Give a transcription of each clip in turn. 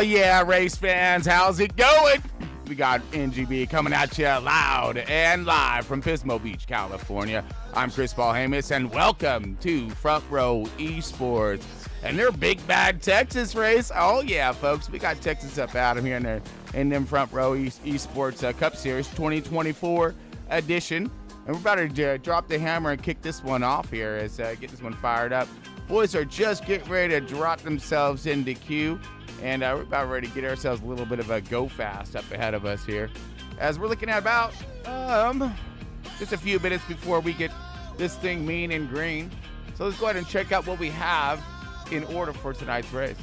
yeah, race fans, how's it going? We got NGB coming at you loud and live from Pismo Beach, California. I'm Chris Paul Hamus, and welcome to Front Row Esports and their Big Bad Texas race. Oh yeah, folks, we got Texas up out of here in them Front Row Esports Cup Series 2024 edition. And we're about to drop the hammer and kick this one off here as get this one fired up. Boys are just getting ready to drop themselves into queue, and we're about ready to get ourselves a little bit of a go fast up ahead of us here, as we're looking at about just a few minutes before we get this thing mean and green. So let's go ahead and check out what we have in order for tonight's race.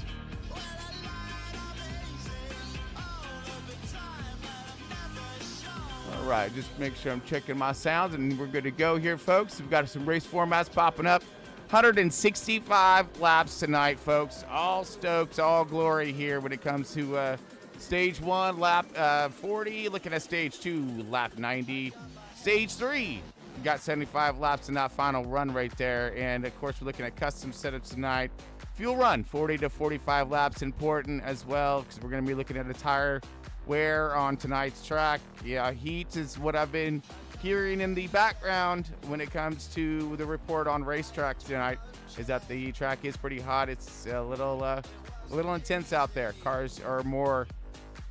All right, just make sure I'm checking my sounds, and we're good to go here, folks. We've got some race formats popping up. 165 laps tonight, folks. All Stokes, all glory here when it comes to stage 1, lap 40. Looking at stage 2, lap 90. Stage 3, we got 75 laps in that final run right there. And, of course, we're looking at custom setups tonight. Fuel run, 40 to 45 laps, important as well, because we're going to be looking at a tire wear on tonight's track. Yeah, heat is what I've been hearing in the background when it comes to the report on racetracks tonight, is that the track is pretty hot. It's a little intense out there. Cars are more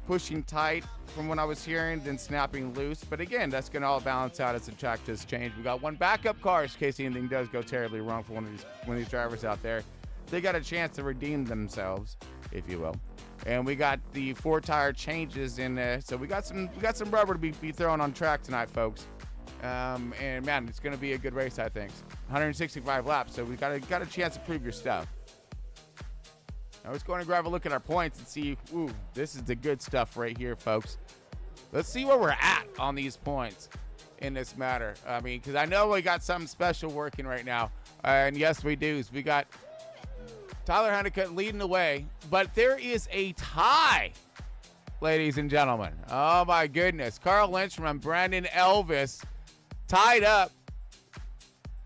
pushing tight from what I was hearing than snapping loose. But again, that's going to all balance out as the track does change. We got one backup car in case anything does go terribly wrong for one of these drivers out there. They got a chance to redeem themselves, if you will. And we got the 4 tire changes in there, so we got some rubber to be thrown on track tonight, folks. And man, it's going to be a good race, I think. 165 laps, so we got a chance to prove your stuff. Now let's go and grab a look at our points and see. Ooh, this is the good stuff right here, folks. Let's see where we're at on these points in this matter. I mean, because I know we got something special working right now, and yes, we do. So we got Tyler Honeycutt leading the way, but there is a tie, ladies and gentlemen. Oh my goodness. Carl Lynchman and Brandon Elvis tied up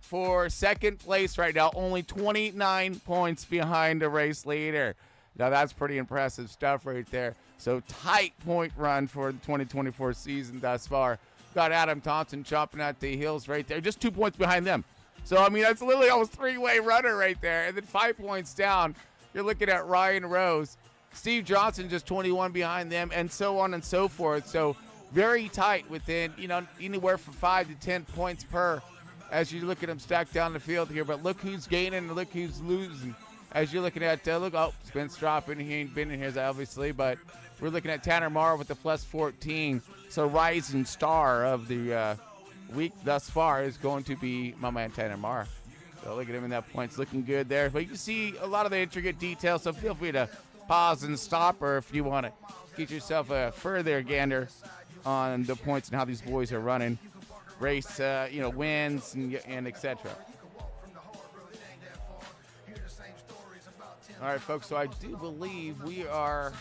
for second place right now, only 29 points behind the race leader. Now that's pretty impressive stuff right there. So tight point run for the 2024 season thus far. Got Adam Thompson chopping at the heels right there, just 2 points behind them. So, I mean, that's literally almost 3-way runner right there. And then 5 points down, you're looking at Ryan Rose. Steve Johnson just 21 behind them, and so on and so forth. So very tight within, anywhere from 5 to 10 points per as you look at them stacked down the field here. But look who's gaining and look who's losing. As you're looking at, Spence dropping. He ain't been in here, obviously, but we're looking at Tanner Marr with the plus 14. So rising star of the week thus far is going to be my man Tanner Marr. So look at him in that points, looking good there. But you can see a lot of the intricate details, so feel free to pause and stop, or if you want to get yourself a further gander on the points and how these boys are running, race, wins and etc. All right, folks. So I do believe we are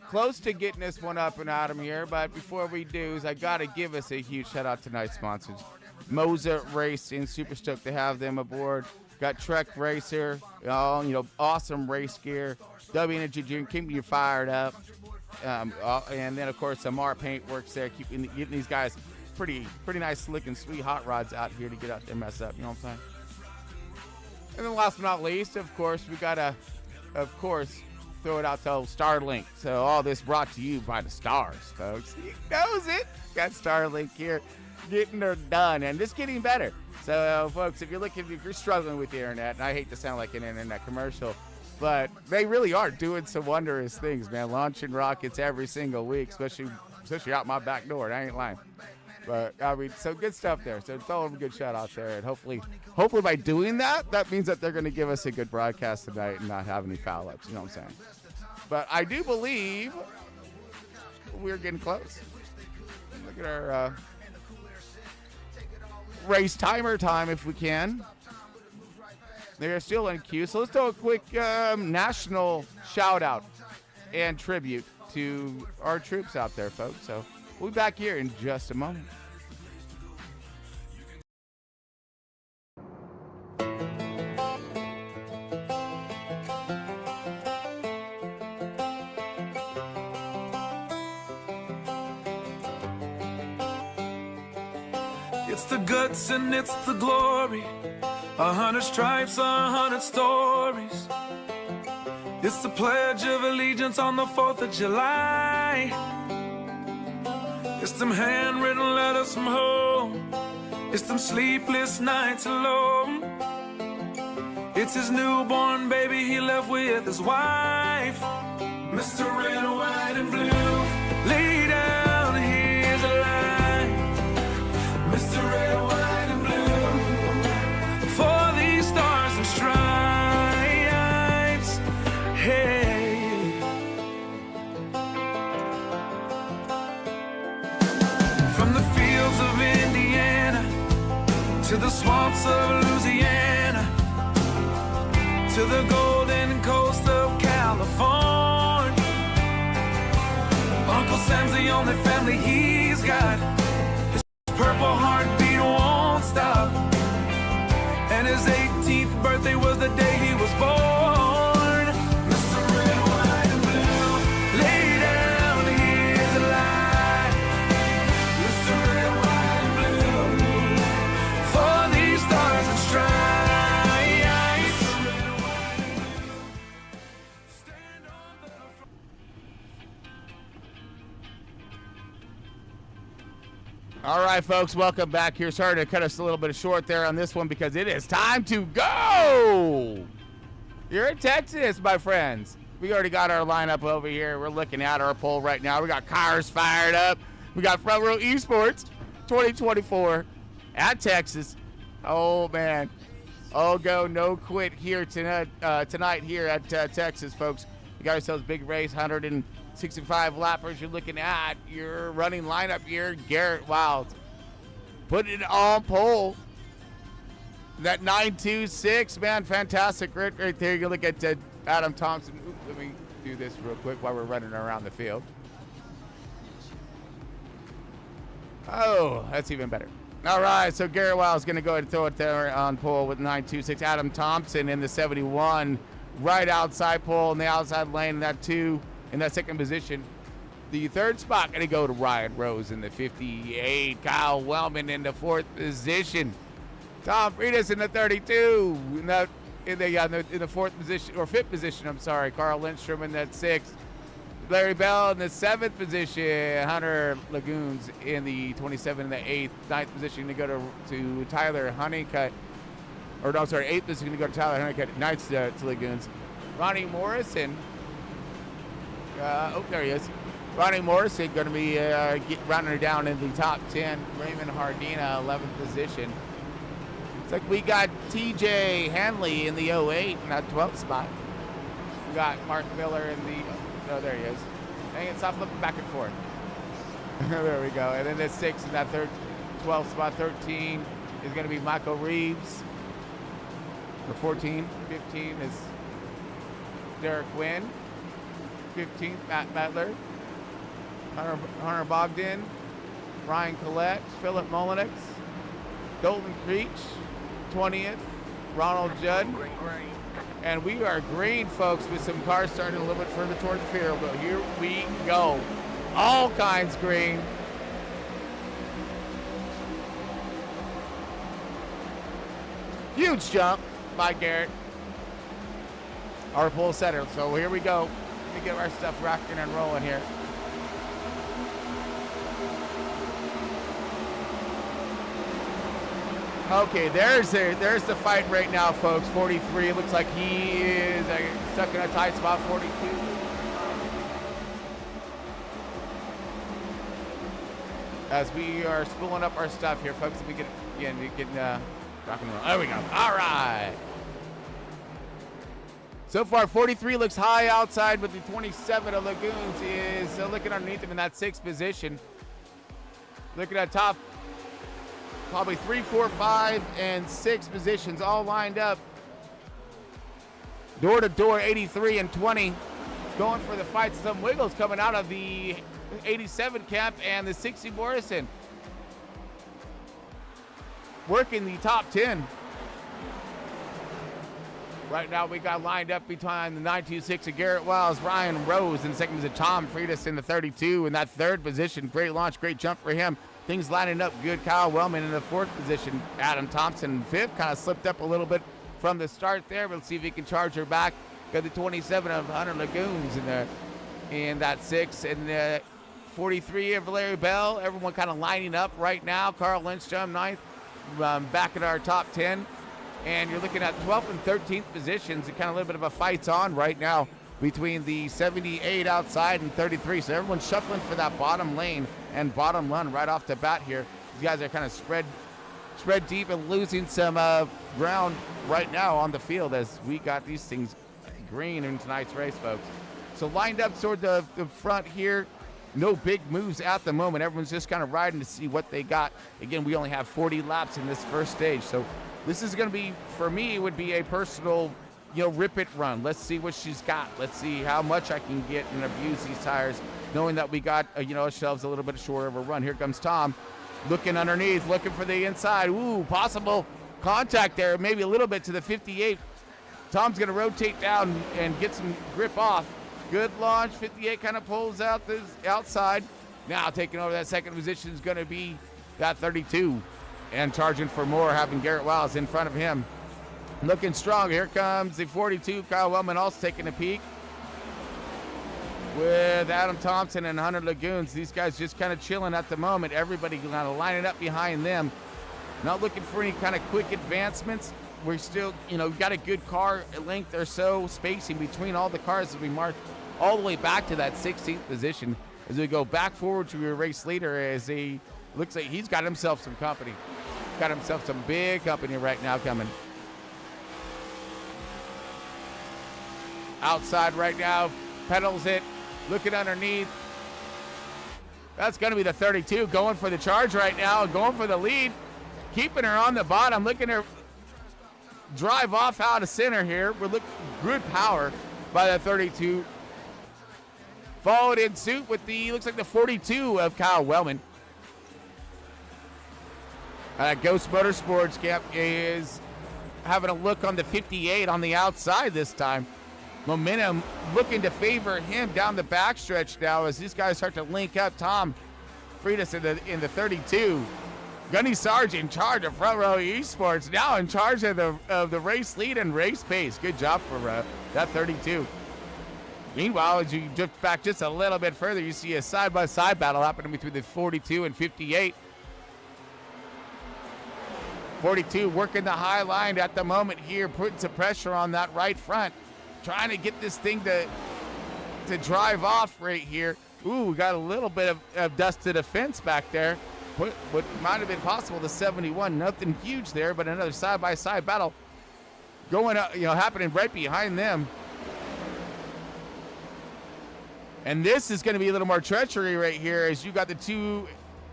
close to getting this one up and out of here, but before we do, I got to give us a huge shout out to tonight's sponsors. Moza Racing, super stoked to have them aboard. Got Trek Racer, awesome race gear. W Energy Drink, keeping you fired up. And then, of course, Amar Paint Works there, getting these guys pretty nice, slick, and sweet hot rods out here to get out there and mess up, you know what I'm saying? And then last but not least, of course, we got to, throw it out to old Starlink. So all this brought to you by the stars, folks. He knows it. Got Starlink here, getting her done, and just getting better. So, folks, if you're struggling with the internet, and I hate to sound like an internet commercial, but they really are doing some wondrous things, man. Launching rockets every single week, especially out my back door. I ain't lying. But, I mean, so good stuff there. So throw them a good shout out there. And hopefully by doing that, that means that they're going to give us a good broadcast tonight and not have any foul-ups. You know what I'm saying? But I do believe we're getting close. Look at our race timer time if we can. They're still in queue. So let's do a quick national shout-out and tribute to our troops out there, folks. So we'll be back here in just a moment. It's the guts and it's the glory. 100 stripes, 100 stories. It's the Pledge of Allegiance on the 4th of July. It's them handwritten letters from home. It's them sleepless nights alone. It's his newborn baby he left with his wife. Mr. Red, White, and Blue, lay down his life. Mr. Red, White, and Blue, for these stars and stripes. Hey. From the fields of Indiana to the swamps of Louisiana, to the golden coast of California, Uncle Sam's the only family he's got. His purple heartbeat won't stop, and his 18th birthday was the day he was born. Mr. Red, White, and Blue, lay down his life. Mr. Red, White, and Blue, for these stars and stripes. All right, folks, welcome back here. Sorry to cut us a little bit short there on this one because it is time to go. You're in Texas, my friends. We already got our lineup over here. We're looking at our poll right now. We got cars fired up. We got Front Row Esports 2024 at Texas. Oh, man. Oh, go, no quit here tonight here at Texas, folks. We got ourselves a big race, 165 lappers. You're looking at your running lineup here. Garrett Wild put it on pole. That 926, man, fantastic right there. You look at Adam Thompson. Oops, let me do this real quick while we're running around the field. Oh, that's even better. All right, so Garrett Wild's going to go ahead and throw it there on pole with 926. Adam Thompson in the 71, right outside pole in the outside lane, in that 2 in that second position. The third spot going to go to Ryan Rose in the 58. Kyle Wellman in the 4th position. Tom Freitas in the 32. In the 4th position, or 5th position, I'm sorry. Carl Lindstrom in that 6th. Larry Bell in the 7th position. Hunter Lagoons in the 27 and the 8th. 9th position to go to Tyler Honeycutt. Or no, sorry, 8th position to go to Tyler Honeycutt. 9th to Lagoons. Ronnie Morrison. There he is. Ronnie Morrison going to be rounding her down in the top 10. Raymond Hardina, 11th position. It's like we got TJ Hanley in the 08 in that 12th spot. We got Mark Miller in the, oh, there he is. Dang it, stop flipping back and forth. There we go. And then the 6th in that 12th spot, 13 is going to be Michael Reeves. For 14, 15 is Derek Wynn. 15th, Matt Mettler. Hunter Bogdan. Ryan Collette. Philip Molinix. Dalton Creech. 20th, Ronald Judd. And we are green, folks, with some cars starting a little bit further toward the field. But here we go. All kinds green. Huge jump by Garrett, our pole setter. So here we go. Let me get our stuff rocking and rolling here. Okay, there's the fight right now, folks. 43. Looks like he is stuck in a tight spot. 42. As we are spooling up our stuff here, folks, we get rock and roll. There we go. All right. So far, 43 looks high outside, but the 27 of Lagoons is looking underneath him in that 6th position. Looking at top. Probably 3, 4, 5, and 6 positions all lined up. Door to door, 83 and 20. Going for the fight. Some wiggles coming out of the 87 camp and the 60 Morrison. Working the top 10. Right now we got lined up behind the 926 of Garrett Wiles, Ryan Rose, and second is Tom Freitas in the 32 in that 3rd position. Great launch, great jump for him. things lining up good. Kyle Wellman in the 4th position. Adam Thompson in 5th. Kind of slipped up a little bit from the start there. We'll see if he can charge her back. Got the 27 of Hunter Lagoons in that 6. And the 43 of Larry Bell. Everyone kind of lining up right now. Carl Lindstrom, 9th, back at our top 10. And you're looking at 12th and 13th positions. And kind of a little bit of a fight's on right now between the 78 outside and 33. So everyone's shuffling for that bottom lane and bottom run right off the bat here. These guys are kind of spread deep and losing some ground right now on the field as we got these things green in tonight's race, folks. So lined up toward the front here. No big moves at the moment. Everyone's just kind of riding to see what they got. Again, we only have 40 laps in this first stage. So this is going to be, for me, would be a personal, rip it run. Let's see what she's got. Let's see how much I can get and abuse these tires, knowing that we got, ourselves a little bit shorter of a run. Here comes Tom, looking underneath, looking for the inside. Ooh, possible contact there, maybe a little bit to the 58. Tom's going to rotate down and get some grip off. Good launch. 58 kind of pulls out the outside. Now taking over that second position is going to be that 32. And charging for more, having Garrett Wiles in front of him. Looking strong. Here comes the 42. Kyle Wellman also taking a peek with Adam Thompson and Hunter Lagoons. These guys just kind of chilling at the moment. Everybody kind of lining up behind them. Not looking for any kind of quick advancements. We're still, got a good car length or so spacing between all the cars as we march all the way back to that 16th position as we go back forward to your race leader as he looks like he's got himself some company. Got himself some big company right now coming. Outside right now, pedals it, looking underneath. That's going to be the 32 going for the charge right now, going for the lead, keeping her on the bottom, looking at her drive off out of center here. We're looking good power by the 32. Followed in suit with looks like the 42 of Kyle Wellman. Ghost Motorsports Camp is having a look on the 58 on the outside this time. Momentum looking to favor him down the backstretch now as these guys start to link up. Tom Freitas in the 32. Gunny Sarge in charge of Front Row Esports, now in charge of the race lead and race pace. Good job for that 32. Meanwhile, as you drift back just a little bit further, you see a side-by-side battle happening between the 42 and 58. 42 working the high line at the moment here, putting some pressure on that right front, trying to get this thing to drive off right here. Ooh, we got a little bit of dust to the fence back there. What might have been possible to 71. Nothing huge there, but another side-by-side battle going up, happening right behind them. And this is going to be a little more treachery right here as you got the two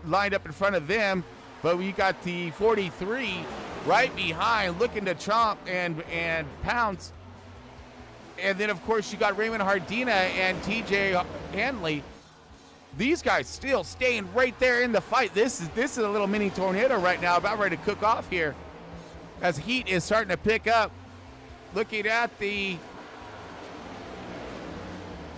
lined up in front of them, but we got the 43 right behind looking to chomp and pounce. And then, of course, you got Raymond Hardina and TJ Hanley. These guys still staying right there in the fight. This is a little mini tornado right now, about ready to cook off here as heat is starting to pick up. Looking at the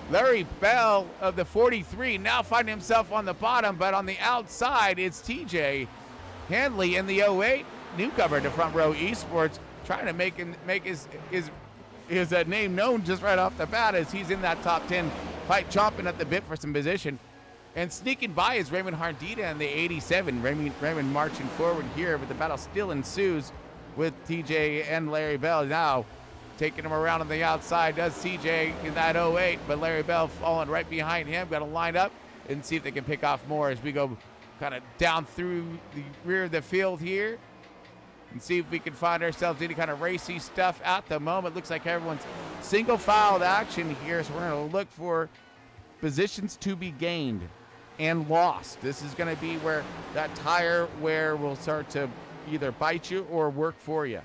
Larry Bell of the 43 now finding himself on the bottom, but on the outside it's TJ Hanley in the 08 newcomer to Front Row Esports, trying to make his name known just right off the bat as he's in that top 10 fight, chomping at the bit for some position. And sneaking by is Raymond Hardina in the 87. Raymond marching forward here, but the battle still ensues with TJ and Larry Bell now taking him around on the outside. Does TJ in that 08, but Larry Bell falling right behind him. Got to line up and see if they can pick off more as we go kind of down through the rear of the field here and see if we can find ourselves any kind of racy stuff at the moment. Looks like everyone's single filed action here, so we're going to look for positions to be gained and lost. This is going to be where that tire wear will start to either bite you or work for you.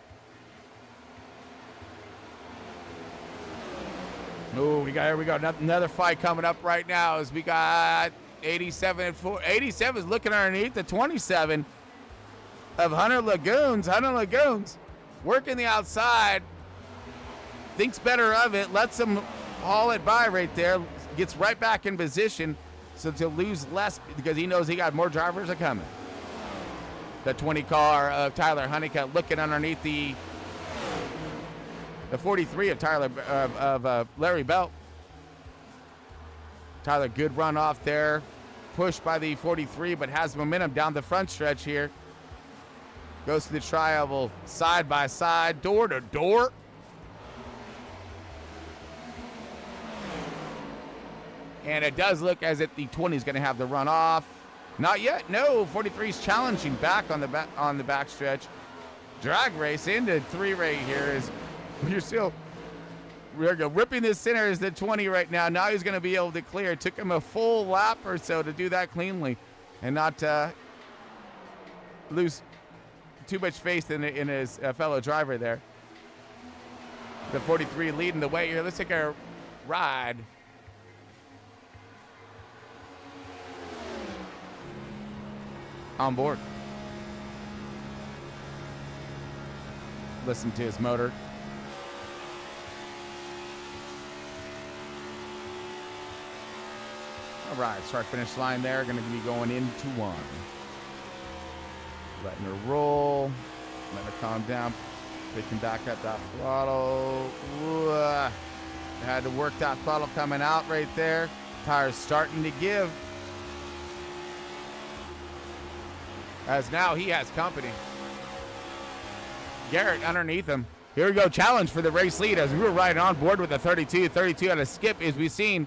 Oh, here we go. Another fight coming up right now as we got 87 and 4. 87 is looking underneath the 27 of Hunter Lagoons. Hunter Lagoons working the outside, thinks better of it, lets him haul it by right there, gets right back in position so to lose less because he knows he got more drivers are coming. The 20 car of Tyler Honeycutt looking underneath the 43 of Tyler of Larry Belt. Tyler, good run off there. Pushed by the 43, but has momentum down the front stretch here. Goes to the tri-oval side by side, door to door. And it does look as if the 20 is going to have the run off. Not yet. No, 43 is challenging back on the back stretch. Drag race into 3 right here is we're ripping this center is the 20 right now. Now he's going to be able to clear. It took him a full lap or so to do that cleanly and not lose too much faith in his fellow driver there. The 43 leading the way here. Let's take a ride. On board. Listen to his motor. All right, start finish line there. Going to be going into 1. Letting her roll. Let her calm down. Picking back up that throttle. Had to work that throttle coming out right there. Tires starting to give. As now he has company. Garrett underneath him. Here we go, challenge for the race lead as we were riding on board with the 32. 32 had a skip as we've seen.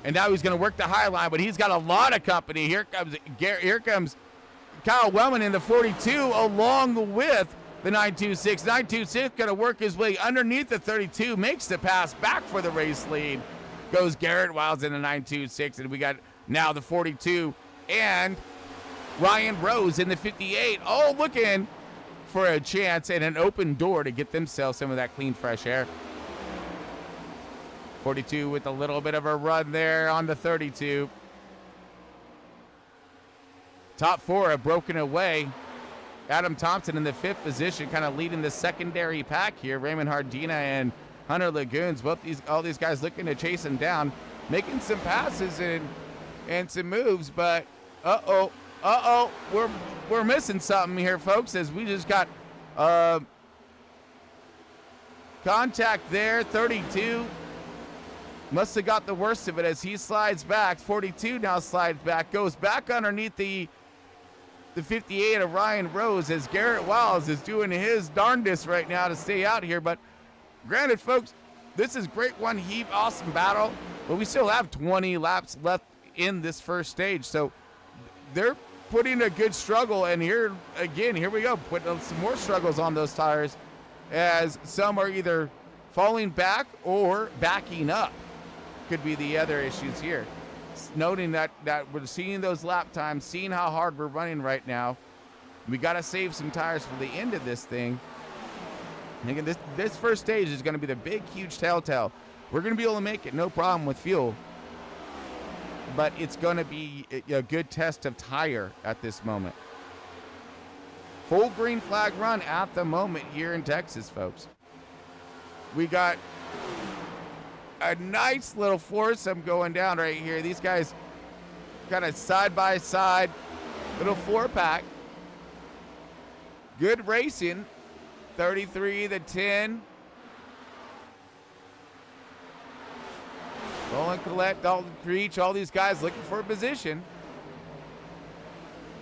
And now he's going to work the high line, but he's got a lot of company. Here comes Kyle Wellman in the 42 along with the 926. 926 going to work his way underneath the 32, makes the pass back for the race lead. Goes Garrett Wiles in the 926, and we got now the 42 and Ryan Rose in the 58, all looking for a chance and an open door to get themselves some of that clean, fresh air. 42 with a little bit of a run there on the 32. Top 4 have broken away. Adam Thompson in the 5th position, kind of leading the secondary pack here. Raymond Hardina and Hunter Lagoons, all these guys looking to chase him down, making some passes and some moves, but we're missing something here, folks, as we just got contact there. 32 must have got the worst of it as he slides back. 42 now slides back, goes back underneath the 58 of Ryan Rose as Garrett Wiles is doing his darndest right now to stay out here. But granted, folks, this is great one heap, awesome battle, but we still have 20 laps left in this first stage, so they're putting a good struggle, and here we go, putting some more struggles on those tires as some are either falling back or backing up. Could be the other issues here. Noting that we're seeing those lap times, seeing how hard we're running right now. We got to save some tires for the end of this thing. And again, this first stage is going to be the big, huge telltale. We're going to be able to make it, no problem with fuel. But it's going to be a good test of tire at this moment. Full green flag run at the moment here in Texas, folks. We got a nice little foursome going down right here. These guys kind of side by side, little 4-pack. Good racing. 33, the 10. Roland Collette, Dalton Creech, all these guys looking for a position.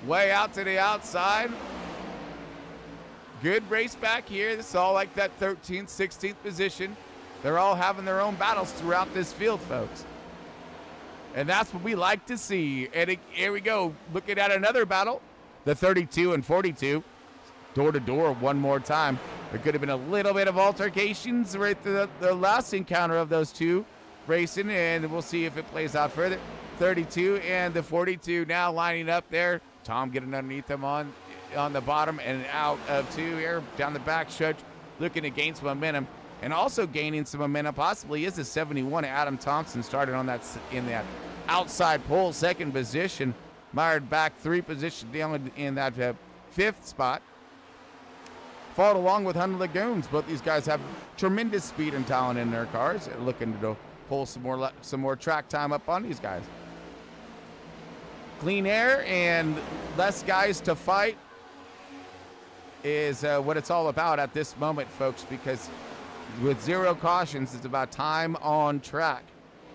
Way out to the outside. Good race back here. This is all like that 13th, 16th position. They're all having their own battles throughout this field, folks. And that's what we like to see. And here we go, looking at another battle. The 32 and 42. Door to door one more time. There could have been a little bit of altercations right to the last encounter of those two racing, and we'll see if it plays out further. 32 and the 42 now lining up there. Tom getting underneath them on the bottom and out of 2 here down the back stretch, looking to gain some momentum. And also gaining some momentum possibly is the 71 Adam Thompson, started on that in that outside pole, 2nd position, mired back 3 positions down in that 5th spot. Followed along with Hunter Lagoons. Both these guys have tremendous speed and talent in their cars. Looking to pull some more track time up on these guys. Clean air and less guys to fight is what it's all about at this moment, folks, because with 0 cautions, it's about time on track.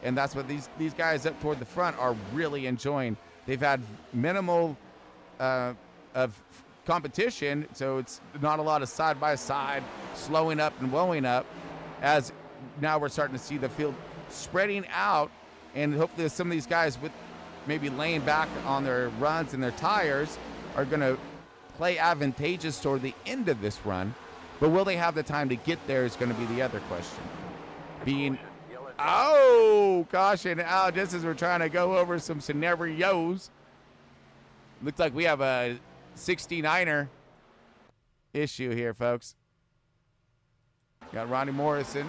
And that's what these guys up toward the front are really enjoying. They've had minimal of competition, so it's not a lot of side-by-side slowing up and blowing up, as now we're starting to see the field spreading out, and hopefully some of these guys with maybe laying back on their runs and their tires are going to play advantageous toward the end of this run. But will they have the time to get there is going to be the other question. Caution out just as we're trying to go over some scenarios. Looks like we have a 69er issue here, folks. Got Ronnie Morrison.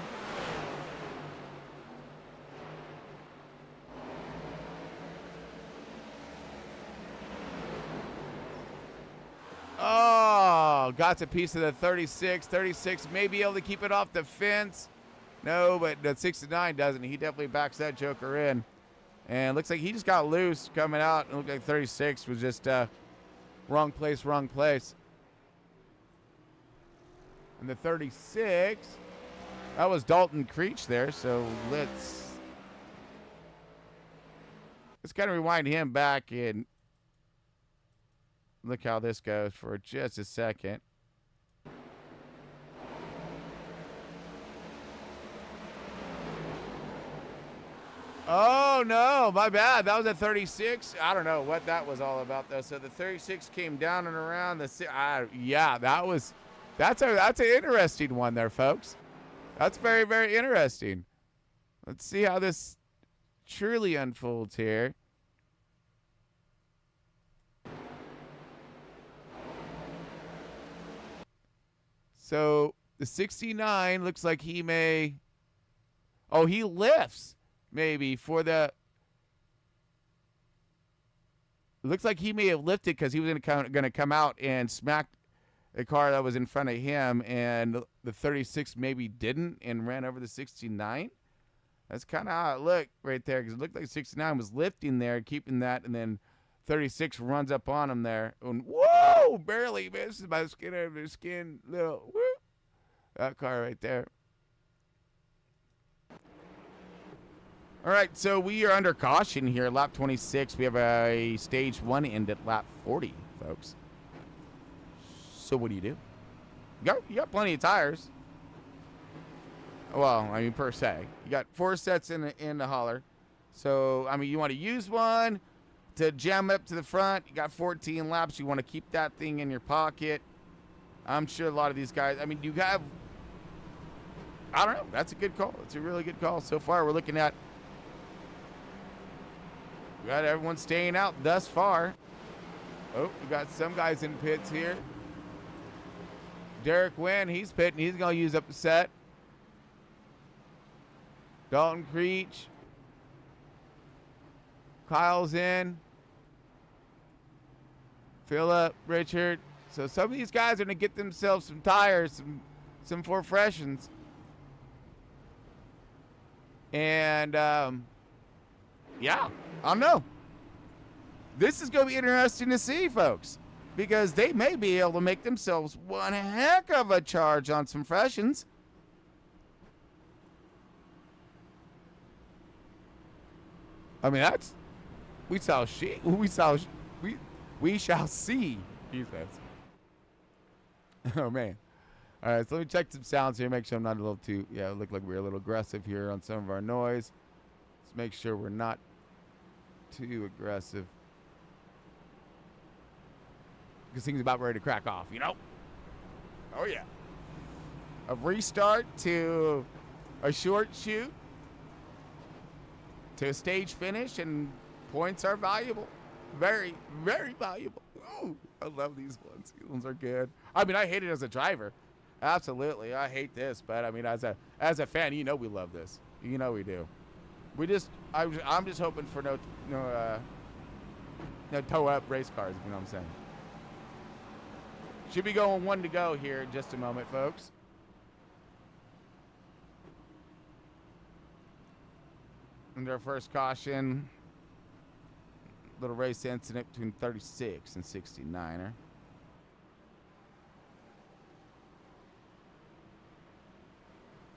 Oh, got a piece of the 36. 36 may be able to keep it off the fence. No, but the 69 doesn't. He definitely backs that joker in. And looks like he just got loose coming out. It looked like 36 was just wrong place, wrong place. And the 36, that was Dalton Creech there. So let's kind of rewind him back and look how this goes for just a second. Oh, no, my bad. That was a 36. I don't know what that was all about, though. So the 36 came down and around the yeah, that's an interesting one there, folks. That's very, very interesting. Let's see how this truly unfolds here. So the 69 looks like he may. Oh, he lifts maybe for the. It looks like he may have lifted because he was going to come out and smack the car that was in front of him, and the 36 maybe didn't and ran over the 69. That's kind of how it looked right there, because it looked like 69 was lifting there, keeping that, and then 36 runs up on him there. And whoa, barely misses by the skin of his skin. Little, whoop. That car right there. All right, so we are under caution here, lap 26. We have a stage 1 end at lap 40, folks. So what do? You got plenty of tires. Well, I mean, per se. You got 4 sets in the hauler. So, I mean, you want to use one to jam up to the front. You got 14 laps. You want to keep that thing in your pocket. I'm sure a lot of these guys, I mean, you have, I don't know. That's a good call. It's a really good call. So far, we're looking at, we got everyone staying out thus far. Oh, we got some guys in pits here. Derek Wynn, he's pitting. He's going to use up the set. Dalton Creech. Kyle's in. Phillip, Richard. So some of these guys are going to get themselves some tires, some four freshens. And, yeah, I don't know. This is going to be interesting to see, folks, because they may be able to make themselves one heck of a charge on some freshens. I mean, that's, we shall see. We shall see, he says. Oh, man. All right, so let me check some sounds here, make sure I'm not a little too, yeah, it looked like we're a little aggressive here on some of our noise. Let's make sure we're not too aggressive, because things are about ready to crack off, you know? Oh, yeah. A restart to a short shoot to a stage finish, and points are valuable. Very, very valuable. Ooh, I love these ones. These ones are good. I mean, I hate it as a driver. Absolutely. I hate this, but I mean, as a fan, you know we love this. You know we do. I'm just hoping for no toe-up race cars, you know what I'm saying. Should be going 1 to go here in just a moment, folks. And our first caution, little race incident between 36 and 69er.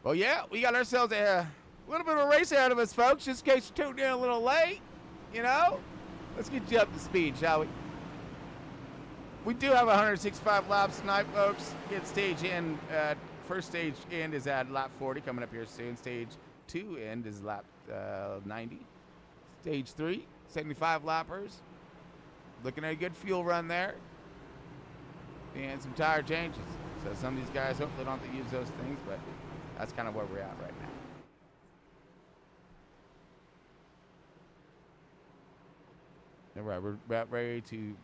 Well, yeah, we got ourselves a little bit of a race ahead of us, folks, just in case you're tuned in a little late, you know. Let's get you up to speed, shall we? We do have 165 laps tonight, folks. Get stage in. First stage end is at lap 40, coming up here soon. Stage 2 end is lap 90. Stage 3, 75 lappers. Looking at a good fuel run there. And some tire changes. So some of these guys hopefully don't have to use those things, but that's kind of where we're at right now. All right, we're about ready to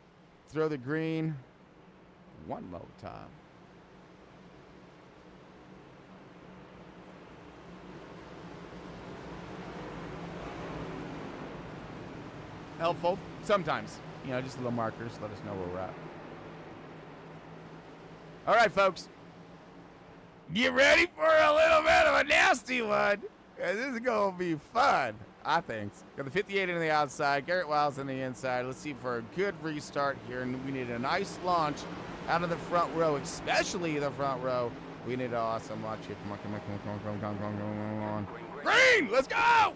throw the green one more time. Helpful sometimes, you know, just little markers, let us know where we're at. All right, folks, get ready for a little bit of a nasty one. This is gonna be fun, I think. Got the 58 on the outside, Garrett Wiles on the inside. Let's see for a good restart here, and we need a nice launch out of the front row, especially the front row. We need an awesome launch here. Come on. Green, let's go.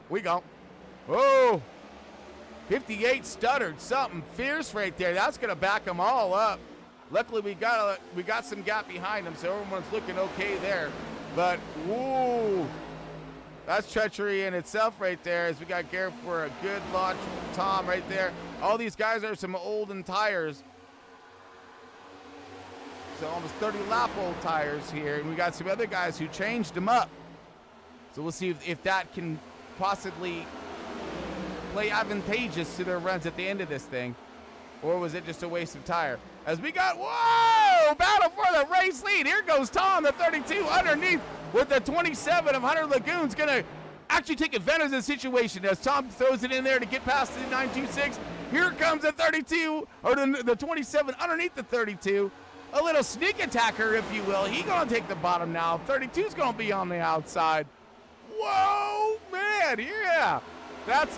We go. Oh. 58 stuttered, something fierce right there. That's gonna back them all up. Luckily, we got some gap behind them, so everyone's looking okay there. But woo, that's treachery in itself right there. As we got Garrett for a good launch, Tom right there. All these guys are some olden tires, so almost 30 lap old tires here, and we got some other guys who changed them up. So we'll see if that can possibly play advantageous to their runs at the end of this thing, or was it just a waste of tire? As we got, whoa, battle for the race lead. Here goes Tom, the 32 underneath with the 27 of Hunter Lagoon's gonna actually take advantage of the situation as Tom throws it in there to get past the 926. Here comes the 32, or the 27 underneath the 32. A little sneak attacker, if you will. He gonna take the bottom now. 32's gonna be on the outside. Whoa, man, yeah. That's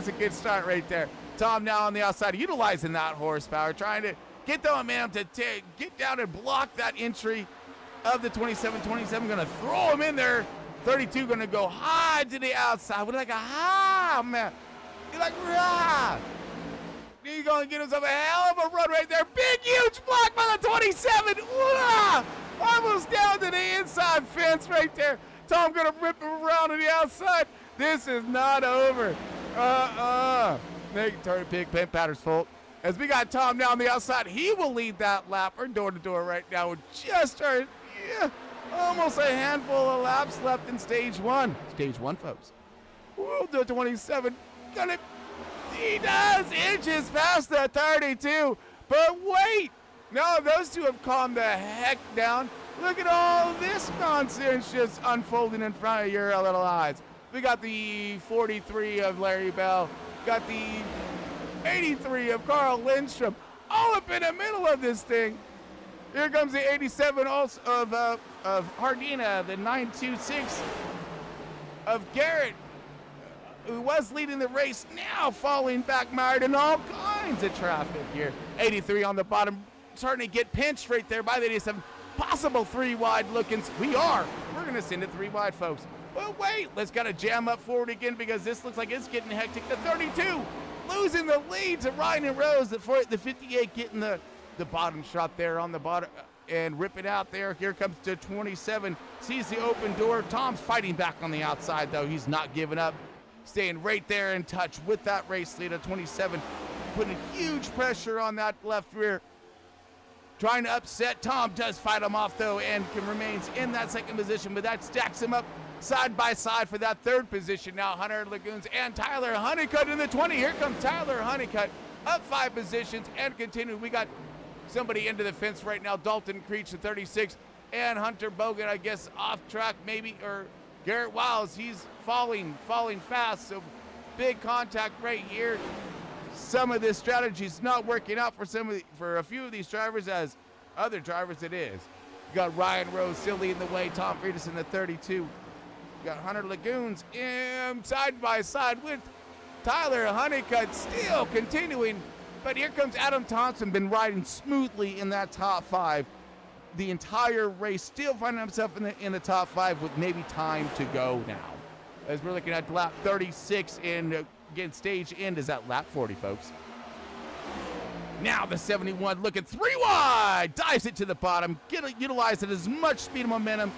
a good start right there. Tom now on the outside, utilizing that horsepower, trying to get the momentum to get down and block that entry of the 27. 27 going to throw him in there. 32 going to go high to the outside with like a high, man. He's like, rah. He's going to get himself a hell of a run right there. Big, huge block by the 27. Rah. Almost down to the inside fence right there. Tom going to rip him around to the outside. This is not over. Turn pick, Pimp Patter's fault. As we got Tom now on the outside, he will lead that lap. We're door to door right now. We're just started, almost a handful of laps left in stage one. Stage one, folks. Whoa, the 27. He does inches past the 32. But wait, no, those two have calmed the heck down. Look at all this nonsense just unfolding in front of your little eyes. We got the 43 of Larry Bell, got the 83 of Carl Lindstrom, all up in the middle of this thing. Here comes the 87 also of Hardina, the 926 of Garrett, who was leading the race, now falling back mired in all kinds of traffic here. 83 on the bottom, starting to get pinched right there by the 87. Possible three wide lookings. We're going to send it three wide, folks. But wait, let's got to jam up forward again because this looks like it's getting hectic. The 32 losing the lead to Ryan and Rose. The 58 getting the bottom shot there on the bottom and rip it out there. Here comes the 27. Sees the open door. Tom's fighting back on the outside, though. He's not giving up. Staying right there in touch with that race lead of 27. Putting huge pressure on that left rear. Trying to upset. Tom does fight him off, though, and remains in that second position, but that stacks him up side by side for that third position now. Hunter Lagoons and Tyler Honeycutt in the 20. Here comes Tyler Honeycutt up 5 positions and continue. We got somebody into the fence right now. Dalton Creech, the 36, and Hunter Bogan, I guess, off track maybe, or Garrett Wiles. He's falling fast, so big contact right here. Some of this strategy is not working out for a few of these drivers, as other drivers it is. You got Ryan Rose still leading the way. Tom Friedrichsen, the 32. You got Hunter Lagoons in side by side with Tyler Honeycutt still continuing. But here comes Adam Thompson, been riding smoothly in that top 5. the entire race, still finding himself in the top 5 with maybe time to go now. As we're looking at lap 36, and again, stage end is at lap 40, folks. Now the 71 looking 3 wide, dives it to the bottom, utilizing as much speed and momentum,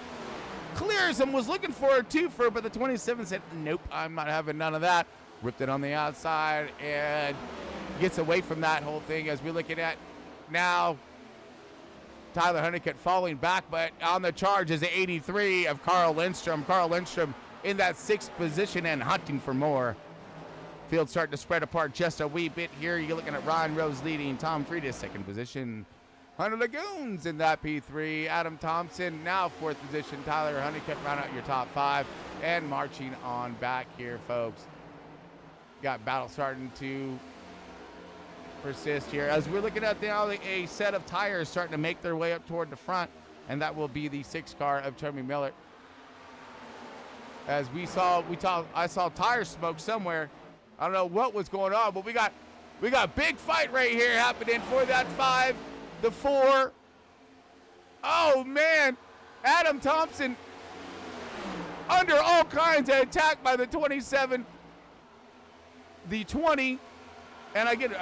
clears him, was looking for a twofer, but the 27 said, nope, I'm not having none of that. Ripped it on the outside and gets away from that whole thing. As we're looking at now, Tyler Honeycutt falling back, but on the charge is the 83 of Carl Lindstrom. Carl Lindstrom in that 6th position and hunting for more. Field starting to spread apart just a wee bit here. You're looking at Ryan Rose leading, Tom Frieda 2nd position. Hunter Lagoons in that P3. Adam Thompson now 4th position. Tyler Honeycutt round out your top 5 and marching on back here, folks. Got battle starting to persist here as we're looking at now a set of tires starting to make their way up toward the front, and that will be the 6 car of Tommy Miller. As I saw tire smoke somewhere. I don't know what was going on, but we got big fight right here happening for that 5, the 4. Oh man, Adam Thompson under all kinds of attack by the 27, the 20, and again,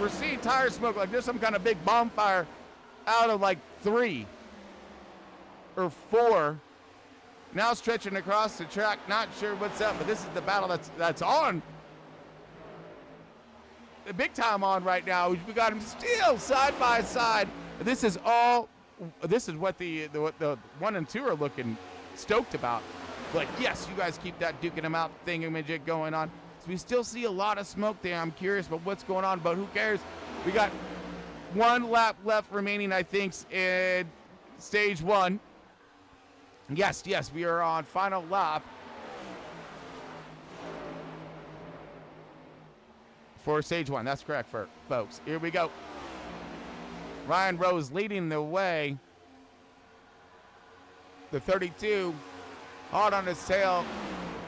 we're seeing tire smoke like there's some kind of big bonfire out of like 3 or 4. Now stretching across the track, not sure what's up, but this is the battle that's on. The big time on right now. We got them still side by side. This is what the 1 and 2 are looking stoked about. Like, yes, you guys keep that duking them out thingamajig going on. So we still see a lot of smoke there. I'm curious about what's going on, but who cares? We got 1 lap left remaining, I think, in stage 1. Yes, we are on final lap for stage 1. That's correct, folks. Here we go. Ryan Rose leading the way. The 32 hard on his tail.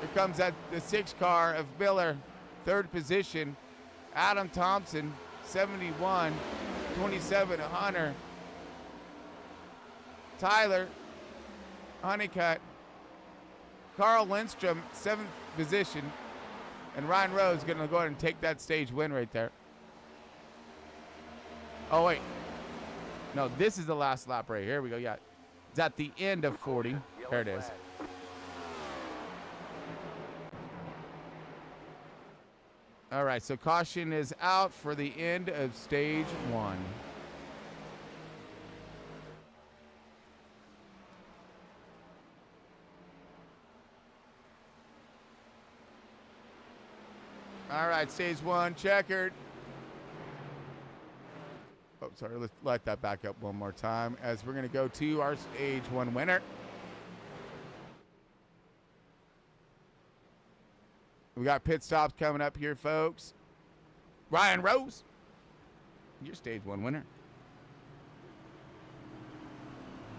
Here comes the 6 car of Miller, 3rd position. Adam Thompson, 71, 27 Hunter. Tyler Honeycutt, Carl Lindstrom, 7th position, and Ryan Rose going to go ahead and take that stage win right there. Oh, wait. No, this is the last lap right here. We go. Yeah, it's at the end of 40. There it is. All right, so caution is out for the end of stage 1. All right, stage 1 checkered. Oh, sorry, let's light that back up one more time as we're going to go to our stage 1 winner. We got pit stops coming up here, folks. Ryan Rose, your stage 1 winner.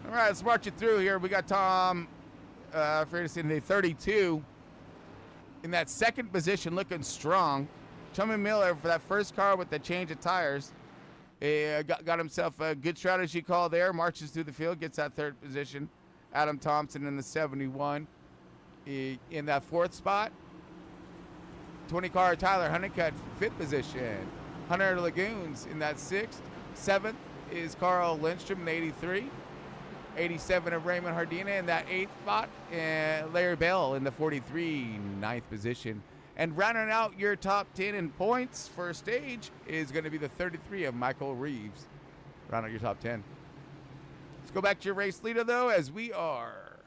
All right, let's march it through here. We got Tom Freitas in the 32. In that 2nd position, looking strong. Tommy Miller for that 1st car with the change of tires. Got himself a good strategy call there. Marches through the field, gets that 3rd position. Adam Thompson in the 71 in that 4th spot. 20 car Tyler Honeycutt, 5th position. Hunter Lagoons in that 6th. 7th is Carl Lindstrom in the 83. 87 of Raymond Hardina in that 8th spot, and Larry Bell in the 43, 9th position. And rounding out your top 10 in points for stage is going to be the 33 of Michael Reeves. Round out your top 10. Let's go back to your race leader, though, as we are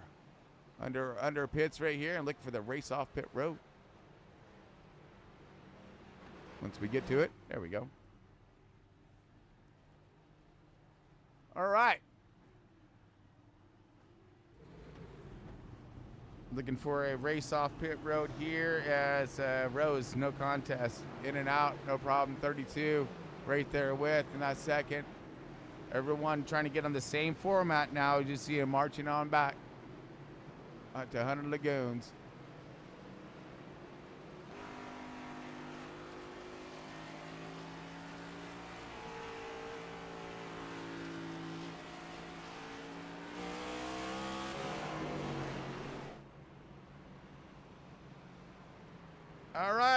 under pits right here and looking for the race off pit road. Once we get to it, there we go. All right. Looking for a race off pit road here as Rose, no contest, in and out, no problem. 32 right there with in that 2nd. Everyone trying to get on the same format now. You just see him marching on back to 100 Lagoons.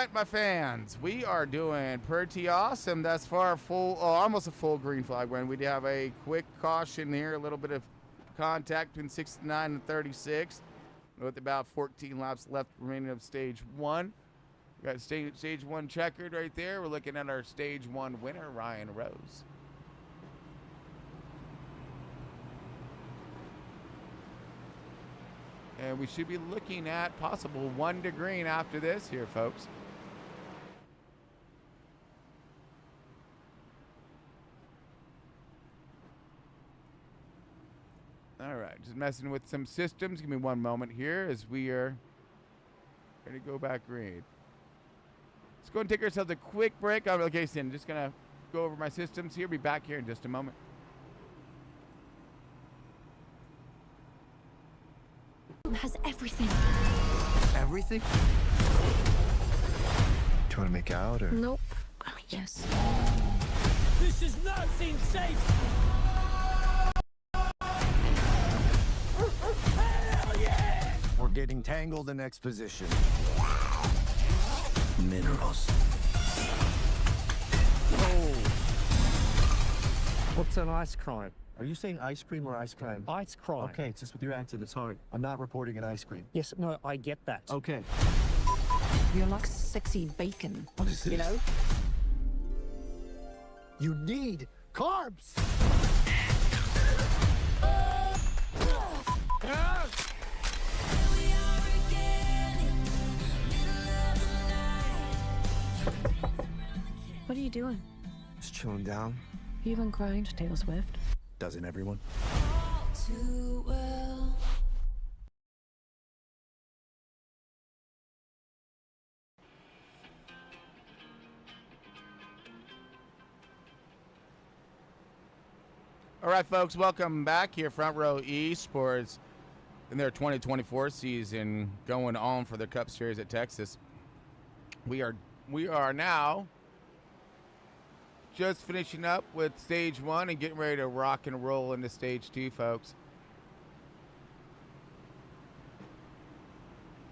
right, my fans, we are doing pretty awesome thus far. Almost a full green flag win. We do have a quick caution here, a little bit of contact between 69 and 36, with about 14 laps left remaining of stage one. We got stage one checkered right there. We're looking at our stage one winner, Ryan Rose. And we should be looking at possible 1 to green after this here, folks. All right, just messing with some systems. Give me one moment here as we are going to go back green. Let's go and take ourselves a quick break. Okay, so I'm just going to go over my systems here. Be back here in just a moment. Has everything. Everything? Do you want to make out or? Nope. I mean, yes. This does not seem safe. Hell yeah! We're getting tangled in exposition. Minerals. Oh. What's an ice cream? Are you saying ice cream or ice cream? Ice cream. Okay, it's just with your accent, it's hard. I'm not reporting an ice cream. Yes, no, I get that. Okay. You're like sexy bacon. What is this? You know? You need carbs! What are you doing? Just chilling down. You been crying to Taylor Swift? Doesn't everyone? Too well. All right, folks, welcome back here, Front Row Esports, in their 2024 season, going on for the Cup Series at Texas. We are now just finishing up with stage one and getting ready to rock and roll into stage two, folks.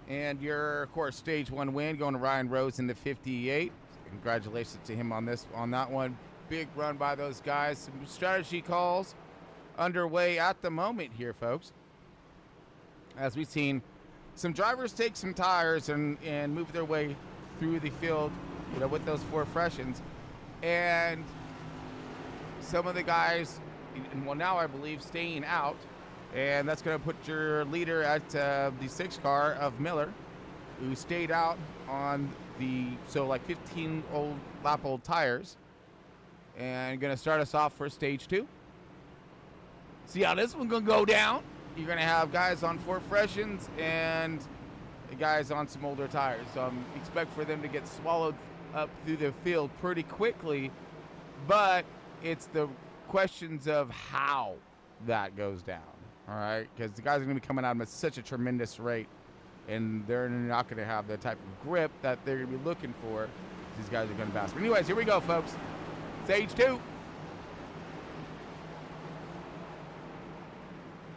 And your, of course, stage one win going to Ryan Rose in the 58. Congratulations to him on that one. Big run by those guys. Some strategy calls underway at the moment here, folks. As we've seen some drivers take some tires and move their way through the field, with those four freshens. And some of the guys, well, now I believe, staying out. And that's going to put your leader at the 6 car of Miller, who stayed out on the, 15 lap old tires. And going to start us off for stage two. See how this one's going to go down. You're going to have guys on 4 freshens and guys on some older tires. So expect for them to get swallowed up through the field pretty quickly, but it's the questions of how that goes down, all right? Because the guys are going to be coming out at such a tremendous rate, and they're not going to have the type of grip that they're going to be looking for. These guys are going to pass. But anyways, here we go, folks. Stage two.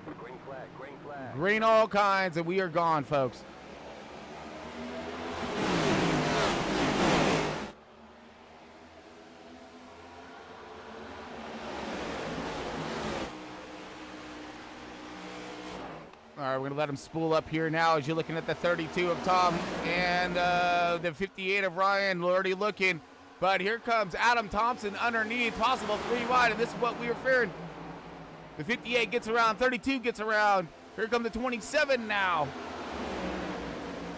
Green flag, green flag. Green all kinds, and we are gone, folks. All right, we're going to let him spool up here now as you're looking at the 32 of Tom and the 58 of Ryan already looking. But here comes Adam Thompson underneath, possible 3 wide, and this is what we were fearing. The 58 gets around, 32 gets around. Here comes the 27 now.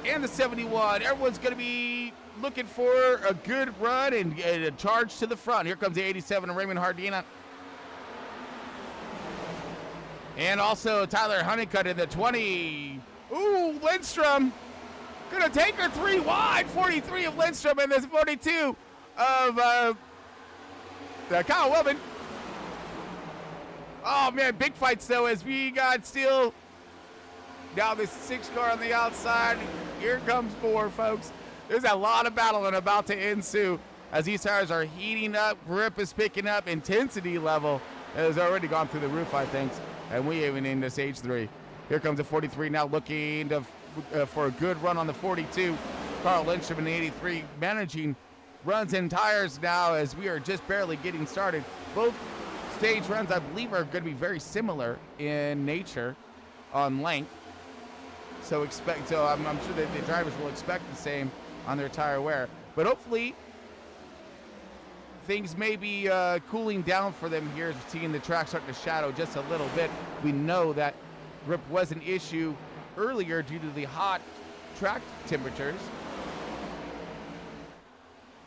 And the 71. Everyone's going to be looking for a good run and a charge to the front. Here comes the 87 of Raymond Hardina. And also Tyler Honeycutt in the 20. Ooh, Lindstrom gonna take her 3 wide. 43 of Lindstrom and the 42 of Kyle Wellman. Oh man, big fights though as we got still down the 6 car on the outside. Here comes more, folks. There's a lot of battling about to ensue as these tires are heating up, grip is picking up, intensity level has already gone through the roof, I think. And we even into stage 3. Here comes the 43 now looking to, for a good run on the 42. Carl Lindstrom in the 83 managing runs and tires now as we are just barely getting started. Both stage runs, I believe, are going to be very similar in nature on length. So I'm sure that the drivers will expect the same on their tire wear. But hopefully things may be cooling down for them here as we're seeing the track start to shadow just a little bit. We know that grip was an issue earlier due to the hot track temperatures.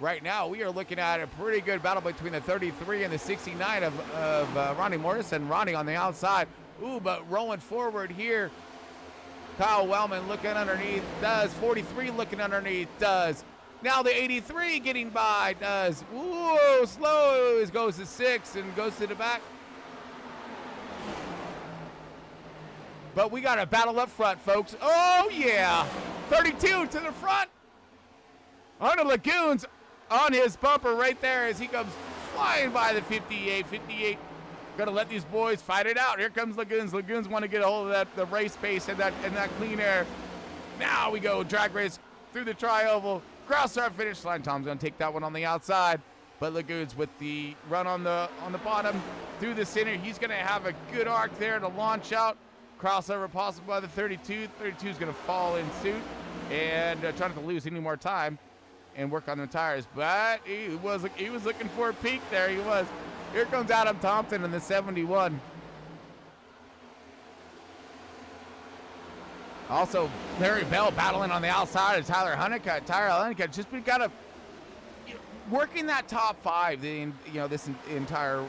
Right now, we are looking at a pretty good battle between the 33 and the 69 of Ronnie Morrison. Ronnie on the outside. Ooh, but rolling forward here. Kyle Wellman looking underneath, does. 43 looking underneath, does. Now the 83 getting by, does. Ooh, slow, goes to 6 and goes to the back. But we got a battle up front, folks. Oh, yeah. 32 to the front. Hunter Lagoons on his bumper right there as he comes flying by the 58. 58 gonna let these boys fight it out. Here comes Lagoons. Lagoons want to get a hold of the race pace and that clean air. Now we go drag race through the tri-oval. Cross our finish line. Tom's gonna take that one on the outside, but Lagoons with the run on the bottom through the center. He's gonna have a good arc there to launch out. Crossover possible by the 32. 32 is gonna fall in suit and try not to lose any more time and work on the tires, but he was looking for a peak there. He was. Here comes Adam Thompson in the 71. Also, Larry Bell battling on the outside of Tyler Honeycutt. Tyler Honeycutt just been kind of working that top 5 this entire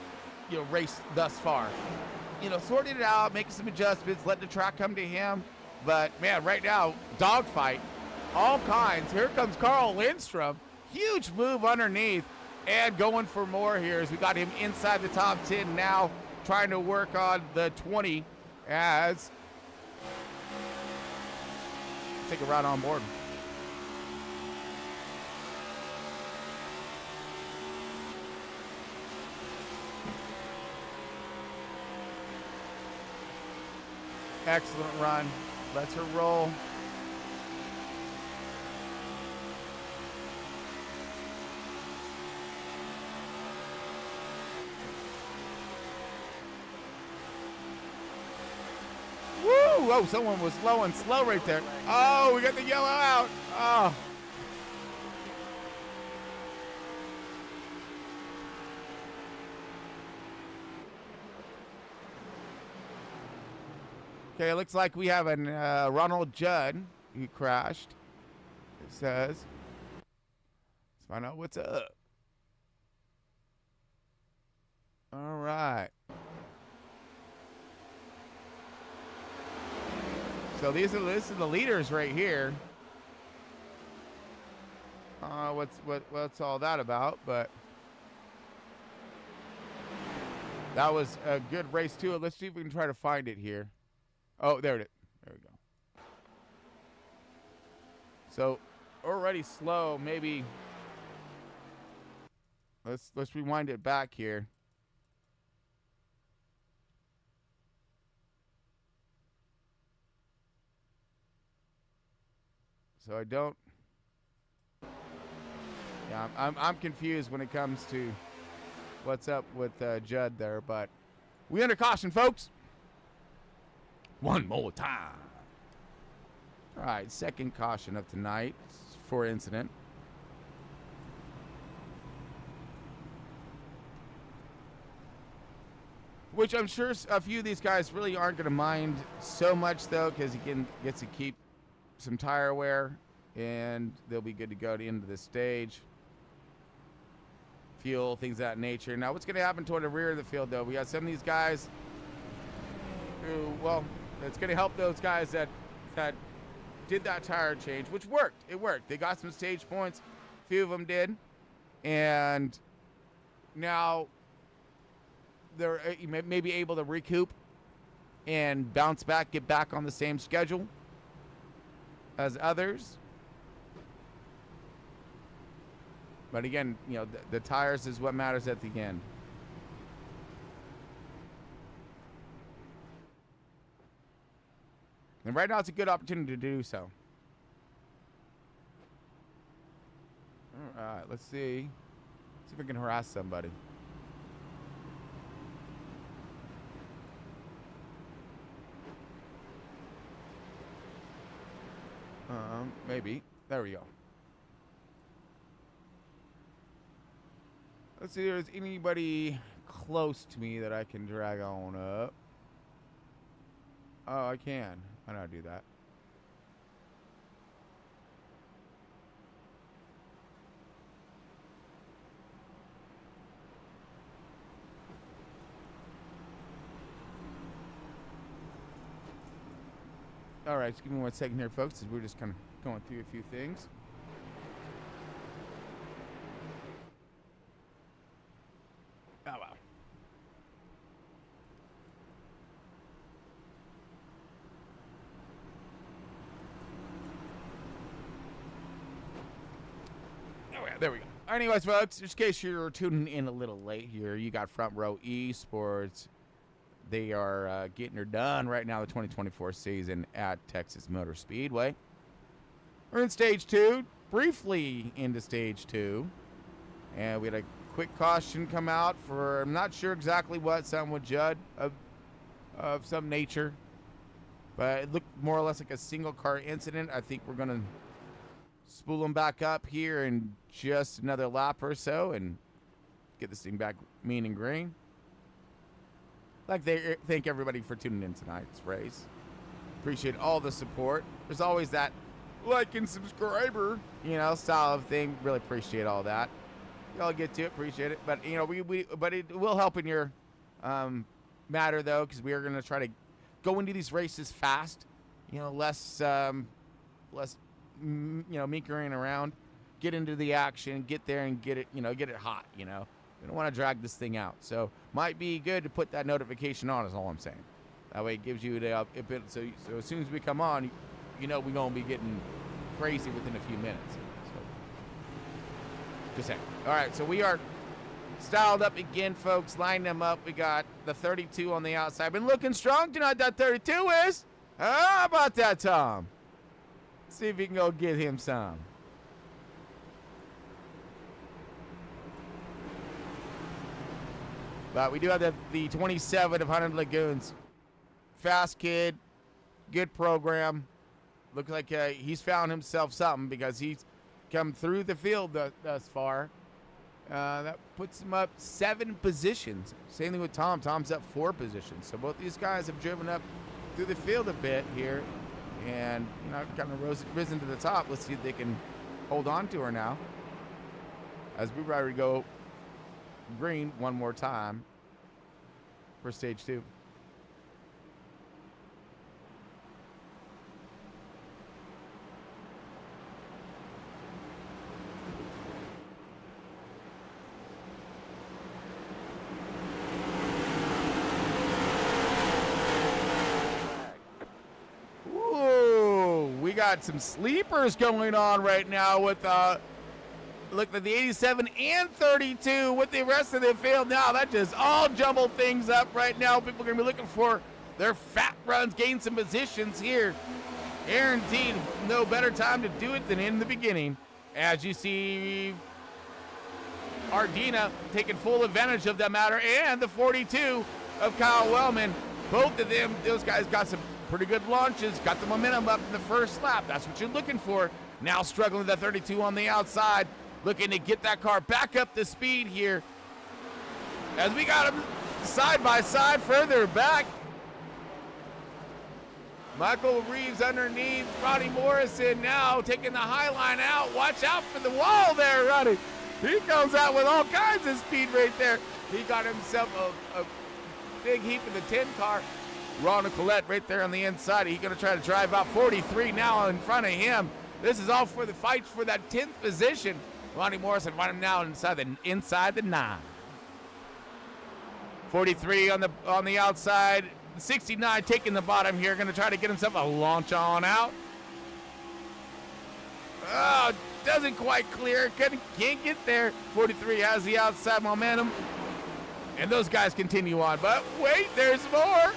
race thus far. Sorting it out, making some adjustments, letting the track come to him. But man, right now, dogfight. All kinds. Here comes Carl Lindstrom. Huge move underneath and going for more here as we got him inside the top 10 now, trying to work on the 20 as take a ride on board. Excellent run. Lets her roll. Oh, someone was low and slow right there. Oh, we got the yellow out. Oh. Okay, it looks like we have an Ronald Judd who crashed. It says. Let's find out what's up. All right. So this is the leaders right here. What's all that about? But that was a good race too. Let's see if we can try to find it here. Oh, there it is. There we go. So already slow. Maybe let's rewind it back here. So I don't. Yeah, I'm confused when it comes to what's up with Judd there, but we under caution, folks. One more time. All right, second caution of tonight for incident. Which I'm sure a few of these guys really aren't going to mind so much, though, because he gets to keep some tire wear, and they'll be good to go to the end of the stage. Fuel, things of that nature. Now, what's going to happen toward the rear of the field, though? We got some of these guys who, well, it's going to help those guys that did that tire change, which worked. It worked. They got some stage points. A few of them did. And now they're maybe able to recoup and bounce back, get back on the same schedule as others. But again, the tires is what matters at the end. And right now it's a good opportunity to do so. All right, let's see. See if we can harass somebody. Maybe. There we go. Let's see if there's anybody close to me that I can drag on up. Oh, I can. I know how to do that. All right, just give me 1 second here, folks, as we're just kind of going through a few things. Oh, wow. Oh, yeah, there we go. Anyways, folks, just in case you're tuning in a little late here, you got Front Row Esports. They are getting her done right now, the 2024 season at Texas Motor Speedway. We're in Stage 2, briefly into Stage 2. And we had a quick caution come out for, I'm not sure exactly what, some with Judd of some nature. But it looked more or less like a single car incident. I think we're going to spool them back up here in just another lap or so and get this thing back mean and green. Like they thank everybody for tuning in tonight's race. Appreciate all the support. There's always that like and subscriber, style of thing. Really appreciate all that. Y'all get to it, appreciate it. But but it will help in your matter though, because we are gonna try to go into these races fast. Less meekering around. Get into the action, get there and get it hot. We don't want to drag this thing out. So might be good to put that notification on is all I'm saying. That way it gives you the so as soon as we come on, we're going to be getting crazy within a few minutes. So just saying. All right, so we are styled up again, folks. Line them up. We got the 32 on the outside. Been looking strong tonight, that 32 is. How about that, Tom? See if we can go get him some. But we do have the 27 of 100 Lagoons. Fast kid, good program. Looks like he's found himself something because he's come through the field thus far. That puts him up 7 positions. Same thing with Tom. Tom's up 4 positions. So both these guys have driven up through the field a bit here. And, kind of risen to the top. Let's see if they can hold on to her now. As we ready to go green one more time for Stage 2. Ooh, we got some sleepers going on right now with look at the 87 and 32 with the rest of the field now. That just all jumbled things up right now. People are going to be looking for their fat runs, gain some positions here. Guaranteed no better time to do it than in the beginning. As you see, Ardina taking full advantage of that matter, and the 42 of Kyle Wellman. Both of them, those guys got some pretty good launches, got the momentum up in the first lap. That's what you're looking for. Now struggling with that 32 on the outside. Looking to get that car back up to speed here. As we got them side by side further back. Michael Reeves underneath. Ronnie Morrison now taking the high line out. Watch out for the wall there, Ronnie. He comes out with all kinds of speed right there. He got himself a big heap in the 10 car. Ron Collette right there on the inside. He's going to try to drive out 43 now in front of him. This is all for the fight for that 10th position. Ronnie Morrison running now inside the 9. 43 on the outside. 69 taking the bottom here. Going to try to get himself a launch on out. Oh, doesn't quite clear. Can't get there. 43 has the outside momentum. And those guys continue on. But wait, there's more.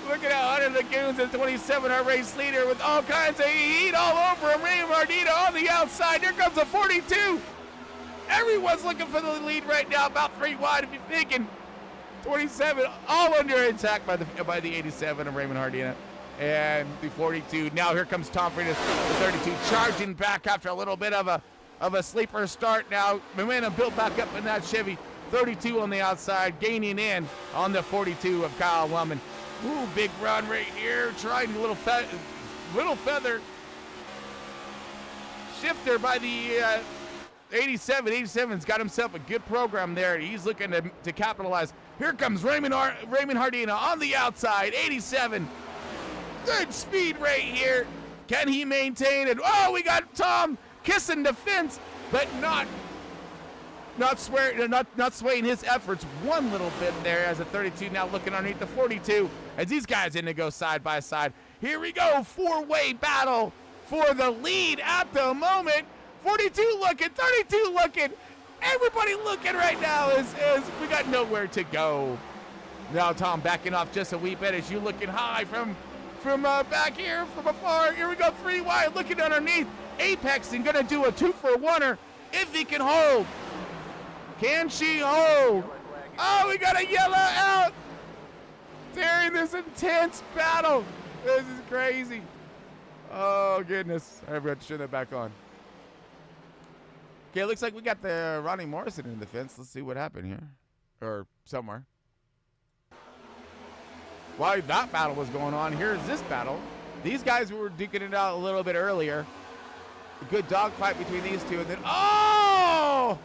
Look at how Hunter Lagoons at 27, our race leader, with all kinds of heat all over him. Ray Mardita on the outside. Here comes a 42. Everyone's looking for the lead right now, about 3 wide if you're thinking. 27, all under attack by the 87 of Raymond Hardina. And the 42. Now here comes Tom Freitas, the 32, charging back after a little bit of a sleeper start. Now momentum built back up in that Chevy. 32 on the outside, gaining in on the 42 of Kyle Lumman. Ooh, big run right here. Trying a little feather shifter by the 87. 87's got himself a good program there. He's looking to capitalize. Here comes Raymond Hardina on the outside. 87. Good speed right here. Can he maintain it? Oh, we got Tom kissing the fence, but not swaying his efforts one little bit there as a 32 now looking underneath the 42 as these guys in to go side by side. Here we go, 4-way battle for the lead at the moment. 42 looking, 32 looking, everybody looking right now as we got nowhere to go. Now Tom backing off just a wee bit as you looking high from back here from afar. Here we go, 3 wide looking underneath. Apex and gonna do a 2-for-1er if he can hold. Can she hold? Oh, we got a yellow out during this intense battle. This is crazy. Oh, goodness. I've got to turn that back on. Okay, it looks like we got the Ronnie Morrison in the fence. Let's see what happened here. Or somewhere. While that battle was going on, here's this battle. These guys were duking it out a little bit earlier. A good dogfight between these two. And then, oh!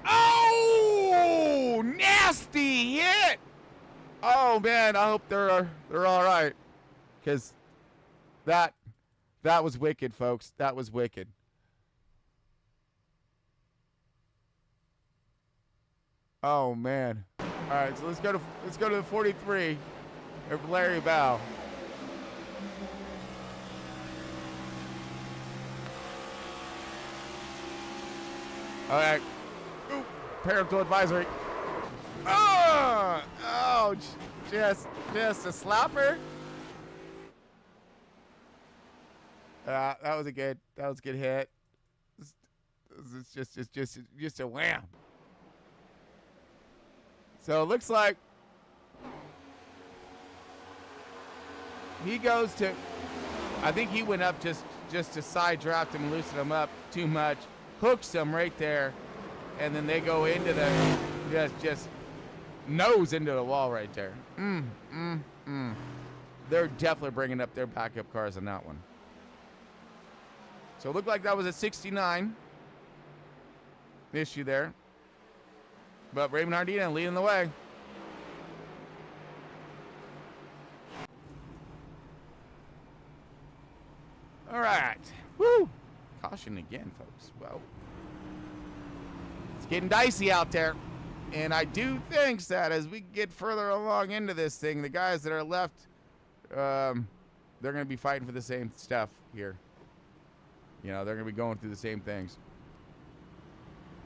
Oh, nasty hit. Oh man, I hope they're all right, because that was wicked, folks. That was wicked. Oh man. All right, so let's go to the 43 of Larry Bow. All right. Parental advisory. Oh, just a slapper. That was a good hit. It's just a wham. So it looks like he goes to, I think he went up just to side draft him and loosen him up too much, hooks him right there. And then they go into the just nose into the wall right there. They're definitely bringing up their backup cars on that one. So it looked like that was a 69 issue there. But Raymond Hardina leading the way. All right. Woo! Caution again, folks. Well, it's getting dicey out there. And I do think that as we get further along into this thing, the guys that are left, they're going to be fighting for the same stuff here. You know, they're going to be going through the same things.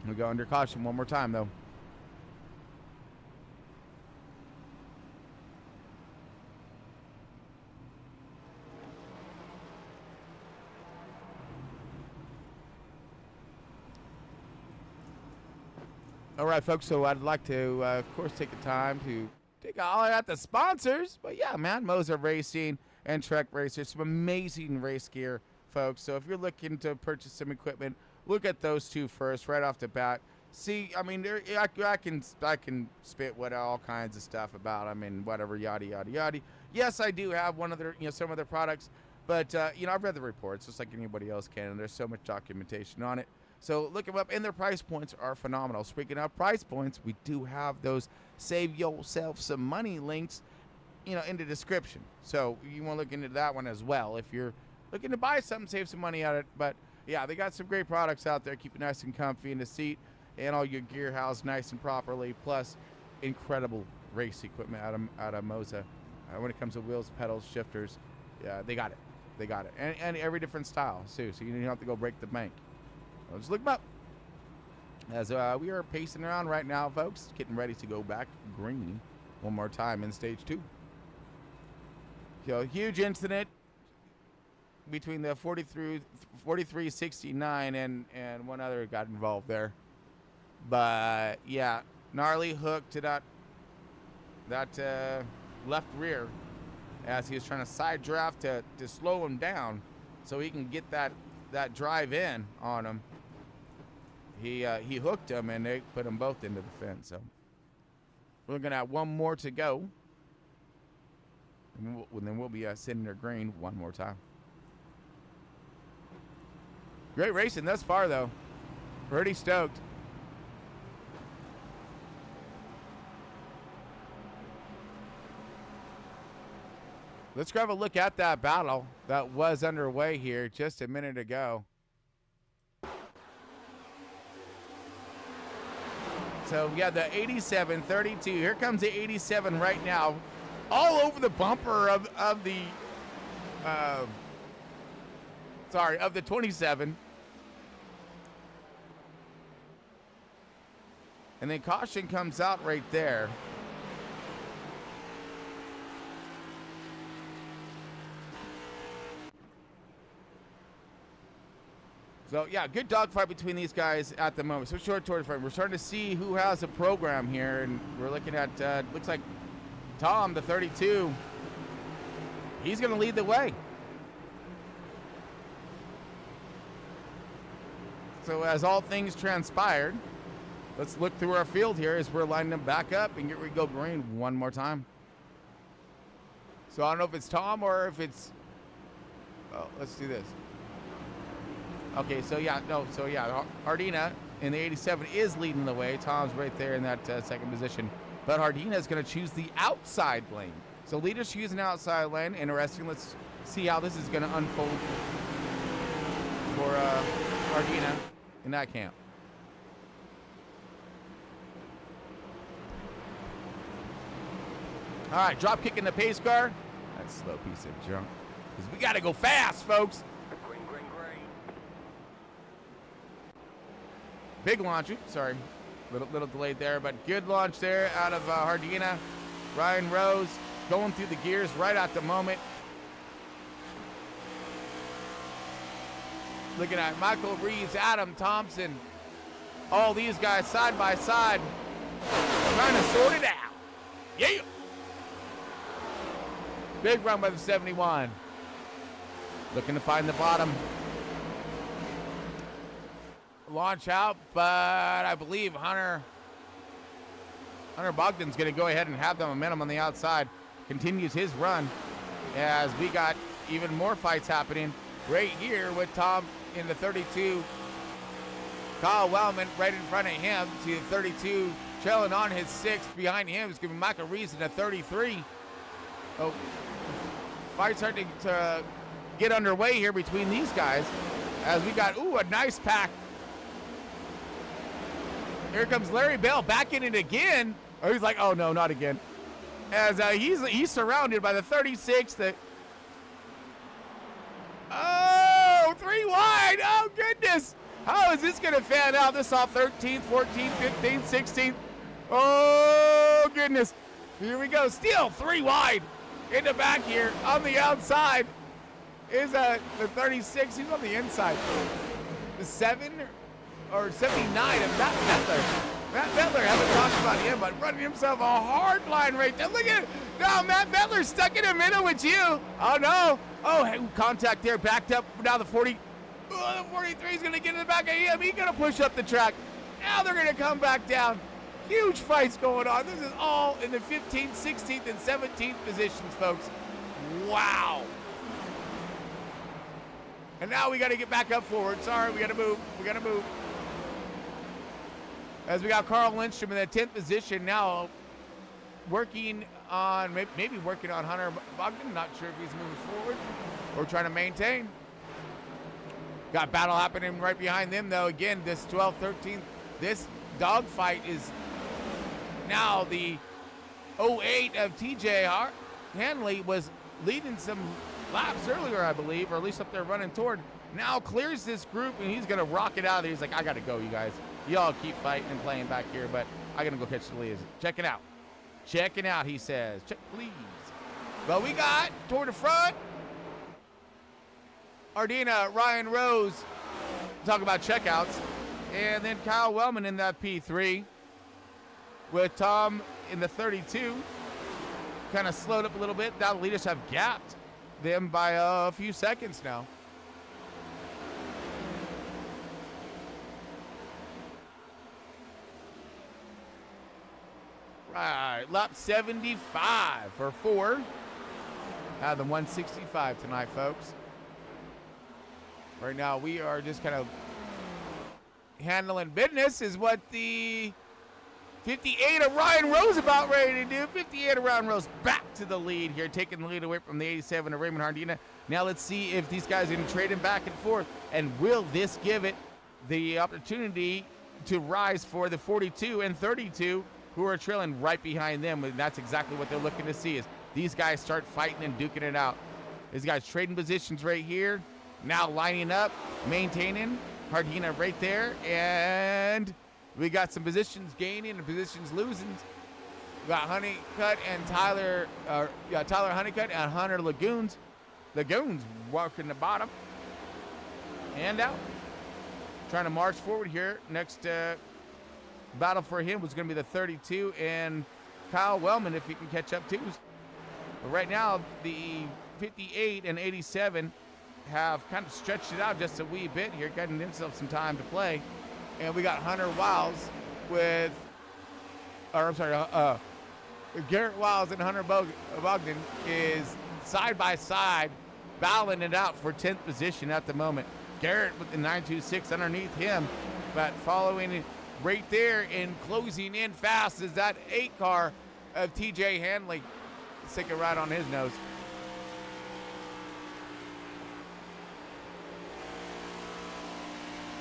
We go under caution one more time, though. All right, folks, so I'd like to, of course, take the time to take a holler at the sponsors. But, yeah, man, Moser Racing and Trek Racers, some amazing race gear, folks. So if you're looking to purchase some equipment, look at those two first right off the bat. See, I mean, I can spit what all kinds of stuff about, I mean, whatever, yada, yada, yada. Yes, I do have one of their, some of their products. But, I've read the reports just like anybody else can, and there's so much documentation on it. So look them up, and their price points are phenomenal. Speaking of price points, we do have those save yourself some money links, in the description. So you want to look into that one as well if you're looking to buy something, save some money on it. But yeah, they got some great products out there. Keep it nice and comfy in the seat, and all your gear housed nice and properly. Plus, incredible race equipment out of Moza. When it comes to wheels, pedals, shifters, yeah, they got it. They got it, and every different style too. So you don't have to go break the bank. Just look them up. As we are pacing around right now, folks, getting ready to go back green one more time in stage 2. So huge incident between the 4369 and one other got involved there. But yeah, gnarly hook to that left rear as he was trying to side draft to slow him down so he can get that drive in on him. He hooked him and they put them both into the fence. So we're gonna have one more to go, and then we'll be sitting there green one more time. Great racing thus far, though. Pretty stoked. Let's grab a look at that battle that was underway here just a minute ago. So we got the 87-32. Here comes the 87 right now, all over the bumper of the 27. And then caution comes out right there. So, yeah, good dogfight between these guys at the moment. So, short tour frame. We're starting to see who has a program here, and we're looking at, looks like Tom, the 32. He's going to lead the way. So, as all things transpired, let's look through our field here as we're lining them back up and get ready to go green one more time. So, I don't know if it's Tom or if it's, oh, let's do this. Okay, so yeah, Hardina in the 87 is leading the way. Tom's right there in that second position. But Hardina is going to choose the outside lane. So leaders choose an outside lane. Interesting. Let's see how this is going to unfold for Hardina in that camp. All right, drop kick in the pace car. That slow piece of junk. Because we got to go fast, folks. Big launch. Oops, sorry. Little delayed there, but good launch there out of Hardina. Ryan Rose going through the gears right at the moment. Looking at Michael Reeves, Adam Thompson, all these guys side by side, trying to sort it out. Yeah. Big run by the 71. Looking to find the bottom. Launch out, but I believe Hunter Bogdan's going to go ahead and have the momentum on the outside. Continues his run as we got even more fights happening right here with Tom in the 32. Kyle Wellman right in front of him to the 32, trailing on his 6. Behind him is giving Michael Reeves in the 33. Oh, fight starting to get underway here between these guys as we got, a nice pack. Here comes Larry Bell back in it again. Oh, he's like, oh no, not again. As he's surrounded by the 36. Oh, 3 wide. Oh goodness. How is this gonna fan out? This off 13th, 14th, 15th, 16th. Oh goodness. Here we go. Still 3 wide. In the back here on the outside is the 36. He's on the inside. The 7 or 79 of Matt Bettler. Matt Bettler, haven't talked about him, but running himself a hard line right there. Look at it. No, Matt Bettler stuck in the middle with you. Oh, no. Oh, hey, contact there. Backed up. Now the 40. Oh, the 43 is going to get in the back of him. He's going to push up the track. Now they're going to come back down. Huge fights going on. This is all in the 15th, 16th, and 17th positions, folks. Wow. And now we got to get back up forward. Sorry, we got to move. We got to move. As we got Carl Lindstrom in the 10th position now, working on, maybe working on Hunter Bogdan. Not sure if he's moving forward or trying to maintain. Got battle happening right behind them, though. Again, this 12th, 13th, this dogfight is now the 08 of TJ Hanley was leading some laps earlier, I believe, or at least up there running toward. Now clears this group, and he's going to rock it out. He's like, I got to go, you guys. Y'all keep fighting and playing back here, but I got to go catch the leads. Check it out. Check it out, he says. Check, please. But we got toward the front. Ardina, Ryan Rose, talk about checkouts. And then Kyle Wellman in that P3 with Tom in the 32. Kind of slowed up a little bit. Now the leaders have gapped them by a few seconds now. Right, lap 75 for 4. Out of the 165 tonight, folks. Right now, we are just kind of handling business is what the 58 of Ryan Rose about ready to do. 58 of Ryan Rose back to the lead here, taking the lead away from the 87 of Raymond Hardina. Now let's see if these guys are going to trade him back and forth. And will this give it the opportunity to rise for the 42 and 32 who are trailing right behind them? And that's exactly what they're looking to see is these guys start fighting and duking it out. These guys trading positions right here. Now lining up, maintaining. Hardina right there. And we got some positions gaining and positions losing. We got Honeycutt and Tyler Honeycutt and Hunter Lagoons. Lagoons walking the bottom. And out. Trying to march forward here. Next battle for him was going to be the 32 and Kyle Wellman if he can catch up too. But right now, the 58 and 87 have kind of stretched it out just a wee bit here, getting themselves some time to play. And we got Hunter Wiles with, Garrett Wiles and Hunter Bogdan is side by side, battling it out for 10th position at the moment. Garrett with the 926 underneath him, but following right there and closing in fast is that 8 car of TJ Hanley, sticking right on his nose.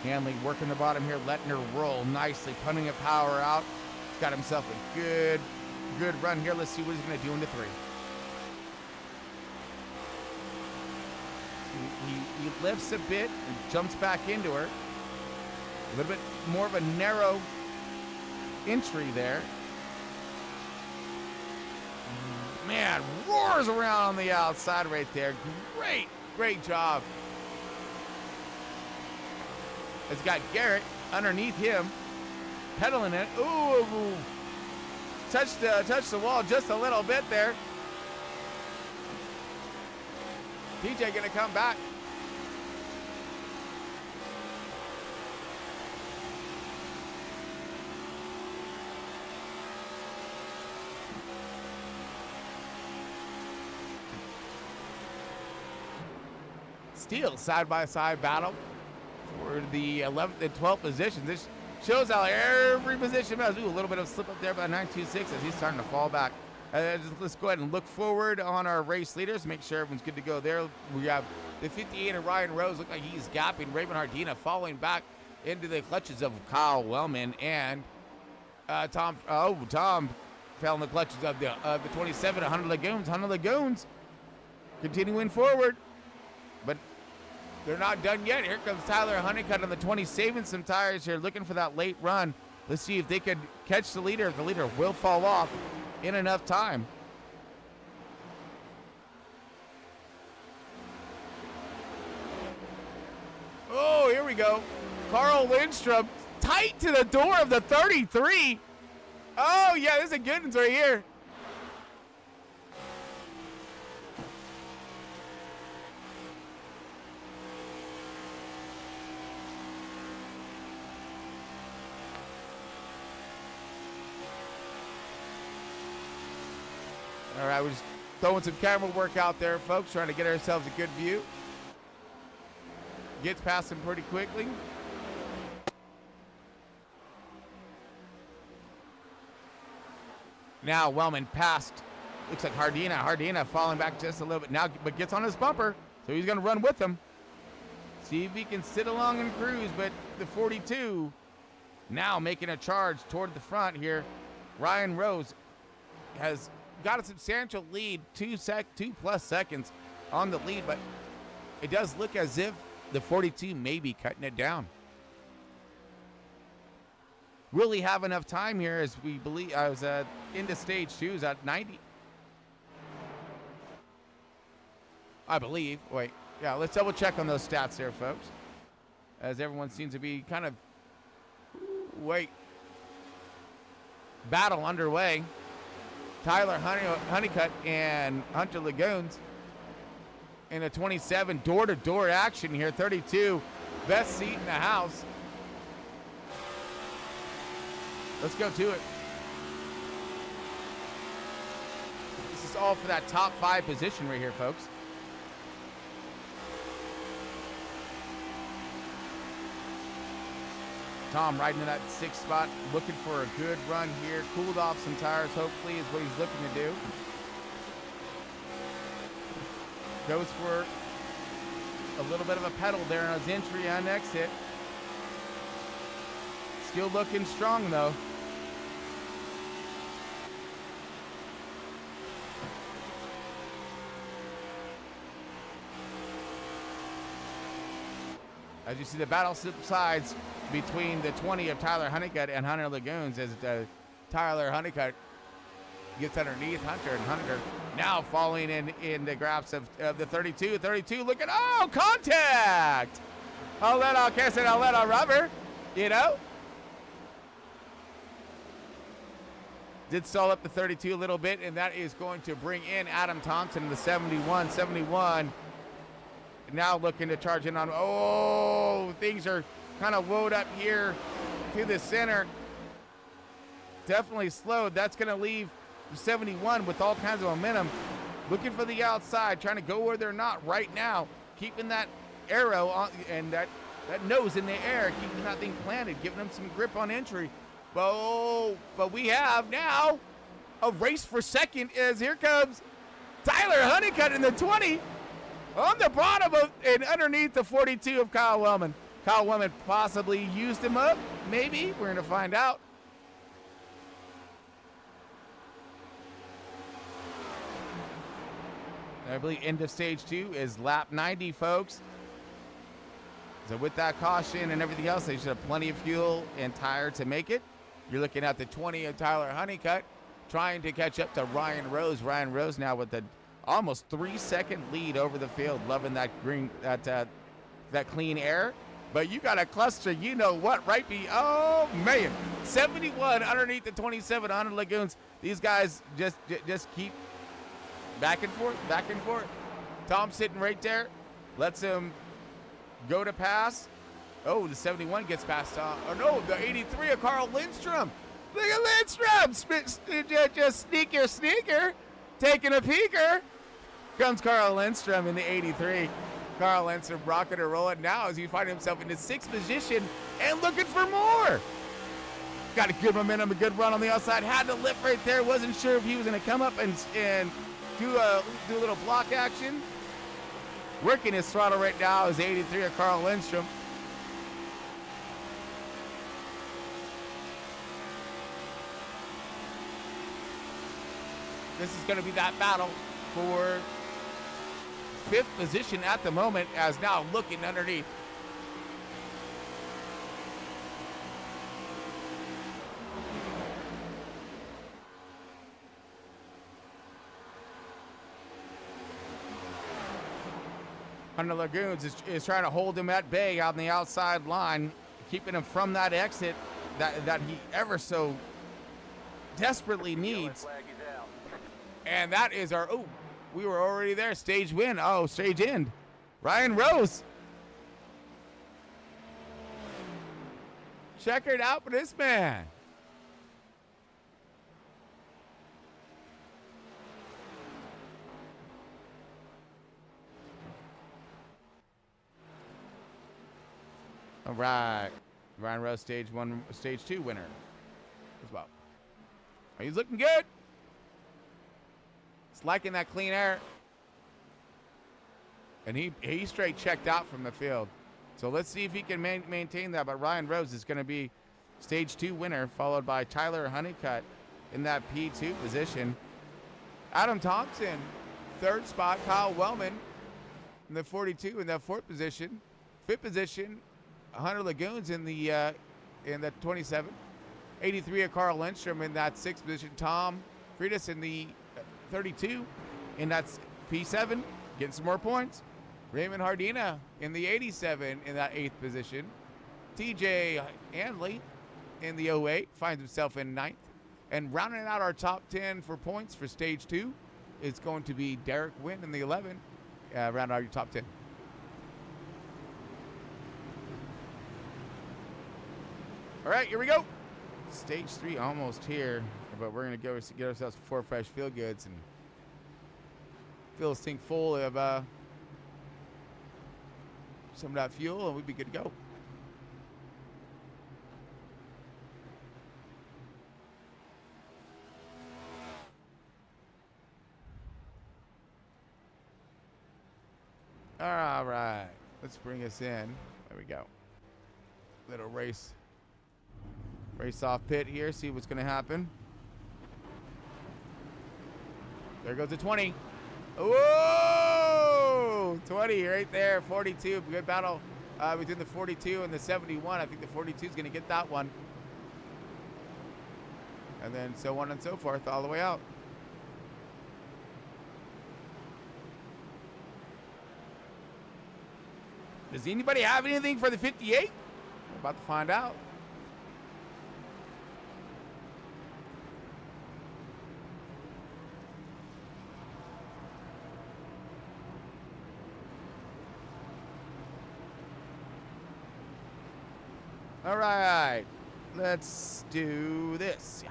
Hanley working the bottom here, letting her roll nicely, punting a power out. He's got himself a good run here. Let's see what he's going to do into 3. He lifts a bit and jumps back into her. A little bit more of a narrow entry there. Man, roars around on the outside right there. Great job. It's got Garrett underneath him, pedaling it. Ooh, touched the wall just a little bit there. TJ gonna come back. Still side-by-side battle for the 11th and 12th positions. This shows how every position matters. Ooh, a little bit of slip up there by 926 as he's starting to fall back. Let's go ahead and look forward on our race leaders, make sure everyone's good to go there. We have the 58 of Ryan Rose, look like he's gapping. Raymond Hardina falling back into the clutches of Kyle Wellman, and Tom fell in the clutches of the 27 of Hunter Lagoons. Hunter Lagoons continuing forward, but they're not done yet. Here comes Tyler Honeycutt on the 20, saving some tires here, looking for that late run. Let's see if they could catch the leader. If the leader will fall off in enough time. Oh, here we go. Carl Lindstrom tight to the door of the 33. Oh, yeah, this is a good one right here. All right, we're just throwing some camera work out there, folks, trying to get ourselves a good view. Gets past him pretty quickly. Now Wellman passed. Looks like Hardina. Hardina falling back just a little bit now, but gets on his bumper, so he's going to run with him. See if he can sit along and cruise, but the 42 now making a charge toward the front here. Ryan Rose has got a substantial lead, 2+ seconds on the lead, but it does look as if the 42 may be cutting it down. Will he have enough time here as we believe, into stage 2 is at 90. I believe. Wait, yeah, let's double check on those stats there, folks. As everyone seems to be kind of, battle underway. Tyler Honeycutt and Hunter Lagoons in a 27 door-to-door action here. 32, best seat in the house. Let's go to it. This is all for that top 5 position right here, folks. Tom riding in that 6th spot, looking for a good run here. Cooled off some tires, hopefully, is what he's looking to do. Goes for a little bit of a pedal there on his entry and exit. Still looking strong, though. As you see, the battle subsides between the 20 of Tyler Honeycutt and Hunter Lagoons as Tyler Honeycutt gets underneath Hunter, and Hunter now falling in the grasp of the 32. 32, look at, oh, contact! I'll let on rubber, you know? Did stall up the 32 a little bit, and that is going to bring in Adam Thompson in the 71. 71 now looking to charge in on, oh, things are kind of woed up here to the center. Definitely slowed. That's going to leave 71 with all kinds of momentum. Looking for the outside, trying to go where they're not right now. Keeping that arrow on, and that nose in the air, keeping that thing planted, giving them some grip on entry. But we have now a race for second as here comes Tyler Honeycutt in the 20 on the bottom of and underneath the 42 of Kyle Wellman. Kyle Wellman possibly used him up, maybe. We're going to find out. I believe end of stage 2 is lap 90, folks. So with that caution and everything else, they should have plenty of fuel and tire to make it. You're looking at the 20 of Tyler Honeycutt trying to catch up to Ryan Rose. Ryan Rose now with the almost 3-second lead over the field. Loving that green, that clean air. But you got a cluster, you know what, right? Oh, man. 71 underneath the 27 on the Lagoons. These guys just keep back and forth, back and forth. Tom sitting right there. Lets him go to pass. Oh, the 71 gets past Tom. Oh, no, the 83 of Carl Lindstrom. Look at Lindstrom. Just sneaker. Taking a peeker. Comes Carl Lindstrom in the 83. Carl Lindstrom rocking and rolling now as he finds himself in the 6th position and looking for more. Got a good momentum, a good run on the outside. Had to lift right there. Wasn't sure if he was going to come up and do a little block action. Working his throttle right now is 83 of Carl Lindstrom. This is going to be that battle for 5th position at the moment, as now looking underneath. Hunter Lagoons is trying to hold him at bay on the outside line, keeping him from that exit that he ever so desperately needs. And that is our, oh, we were already there. Stage win. Oh, stage end. Ryan Rose. Check it out for this man. All right. Ryan Rose, stage 2 winner as well. He's looking good. He's liking that clean air. And he straight checked out from the field. So let's see if he can maintain that. But Ryan Rose is going to be stage 2 winner, followed by Tyler Honeycutt in that P2 position. Adam Thompson, 3rd spot. Kyle Wellman in the 42 in that 4th position. 5th position, Hunter Lagoons in the 27. 83 of Carl Lindstrom in that 6th position. Tom Freitas in the 32 in that P7. getting some more points. Raymond Hardina in the 87 in that 8th position. TJ Handley in the 08 finds himself in 9th. And rounding out our top 10 for points for stage 2 is going to be Derek Wynn in the 11. Round out your top 10. All right, here we go. Stage 3 almost here, but we're going to go get ourselves 4 fresh feel goods and fill this thing full of some of that fuel, and we'd be good to go. All right, let's bring us in. There we go. Little race off pit here, see what's going to happen. There goes the 20. Whoa! 20 right there, 42. Good battle between the 42 and the 71. I think the 42 is going to get that one. And then so on and so forth all the way out. Does anybody have anything for the 58? We're about to find out. All right, let's do this.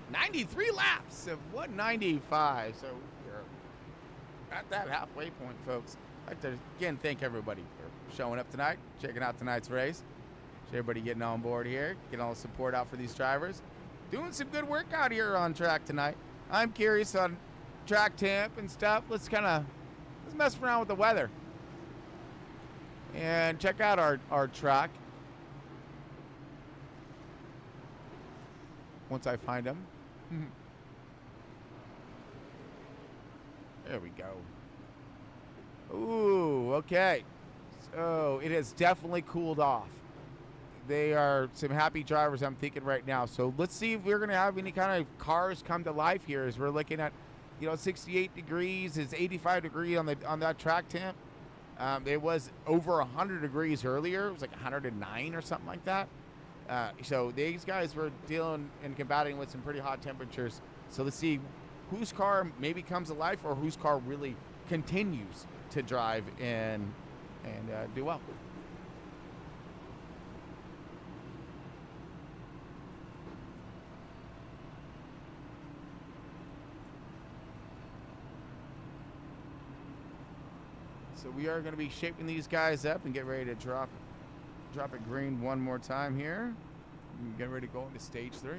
93 laps of 195. So we're at that halfway point, folks. I'd like to again thank everybody for showing up tonight, checking out tonight's race. Everybody getting on board here, getting all the support out for these drivers. Doing some good work out here on track tonight. I'm curious on track temp and stuff. Let's mess around with the weather and check out our track once I find them. There we go. Ooh, okay. So it has definitely cooled off. They are some happy drivers, I'm thinking right now. So let's see if we're going to have any kind of cars come to life here as we're looking at, 68 degrees is 85 degrees on that track temp. It was over 100 degrees earlier. It was like 109 or something like that. So these guys were dealing and combating with some pretty hot temperatures. So let's see whose car maybe comes to life or whose car really continues to drive and do well. So we are going to be shaping these guys up and get ready to drop it green one more time here. And get ready to go into stage 3.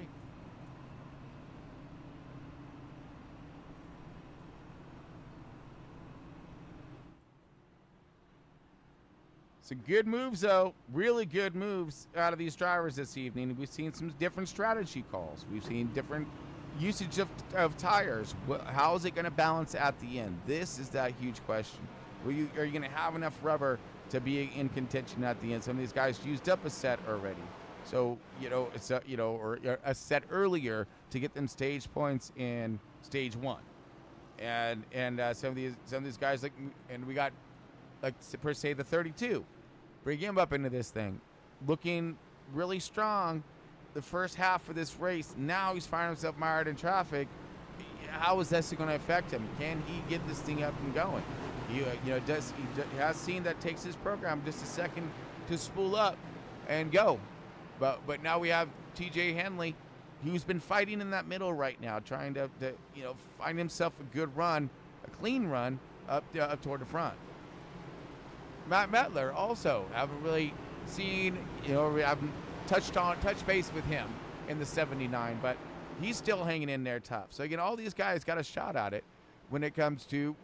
Some good moves, though. Really good moves out of these drivers this evening. We've seen some different strategy calls. We've seen different usage of tires. How is it going to balance at the end? This is that huge question. Are you going to have enough rubber to be in contention at the end? Some of these guys used up a set already. So, it's or a set earlier to get them stage points in stage 1. And some of these guys, and we got, per se, the 32. Bring him up into this thing. Looking really strong the first half of this race. Now he's finding himself mired in traffic. How is this going to affect him? Can he get this thing up and going? He has seen that takes his program just a second to spool up and go. But now we have TJ Handley, who's been fighting in that middle right now, trying to find himself a good run, a clean run up toward the front. Matt Metler also haven't really seen, haven't touched base with him in the 79, but he's still hanging in there tough. So again, all these guys got a shot at it when it comes to,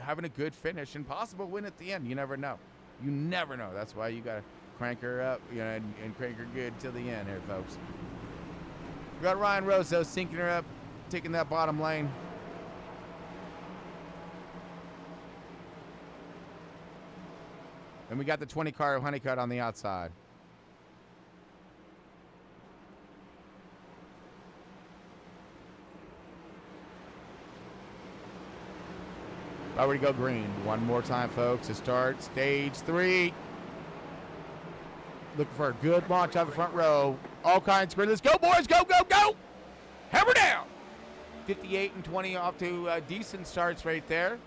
having a good finish and possible win at the end. You never know. You never know. That's why you got to crank her up, and crank her good till the end here, folks. We got Ryan Rose, though, sinking her up, taking that bottom lane. And we got the 20 car of Honeycutt on the outside. Already go green. One more time, folks, to start stage 3. Looking for a good launch out of the front row. All kinds of green. Let's go, boys. Go, go, go. Hammer down. 58 and 20 off to decent starts right there.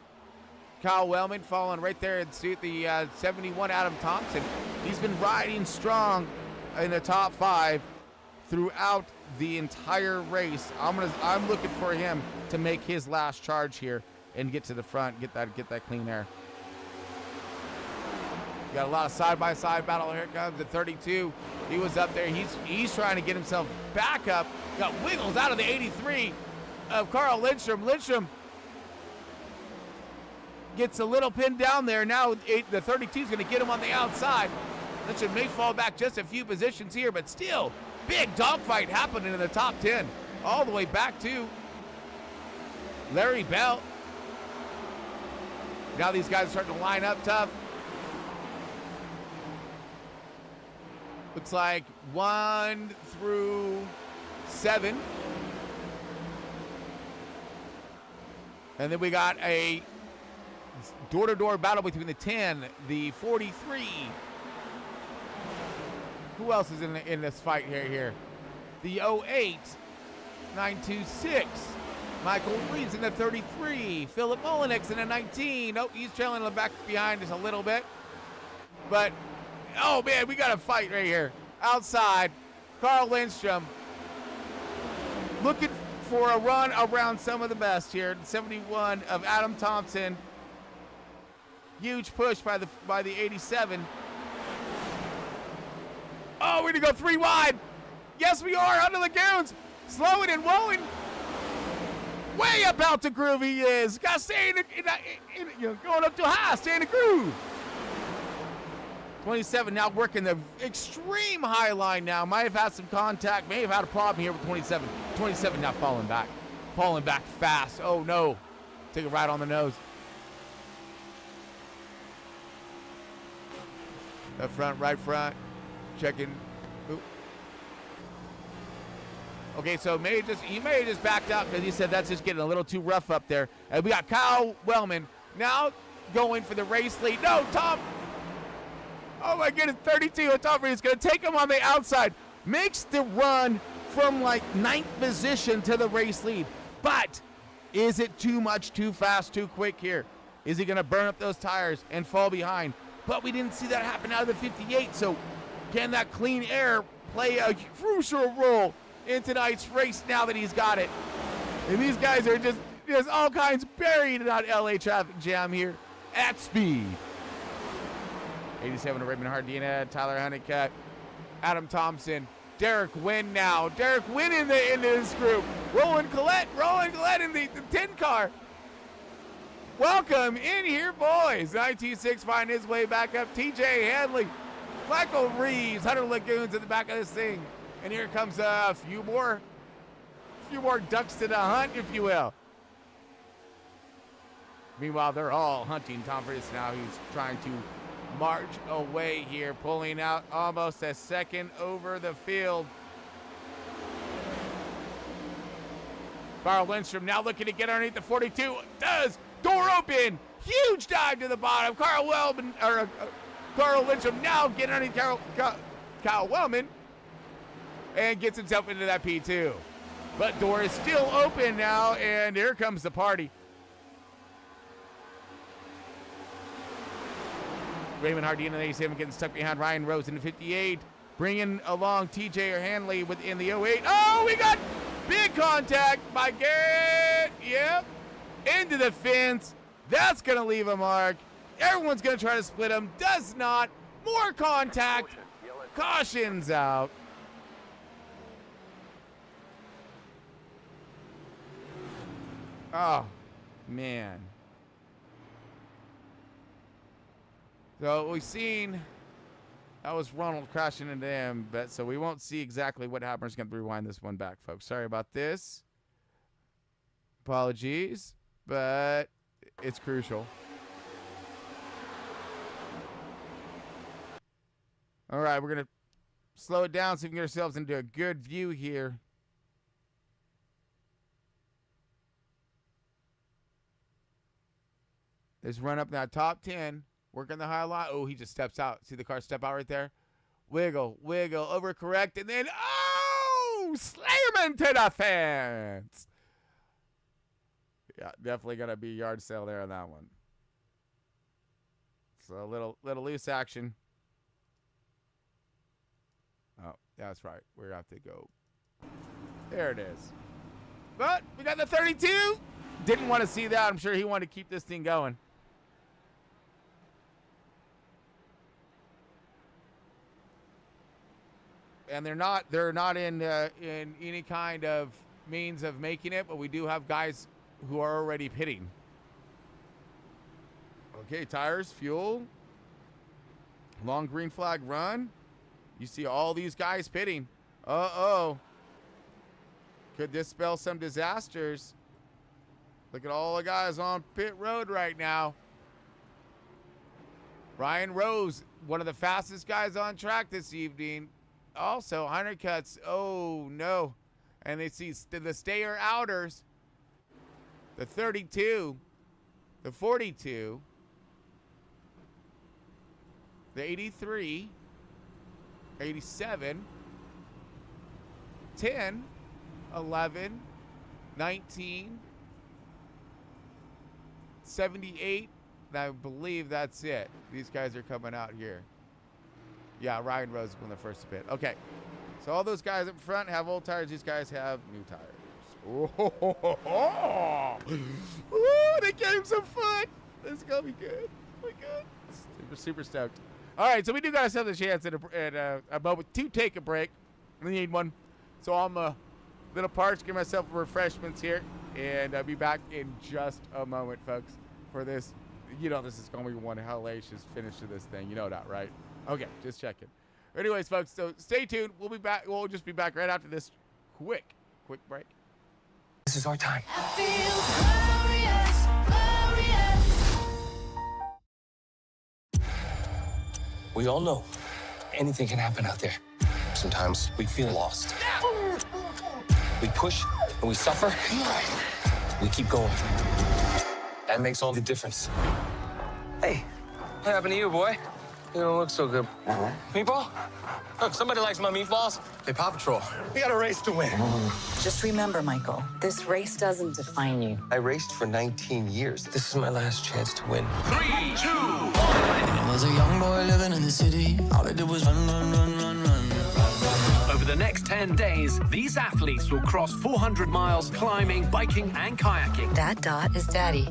Kyle Wellman following right there at the 71 Adam Thompson. He's been riding strong in the top 5 throughout the entire race. I'm looking for him to make his last charge here and get to the front, get that clean air. Got a lot of side-by-side battle. Here comes the 32. He was up there. He's trying to get himself back up. Got wiggles out of the 83 of Carl Lindstrom. Lindstrom gets a little pin down there. Now the 32 is going to get him on the outside. Lindstrom may fall back just a few positions here, but still, big dogfight happening in the top 10. All the way back to Larry Bell. Now these guys are starting to line up tough. Looks like 1 through 7. And then we got a door-to-door battle between the 10, the 43. Who else is in this fight here? The 08, 926. Michael Reeves in the 33. Philip Molinix in the 19. Oh, he's trailing the back behind us a little bit. But, oh man, we got a fight right here. Outside, Carl Lindstrom looking for a run around some of the best here. 71 of Adam Thompson. Huge push by the 87. Oh, we're gonna go 3 wide. Yes, we are. Under Lagoons. Slowing and rolling. Way up out the groove he is. Got to stay going up too high. Stay in the groove. 27 now working the extreme high line now. Might have had some contact. May have had a problem here with 27. 27 now falling back. Falling back fast. Oh, no. Take it right on the nose. Up front, right front. Checking. Ooh. Okay, so he may have just backed out because he said that's just getting a little too rough up there. And we got Kyle Wellman now going for the race lead. No, Tom. Oh my goodness, 32. Tom Reed is going to take him on the outside. Makes the run from like 9th position to the race lead. But is it too much, too fast, too quick here? Is he going to burn up those tires and fall behind? But we didn't see that happen out of the 58. So can that clean air play a crucial role in tonight's race now that he's got it? And these guys are just all kinds buried in that LA traffic jam here at speed. 87 to Raymond Hardina, Tyler Honeycutt, Adam Thompson, Derek Wynn now. Derek Wynn in this group. Roland Collette in the 10 car. Welcome in here, boys. 926 finding his way back up. TJ Hanley, Michael Reeves, Hunter Lagoons at the back of this thing. And here comes a few more ducks to the hunt, if you will. Meanwhile, they're all hunting Tom Fritz now. He's trying to march away here, pulling out almost a second over the field. Carl Lindstrom now looking to get underneath the 42. Does. Door open. Huge dive to the bottom. Carl Lindstrom now getting underneath Kyle Wellman and gets himself into that P2. But door is still open now, and here comes the party. Raymond Hardina, the 87, getting stuck behind Ryan Rose in the 58. Bringing along TJ or Hanley within the 08. Oh, we got big contact by Garrett. Yep. Into the fence. That's going to leave a mark. Everyone's going to try to split him. Does not. More contact. Cautions out. Oh, man. So we've seen that was Ronald crashing into him, but so we won't see exactly what happened. We're just going to rewind this one back, folks. Sorry about this. Apologies, but it's crucial. All right, we're going to slow it down so we can get ourselves into a good view here. Let's run up that top 10. Working the high line. Oh, he just steps out. See the car step out right there? Wiggle, wiggle, overcorrect, and then, oh, slam into the fence. Yeah, definitely going to be yard sale there on that one. So a little loose action. Oh, that's right. We're going to have to go. There it is. But we got the 32. Didn't want to see that. I'm sure he wanted to keep this thing going. And they're not in any kind of means of making it, but we do have guys who are already pitting. Okay, tires, fuel, long green flag run. You see all these guys pitting. Uh-oh. Could this spell some disasters? Look at all the guys on pit road right now. Ryan Rose, one of the fastest guys on track this evening. Also, 100 cuts. Oh, no. And they see the stayer outers. The 32. The 42. The 83. 87. 10. 11. 19. 78. I believe that's it. These guys are coming out here. Yeah, Ryan Rose was one of the first to pit. Okay, so all those guys up front have old tires. These guys have new tires. Oh, they gave him some fun. This is going to be good. Oh my God. Super stoked. All right, so we do got ourselves a chance at a moment to take a break. We need one. So I'm a little parched, give myself refreshments here, and I'll be back in just a moment, folks, for this. You know, this is going to be one hellacious finish to this thing. You know that, right? Okay, just checking. Anyways, folks, so stay tuned. We'll be back. We'll just be back right after this quick break. This is our time. I feel glorious, glorious. We all know anything can happen out there. Sometimes we feel lost. We push and we suffer. We keep going. That makes all the difference. Hey, what happened to you, boy? You don't look so good. Meatball? Look, somebody likes my meatballs. Hey, Paw Patrol, we got a race to win. Just remember, Michael, this race doesn't define you. I raced for 19 years. This is my last chance to win. 3, 2, 1. I was a young boy living in the city. All I did was run, run, run, run, run. Over the next 10 days, these athletes will cross 400 miles climbing, biking, and kayaking. That dot is Daddy.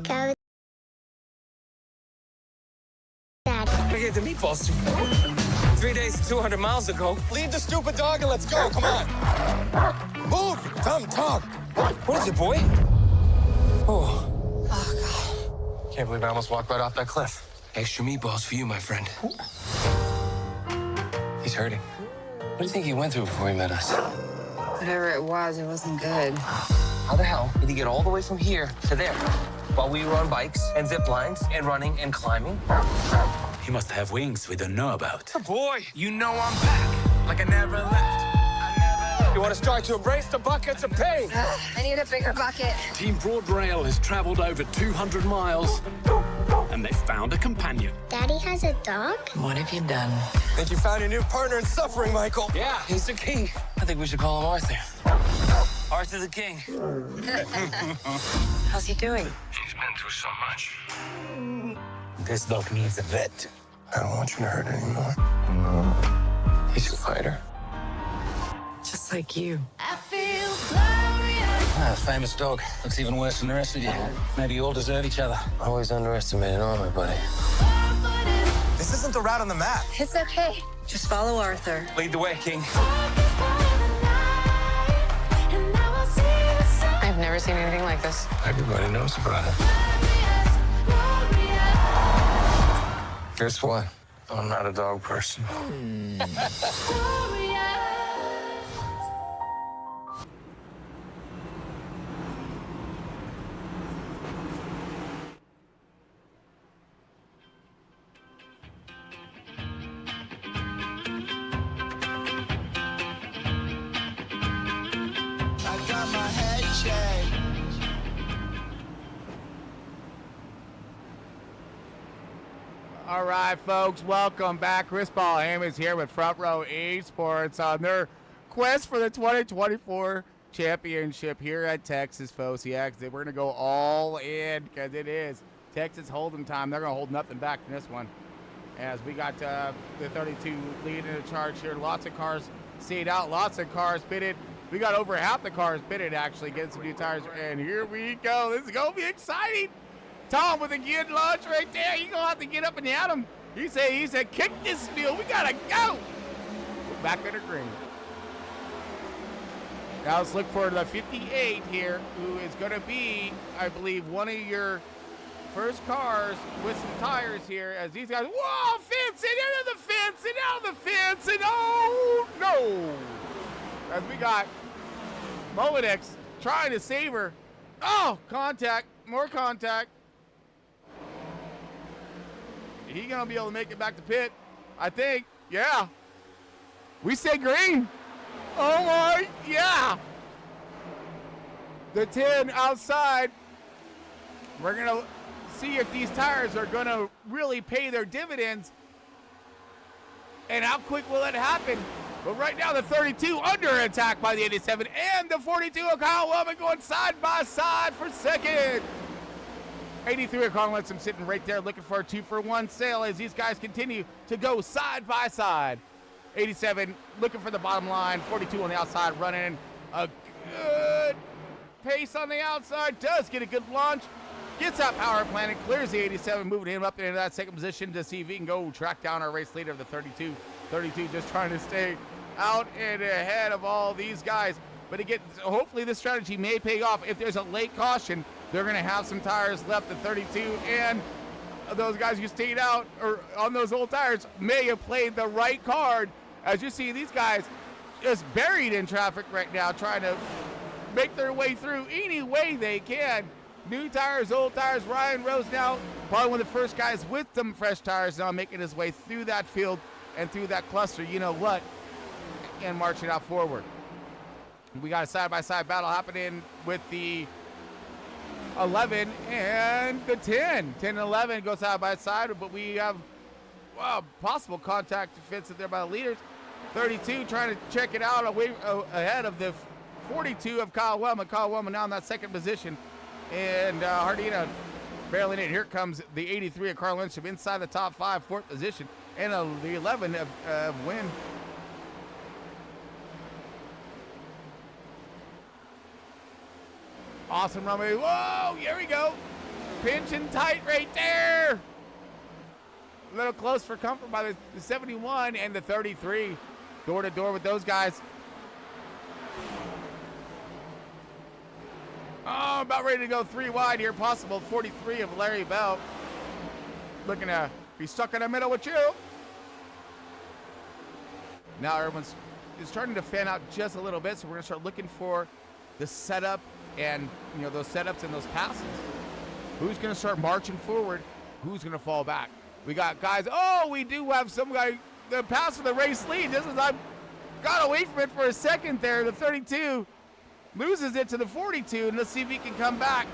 I gave the meatballs to you 3 days, 200 miles ago. Leave the stupid dog and let's go. Come on. Move, dumb dog. What is it, boy? Oh. God. Can't believe I almost walked right off that cliff. Extra meatballs for you, my friend. He's hurting. What do you think he went through before he met us? Whatever it wasn't good. How the hell did he get all the way from here to there while we were on bikes and zip lines and running and climbing? He must have wings we don't know about. Oh, boy. You know I'm back, like I never left. You want to start to embrace the buckets of pain? I need a bigger bucket. Team Broad Rail has traveled over 200 miles, and they found a companion. Daddy has a dog? What have you done? Think you found your new partner in suffering, Michael? Yeah, he's the king. I think we should call him Arthur. Arthur the King. How's he doing? He's been through so much. This dog needs a vet. I don't want you to hurt anymore. No. He's a fighter. Just like you. I feel glorious. Famous dog. Looks even worse than the rest of you. Maybe you all deserve each other. Always underestimated armor, buddy. This isn't the route on the map. It's okay. Just follow Arthur. Lead the way, King. I've never seen anything like this. Everybody knows about it. Guess what? I'm not a dog person. I got my head shaved. All right, folks, welcome back. Chris Ballham is here with Front Row Esports on their quest for the 2024 championship here at Texas, folks. Yeah, we're going to go all in because it is Texas Hold'em time. They're going to hold nothing back in this one. As we got the 32 leading the charge here. Lots of cars stayed out, lots of cars pitted. We got over half the cars pitted, actually, getting some new tires. And here we go. This is going to be exciting. Tom with a good launch right there. He's going to have to get up and at him. He said, kick this field. We got to go. Back under green. Now let's look for the 58 here, who is going to be, I believe, one of your first cars with some tires here as these guys, whoa, fence it into the fence and out of the fence and oh no. As we got Molodix trying to save her. Oh, contact, more contact. He gonna be able to make it back to pit, I think. Yeah. We say green. Oh my, yeah. The 10 outside. We're gonna see if these tires are gonna really pay their dividends and how quick will it happen. But right now the 32 under attack by the 87 and the 42 of Kyle Wellman going side by side for second. 83 of Carl Lindstrom sitting right there looking for a 2-for-1 sale as these guys continue to go side by side. 87 looking for the bottom line. 42 on the outside running a good pace on the outside. Does get a good launch. Gets that power plant and clears the 87, moving him up into that second position to see if he can go track down our race leader of the 32. 32 just trying to stay out and ahead of all these guys. But again, hopefully this strategy may pay off. If there's a late caution, they're going to have some tires left at 32, and those guys who stayed out or on those old tires may have played the right card. As you see, these guys just buried in traffic right now, trying to make their way through any way they can. New tires, old tires. Ryan Rose now probably one of the first guys with some fresh tires now making his way through that field and through that cluster, you know what, and marching out forward. We got a side-by-side battle happening with the 11 and the 10. 10 and 11 go side-by-side, but we have possible contact defensive there by the leaders. 32 trying to check it out away ahead of the 42 of Kyle Wellman. Kyle Wellman now in that second position. And Hardina barreling in. Here comes the 83 of Carl Lindstrom inside the top 5, fourth position. And the 11 of Wynn. Awesome runway. Whoa, here we go. Pinching tight right there. A little close for comfort by the 71 and the 33. Door to door with those guys. Oh, about ready to go 3 wide here. Possible 43 of Larry Bell. Looking to be stuck in the middle with you. Now everyone's starting to fan out just a little bit, so we're going to start looking for the setup and, you know, those setups and those passes. Who's going to start marching forward? Who's going to fall back? We got guys. Oh, we do have some guy. The pass for the race lead. This is, I got away from it for a second there. The 32 loses it to the 42, and let's see if he can come back.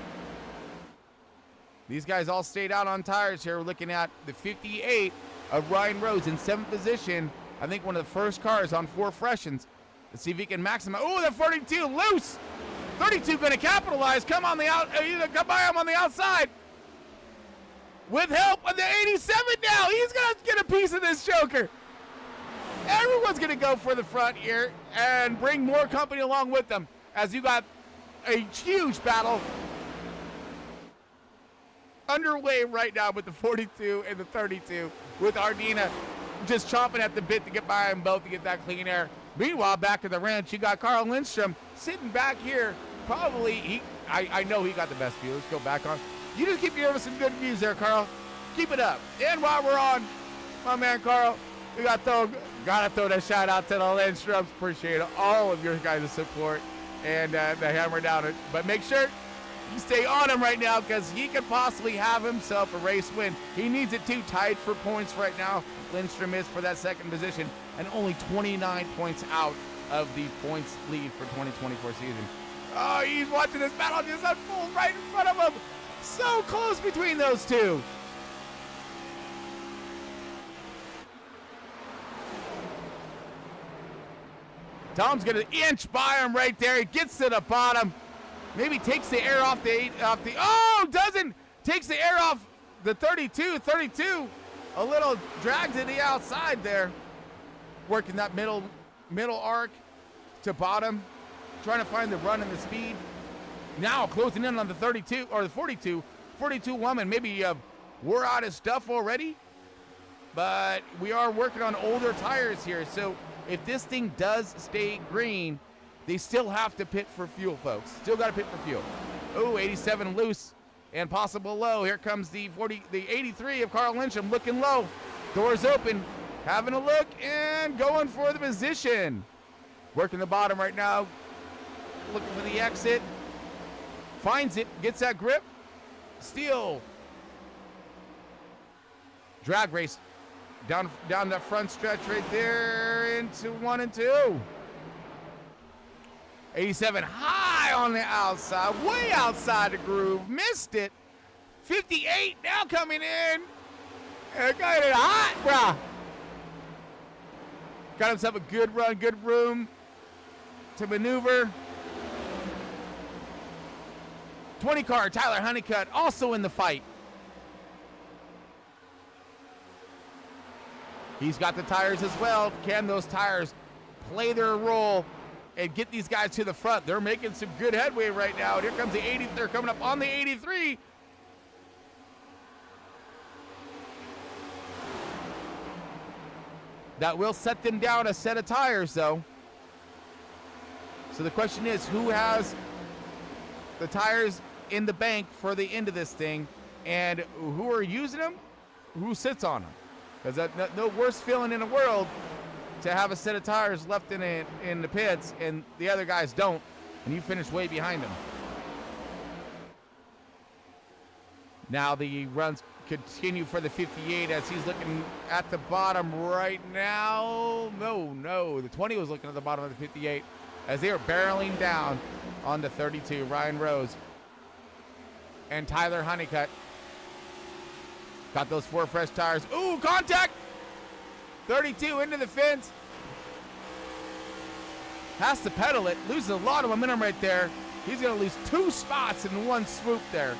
These guys all stayed out on tires here. We're looking at the 58 of Ryan Rose in 7th position. I think one of the first cars on 4 freshens. Let's see if he can maximize. Oh, the 42 loose. 32 going to capitalize. Come on the out. Come by him on the outside. With help of the 87 now. He's going to get a piece of this joker. Everyone's going to go for the front here and bring more company along with them as you got a huge battle underway right now with the 42 and the 32 with Ardina just chomping at the bit to get by them both to get that clean air. Meanwhile, back at the ranch, you got Carl Lindstrom sitting back here. Probably, I know he got the best view. Let's go back on. You just keep giving us some good views there, Carl. Keep it up. And while we're on, my man Carl, we gotta throw that shout out to the Lindstroms. Appreciate all of your guys' support and the hammer down it. But make sure you stay on him right now because he could possibly have himself a race win. He needs it too tight for points right now. Lindstrom is for that second position and only 29 points out of the points lead for 2024 season. Oh, he's watching this battle just unfold right in front of him. So close between those two. Tom's going to inch by him right there. He gets to the bottom. Maybe takes the air off doesn't. Takes the air off the 32. A little drag to the outside there. Working that middle arc to bottom. Trying to find the run and the speed. Now closing in on the 32 or the 42. 42 woman. Maybe wore out his stuff already. But we are working on older tires here. So if this thing does stay green, they still have to pit for fuel, folks. Still got to pit for fuel. Oh, 87 loose and possible low. Here comes the 83 of Carl Lyncham looking low. Doors open, having a look and going for the position. Working the bottom right now. Looking for the exit. Finds it, gets that grip. Steal. Drag race. Down that front stretch right there into 1 and 2. 87 high on the outside, way outside the groove, missed it. 58 now coming in. And got it hot, brah. Got himself a good run, good room to maneuver. 20 car, Tyler Honeycutt, also in the fight. He's got the tires as well. Can those tires play their role and get these guys to the front? They're making some good headway right now. Here comes the 80. They're coming up on the 83. That will set them down a set of tires, though. So the question is, who has the tires in the bank for the end of this thing, and who are using them? Who sits on them? Because no worse feeling in the world to have a set of tires left in the pits and the other guys don't, and you finish way behind them. Now the runs continue for the 58 as he's looking at the bottom right now. No, the 20 was looking at the bottom of the 58 as they are barreling down on the 32. Ryan Rose and Tyler Honeycutt got those 4 fresh tires. Ooh, contact! 32 into the fence. Has to pedal it. Loses a lot of momentum right there. He's going to lose 2 spots in one swoop there.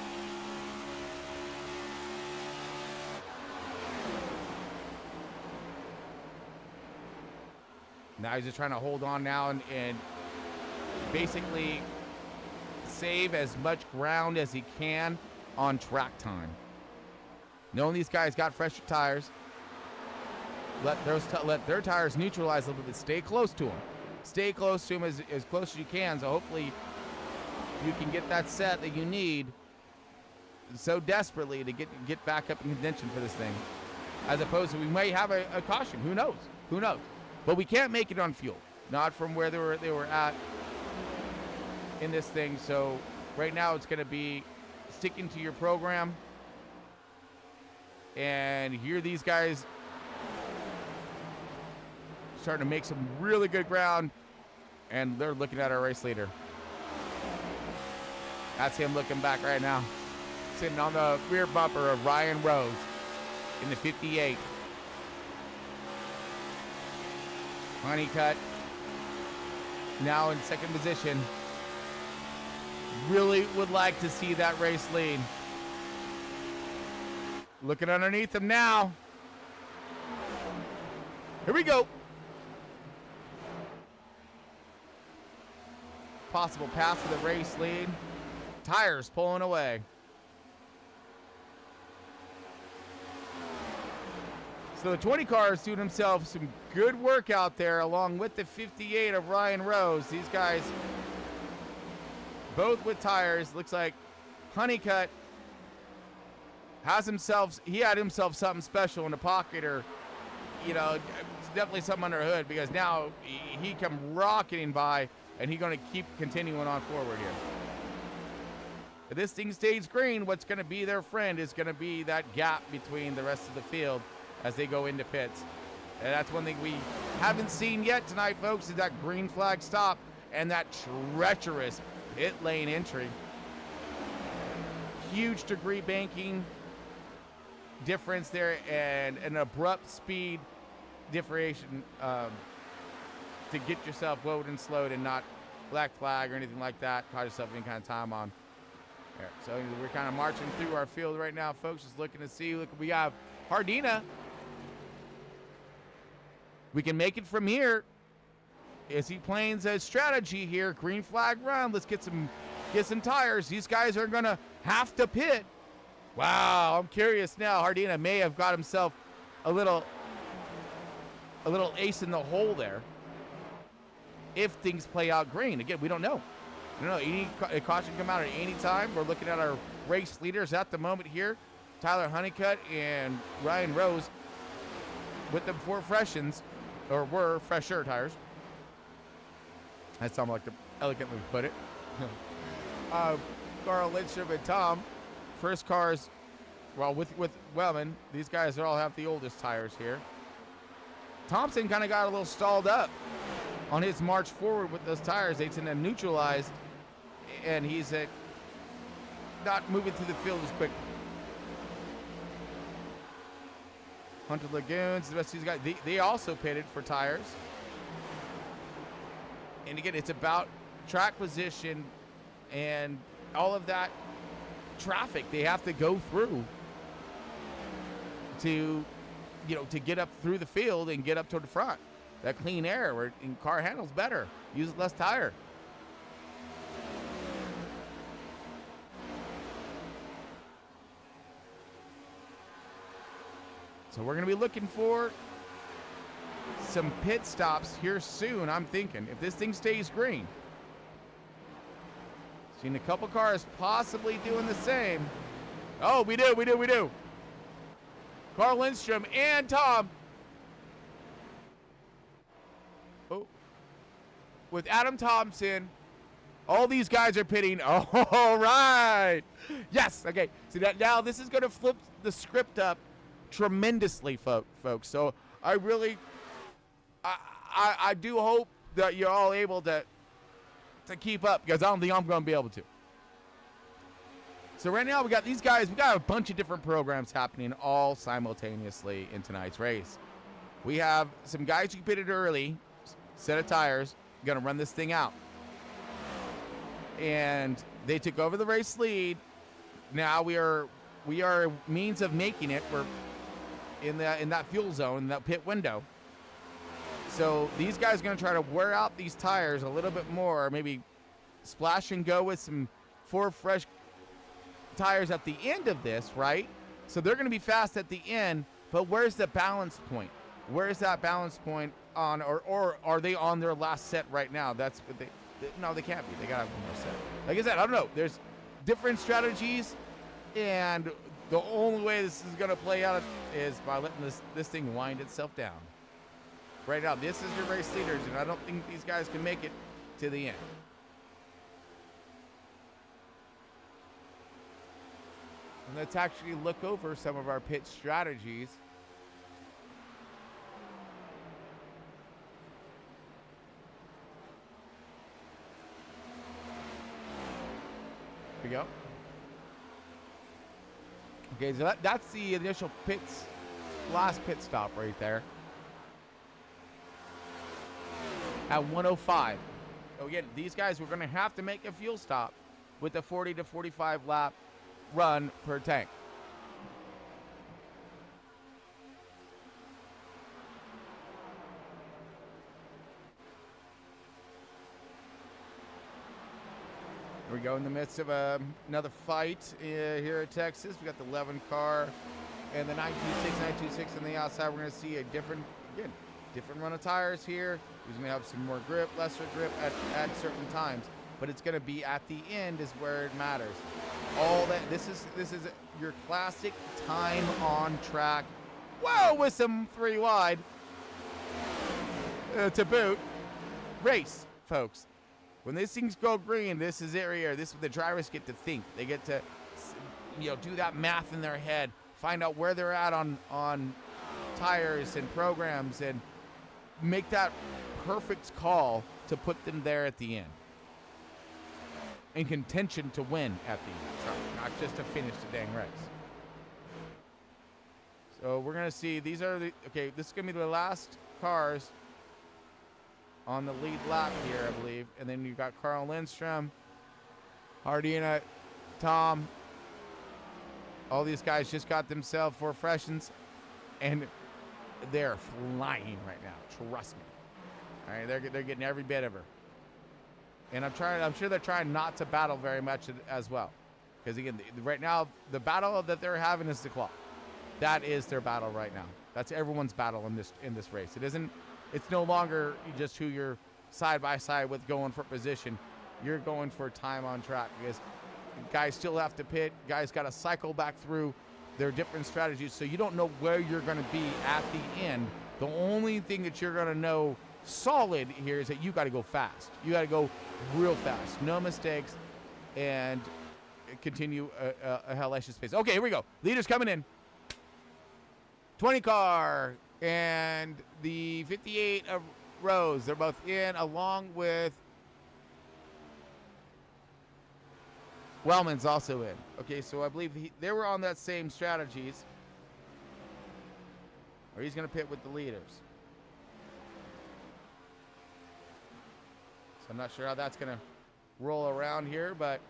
Now he's just trying to hold on now and basically save as much ground as he can on track time. Knowing these guys got fresher tires, let their tires neutralize a little bit. Stay close to them. Stay close to them as close as you can. So hopefully you can get that set that you need so desperately to get back up in contention for this thing. As opposed to we may have a caution. Who knows? Who knows? But we can't make it on fuel. Not from where they were at in this thing. So right now it's going to be sticking to your program. And here these guys starting to make some really good ground, and they're looking at our race leader. That's him looking back right now, sitting on the rear bumper of Ryan Rose in the 58. Honeycutt now in second position. Really would like to see that race lead. Looking underneath him now. Here we go. Possible pass for the race lead. Tires pulling away. So the 20 car is doing himself some good work out there along with the 58 of Ryan Rose. These guys both with tires. Looks like Honeycutt had himself something special in the pocket, or definitely something under the hood, because now he come rocketing by and he's going to keep continuing on forward here. If this thing stays green, what's going to be their friend is going to be that gap between the rest of the field as they go into pits. And that's one thing we haven't seen yet tonight, folks, is that green flag stop and that treacherous pit lane entry. Huge degree banking difference there and an abrupt speed differentiation to get yourself loaded and slowed and not black flag or anything like that. Cause yourself any kind of time on there. So we're kind of marching through our field right now, folks. Just looking to see. Look, we have Hardina. We can make it from here. Is he playing a strategy here? Green flag run. Let's get some tires. These guys are gonna have to pit. Wow, I'm curious now. Hardina may have got himself a little ace in the hole there. If things play out green, again, we don't know. Any caution come out at any time. We're looking at our race leaders at the moment here. Tyler Honeycutt and Ryan Rose with the four freshens, or were fresher tires. That sounded like to elegantly put it. Carl Lindstrom and Tom, first cars, well, with Wellman, these guys all have the oldest tires here. Thompson kind of got a little stalled up on his march forward with those tires. They tend to neutralized, and he's not moving through the field as quick. Hunter Lagoons, the rest of these guys, they also pitted for tires. And again, it's about track position and all of that traffic they have to go through to get up through the field and get up to the front. That clean air where car handles better, uses less tire. So we're going to be looking for some pit stops here soon, I'm thinking, if this thing stays green. Seen a couple cars possibly doing the same. Oh, we do. Carl Lindstrom and Tom. Oh, with Adam Thompson, all these guys are pitting. Oh, all right. Yes. Okay. See that now. This is going to flip the script up tremendously, folks. So I do hope that you're all able to keep up, because I don't think I'm going to be able to. So right now we got these guys. We got a bunch of different programs happening all simultaneously in tonight's race. We have some guys who pitted early, set of tires, going to run this thing out. And they took over the race lead. Now we are means of making it. We're in that fuel zone, in that pit window. So these guys are going to try to wear out these tires a little bit more, maybe splash and go with some 4 fresh tires at the end of this, right? So they're going to be fast at the end, but where's the balance point? Where's that balance point on, or are they on their last set right now? That's what no, they can't be. They got to have one more set. Like I said, I don't know. There's different strategies, and the only way this is going to play out is by letting this thing wind itself down. Right now, this is your race leaders, and I don't think these guys can make it to the end. And let's actually look over some of our pit strategies. Here we go. Okay, so that's the initial last pit stop right there. At 105. So again, these guys were going to have to make a fuel stop with a 40 to 45 lap run per tank. Here we go in the midst of another fight here at Texas. We got the 11 car and the 926 on the outside. We're going to see a different run of tires here. He's going to have some more grip, lesser grip at certain times, but it's going to be at the end is where it matters. All that this is your classic time on track. Whoa, with some 3 wide to boot race, folks. When these things go green, this is area. This is what the drivers get to think. They get to, do that math in their head, find out where they're at on tires and programs, and make that perfect call to put them there at the end. In contention to win at the end. Sorry, not just to finish the dang race. So we're going to see, this is going to be the last cars on the lead lap here, I believe. And then you've got Carl Lindstrom, Hardina, Tom. All these guys just got themselves 4 freshens, and they're flying right now. Trust me. All right, they're getting every bit of her. And I'm sure they're trying not to battle very much as well. Because again, right now, the battle that they're having is the clock. That is their battle right now. That's everyone's battle in this race. It's no longer just who you're side by side with going for position. You're going for time on track because guys still have to pit. Guys got to cycle back through their different strategies. So you don't know where you're going to be at the end. The only thing that you're going to know solid here is that you got to go fast. You got to go real fast. No mistakes and continue a hellacious pace. Okay, here we go. Leaders coming in. 20 car and the 58 of Rose. They're both in along with Wellman's also in. Okay, so I believe they were on that same strategies. Or he's going to pit with the leaders. So I'm not sure how that's going to roll around here, but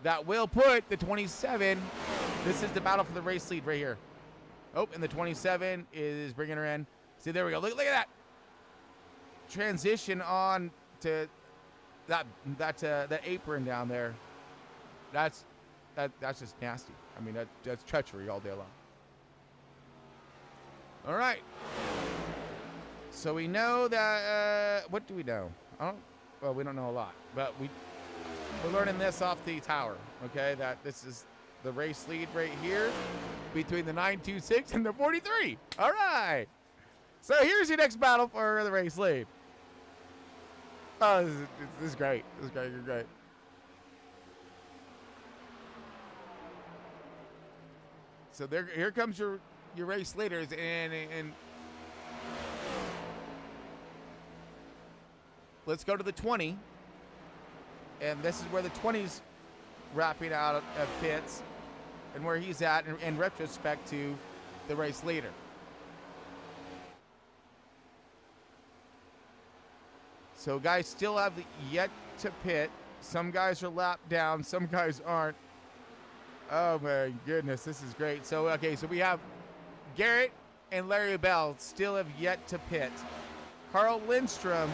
that will put the 27. This is the battle for the race lead right here. Oh, and the 27 is bringing her in. See, there we go. Look at that. Transition on to that apron down there. That's just nasty. I mean, that's treachery all day long. All right. So we know that, what do we know? Well, we don't know a lot, but we're learning this off the tower, okay? That this is the race lead right here between the 926 and the 43. All right. So here's your next battle for the race lead. Oh, this is great. This is great. You're great. So here comes your race leaders, and let's go to the 20. And this is where the 20's wrapping out of pits and where he's at in retrospect to the race leader. So guys still have yet to pit. Some guys are lapped down, some guys aren't. Oh my goodness, this is great. So okay, so we have Garrett and Larry Bell still have yet to pit. Carl Lindstrom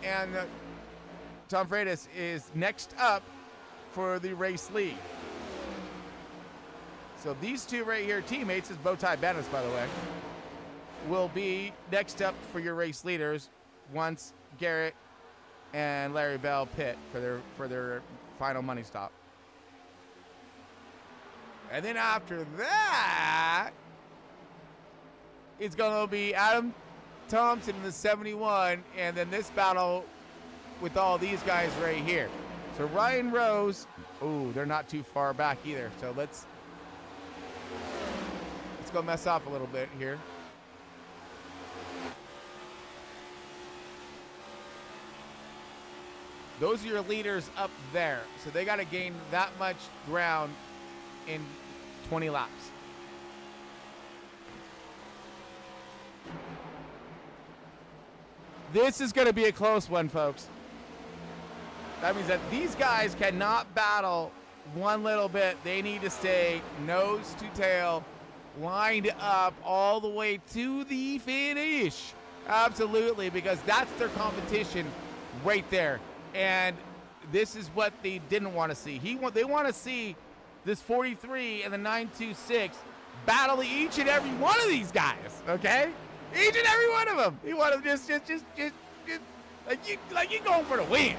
and Tom Freitas is next up for the race lead. So these two right here, teammates, is Bowtie Bennett, by the way, will be next up for your race leaders once Garrett and Larry Bell pit for their final money stop. And then after that, it's going to be Adam Thompson in the 71, and then this battle with all these guys right here. So Ryan Rose, they're not too far back either. So let's go mess off a little bit here. Those are your leaders up there. So they got to gain that much ground in 20 laps. This is going to be a close one, folks. That means that these guys cannot battle one little bit. They need to stay nose to tail, lined up all the way to the finish. Absolutely, because that's their competition right there. And this is what they didn't want to see. They want to see this 43 and the 926 battle each and every one of these guys, okay? Each and every one of them. You want to just like you going for the win.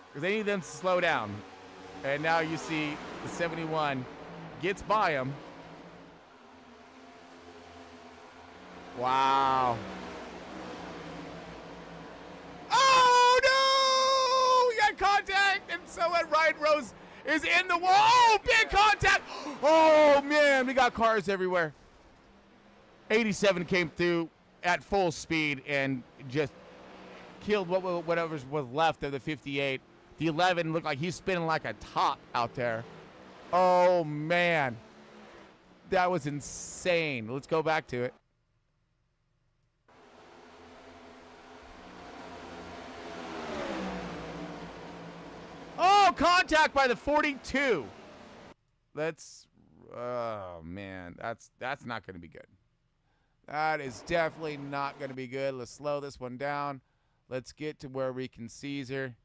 Because they need them to slow down. And now you see the 71 gets by him. Wow. Oh, no! We got contact, and so Ryan Rose is in the wall. Oh, big contact. Oh, man, we got cars everywhere. 87 came through at full speed and just killed whatever was left of the 58. The 11 looked like he's spinning like a top out there. Oh, man. That was insane. Let's go back to it. contact by the 42. Let's, oh man, that's not going to be good. That is definitely not going to be good. Let's slow this one down. Let's get to where we can Caesar.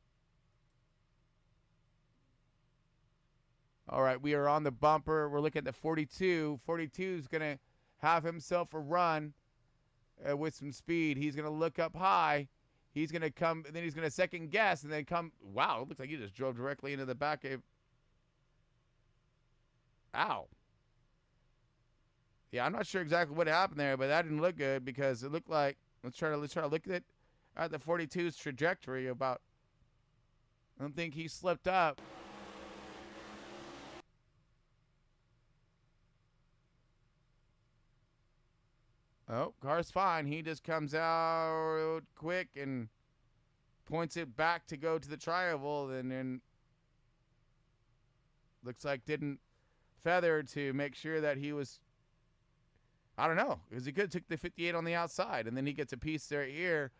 All right, we are on the bumper. We're looking at the 42. 42 is going to have himself a run with some speed. He's going to look up high. He's going to come, and then he's going to second guess, and then come. Wow, it looks like he just drove directly into the back of. Ow. Yeah, I'm not sure exactly what happened there, but that didn't look good because it looked like. Let's try to look at it at the 42's trajectory. About. I don't think he slipped up. Oh, car's fine. He just comes out quick and points it back to go to the tri-oval, and then looks like didn't feather to make sure that he was, I don't know, because he could have took the 58 on the outside, and then he gets a piece there here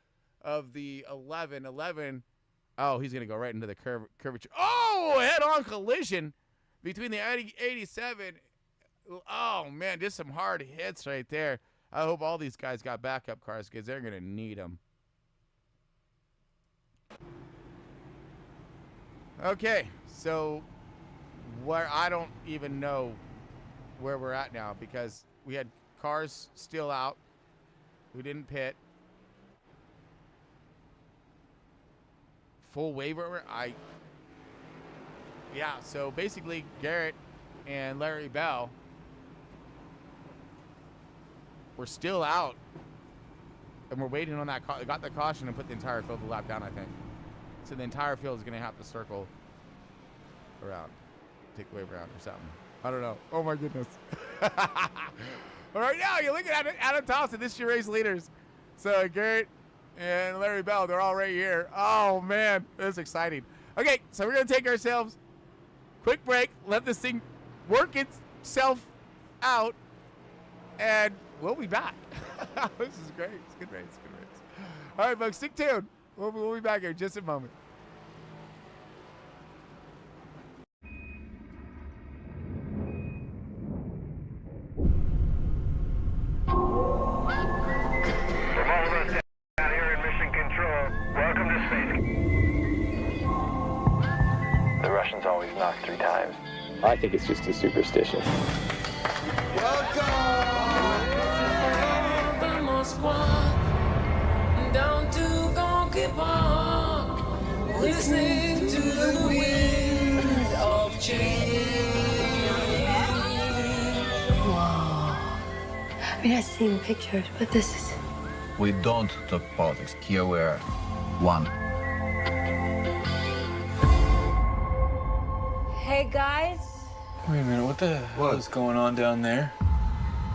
of the 11. 11, oh, he's going to go right into the curvature. Oh, head-on collision between the 87. Oh, man, just some hard hits right there. I hope all these guys got backup cars because they're going to need them. Okay, so where I don't even know where we're at now because we had cars still out who didn't pit. Full waiver. Yeah, so basically Garrett and Larry Bell we're still out, and we're waiting on that. Got the caution and put the entire field a lap down, I think. So the entire field is going to have to circle around, take the wave around or something. I don't know. Oh my goodness! All right, now you're looking at Adam Thompson. This is your race leaders. So Garrett and Larry Bell, they're all right here. Oh man, this is exciting. Okay, so we're going to take ourselves quick break. Let this thing work itself out, and we'll be back. This is great. It's a good race. Good race. All right, folks, stick tuned. We'll be back here in just a moment. Out here in mission control. Welcome to space. The Russians always knock 3 times. I think it's just a superstition. Down to Gonky Park, listening to the wind of change. Whoa. I mean, I've seen pictures, but this is... We don't talk politics. Here we're one. Hey, guys. Wait a minute, what the hell is going on down there?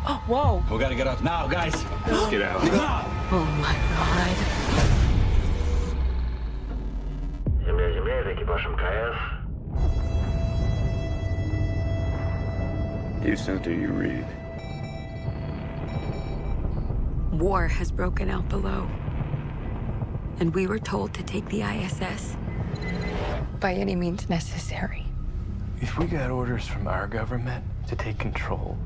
Oh, whoa. We gotta get out now, guys. Let's get out. Oh, my God. Земля, это экипаж МКС. Houston, do you read? War has broken out below. And we were told to take the ISS by any means necessary. If we got orders from our government to take control,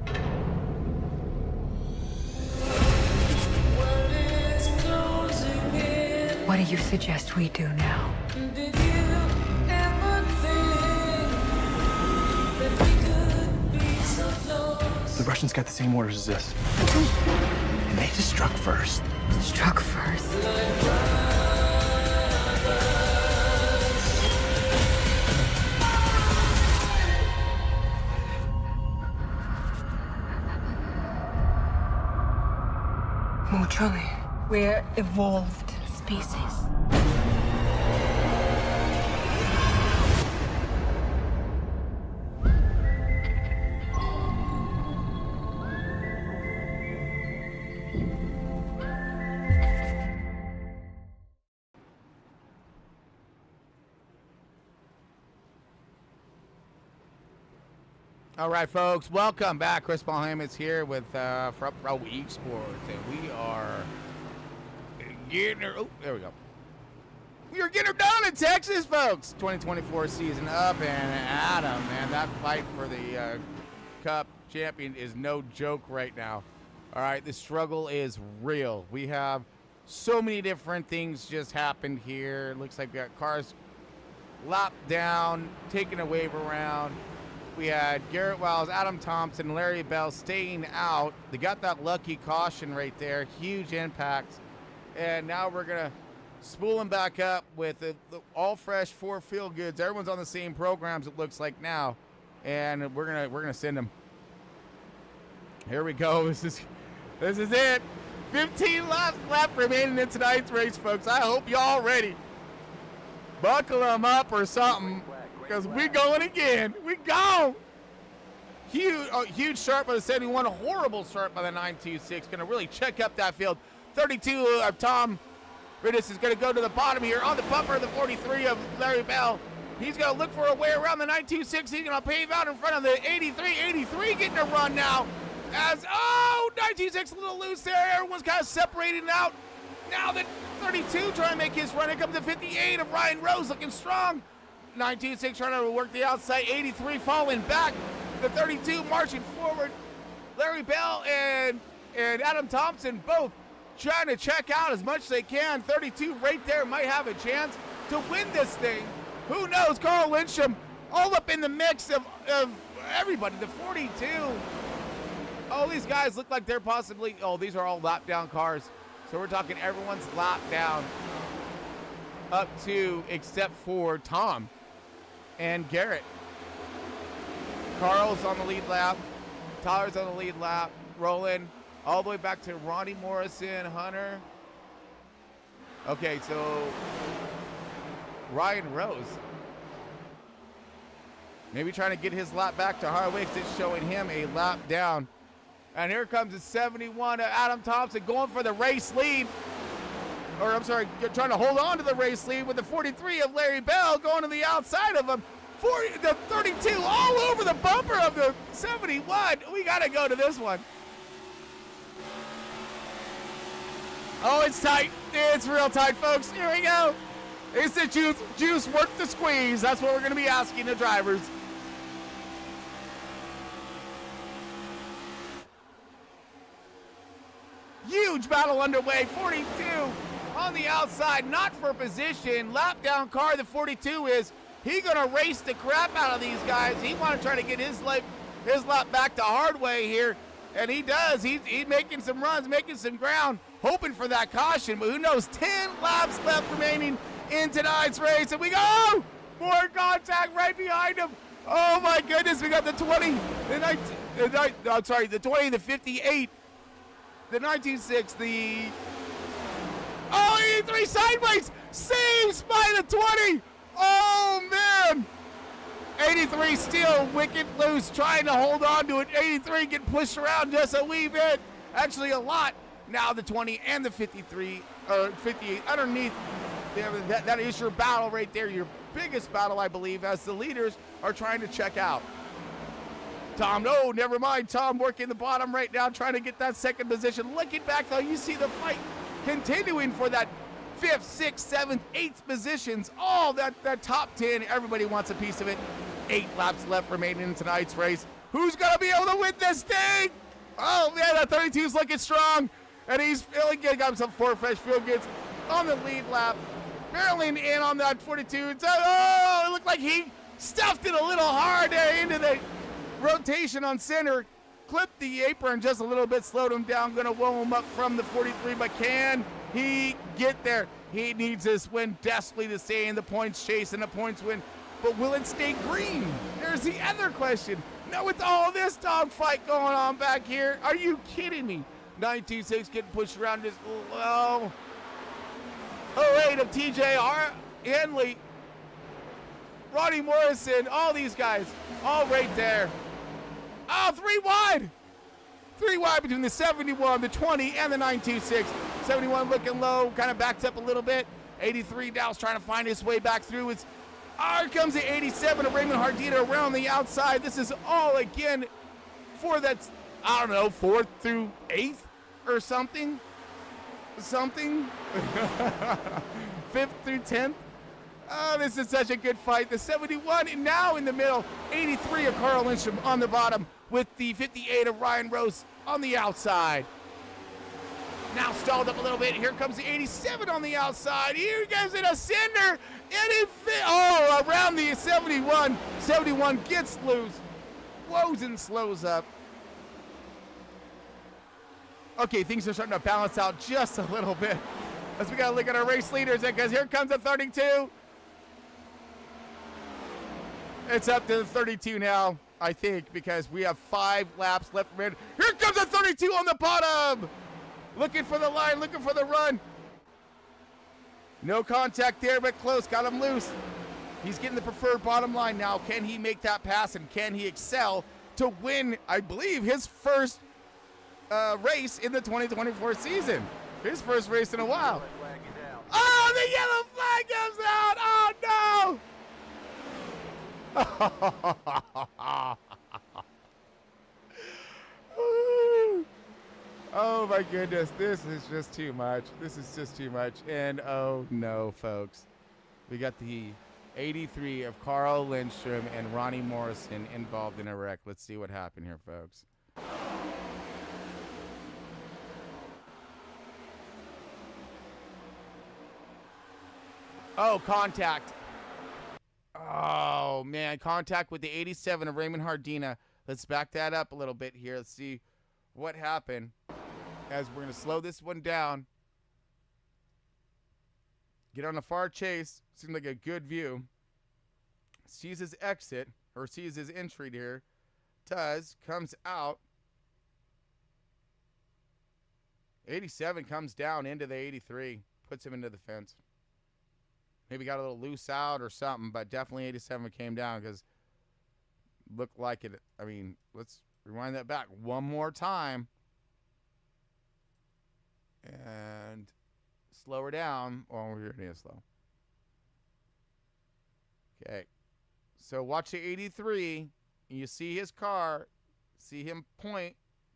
What do you suggest we do now? the Russians got the same orders as us. And they just struck first. Struck first. Mutually, we're evolved species. All right, folks, welcome back. Chris Ballhammons here with Front Row ESPORTS, and we are getting her. Oh, there we go. We are getting her done Morning, Texas, folks. 2024 season up, and Adam, man, that fight for the Cup champion is no joke right now. All right, the struggle is real. We have so many different things just happened here. Looks like we got cars lopped down, taking a wave around. We had Garrett Wiles, Adam Thompson, Larry Bell staying out. They got that lucky caution right there. Huge impact. And now we're going to spool them back up with the all fresh 4 field goods. Everyone's on the same programs, it looks like now. And we're gonna send them. Here we go. This is it. 15 laps left remaining in tonight's race, folks. I hope y'all ready. Buckle them up or something, because we going again. We go. Huge start by the 71. A horrible start by the 926. Going to really check up that field. 32 of Tom Ridis is going to go to the bottom here on the bumper of the 43 of Larry Bell. He's going to look for a way around the 926. He's going to pave out in front of the 83. 83 getting a run now. 926 a little loose there. Everyone's kind of separating out. Now the 32 trying to make his run. Here comes the 58 of Ryan Rose looking strong. 926 trying to work the outside. 83 falling back. The 32 marching forward. Larry Bell and Adam Thompson both trying to check out as much as they can. 32 right there might have a chance to win this thing. Who knows? Carl Lyncham all up in the mix of everybody. The 42. All these guys look like they're possibly, these are all lap down cars. So we're talking everyone's lap down up to except for Tom and Garrett. Carl's on the lead lap. Tyler's on the lead lap. Rolling all the way back to Ronnie Morrison, Hunter. Okay, so Ryan Rose. Maybe trying to get his lap back to Harwick. It's showing him a lap down. And here comes the 71 of Adam Thompson going for the race lead. Or I'm sorry, trying to hold on to the race lead with the 43 of Larry Bell going to the outside of him. The 32 all over the bumper of the 71. We got to go to this one. Oh, it's tight. It's real tight, folks. Here we go. It's the juice worth the squeeze. That's what we're going to be asking the drivers. Huge battle underway. 42 on the outside, not for position. Lap down car, the 42 is. He gonna race the crap out of these guys. He want to try to get his lap back to Hardway here, and he does. He's making some runs, making some ground, hoping for that caution. But who knows? 10 laps left remaining in tonight's race, and we go. More contact right behind him. Oh my goodness, we got the 20, the 20, the 58. The 19.6, the 83 sideways, saves by the 20. Oh man, 83 still wicked loose, trying to hold on to it. 83 get pushed around just a wee bit, actually a lot. Now the 20 and the 53, or 58 underneath. That is your battle right there, your biggest battle, I believe, as the leaders are trying to check out. Tom, no, never mind. Tom working the bottom right now, trying to get that second position. Looking back, though, you see the fight continuing for that 5th, 6th, 7th, 8th positions. All that top 10, everybody wants a piece of it. 8 laps left remaining in tonight's race. Who's going to be able to win this thing? Oh, man, that 32's looking strong. And he's got himself 4 fresh field goods on the lead lap. Barreling in on that 42. It looked like he stuffed it a little hard there into the rotation on center, clipped the apron just a little bit, slowed him down, gonna whoa him up from the 43, but can he get there? He needs this win desperately to stay in the points chase and the points win, but will it stay green? There's the other question. Now with all this dogfight going on back here, are you kidding me? 926 getting pushed around just, well, 08 of TJ Henley, Ronnie Morrison, all these guys, all right there. Oh, 3 wide. 3 wide between the 71, the 20, and the 926. 71 looking low, kind of backs up a little bit. 83 now is trying to find his way back through. Here comes the 87 of Raymond Hardita around the outside. This is all again for that, 4th through 8th or something. 5th through 10th. Oh, this is such a good fight. The 71 and now in the middle. 83 of Carl Lindstrom on the bottom with the 58 of Ryan Rose on the outside. Now stalled up a little bit. Here comes the 87 on the outside. Here goes in a cinder. And it around the 71. 71 gets loose. Slows and slows up. Okay, things are starting to balance out just a little bit. As we got to look at our race leaders, because here comes the 32. It's up to the 32 now, I think, because we have 5 laps left. Here comes the 32 on the bottom. Looking for the line, looking for the run. No contact there, but close. Got him loose. He's getting the preferred bottom line now. Can he make that pass, and can he excel to win, I believe, his first race in the 2024 season? His first race in a while. Oh, the yellow flag comes out. Oh, no. Oh, my goodness. This is just too much. This is just too much. And, oh, no, folks. We got the 83 of Carl Lindstrom and Ronnie Morrison involved in a wreck. Let's see what happened here, folks. Oh, contact. Oh, man. Contact with the 87 of Raymond Hardina. Let's back that up a little bit here. Let's see what happened. As we're going to slow this one down. Get on a far chase. Seems like a good view. Sees his exit, or sees his entry here. Comes out. 87 comes down into the 83. Puts him into the fence. Maybe got a little loose out or something, but definitely 87 came down because looked like it. I mean, let's rewind that back one more time. And slow her down. Oh, we're here slow. Okay. So watch the 83. You see his car. See him point.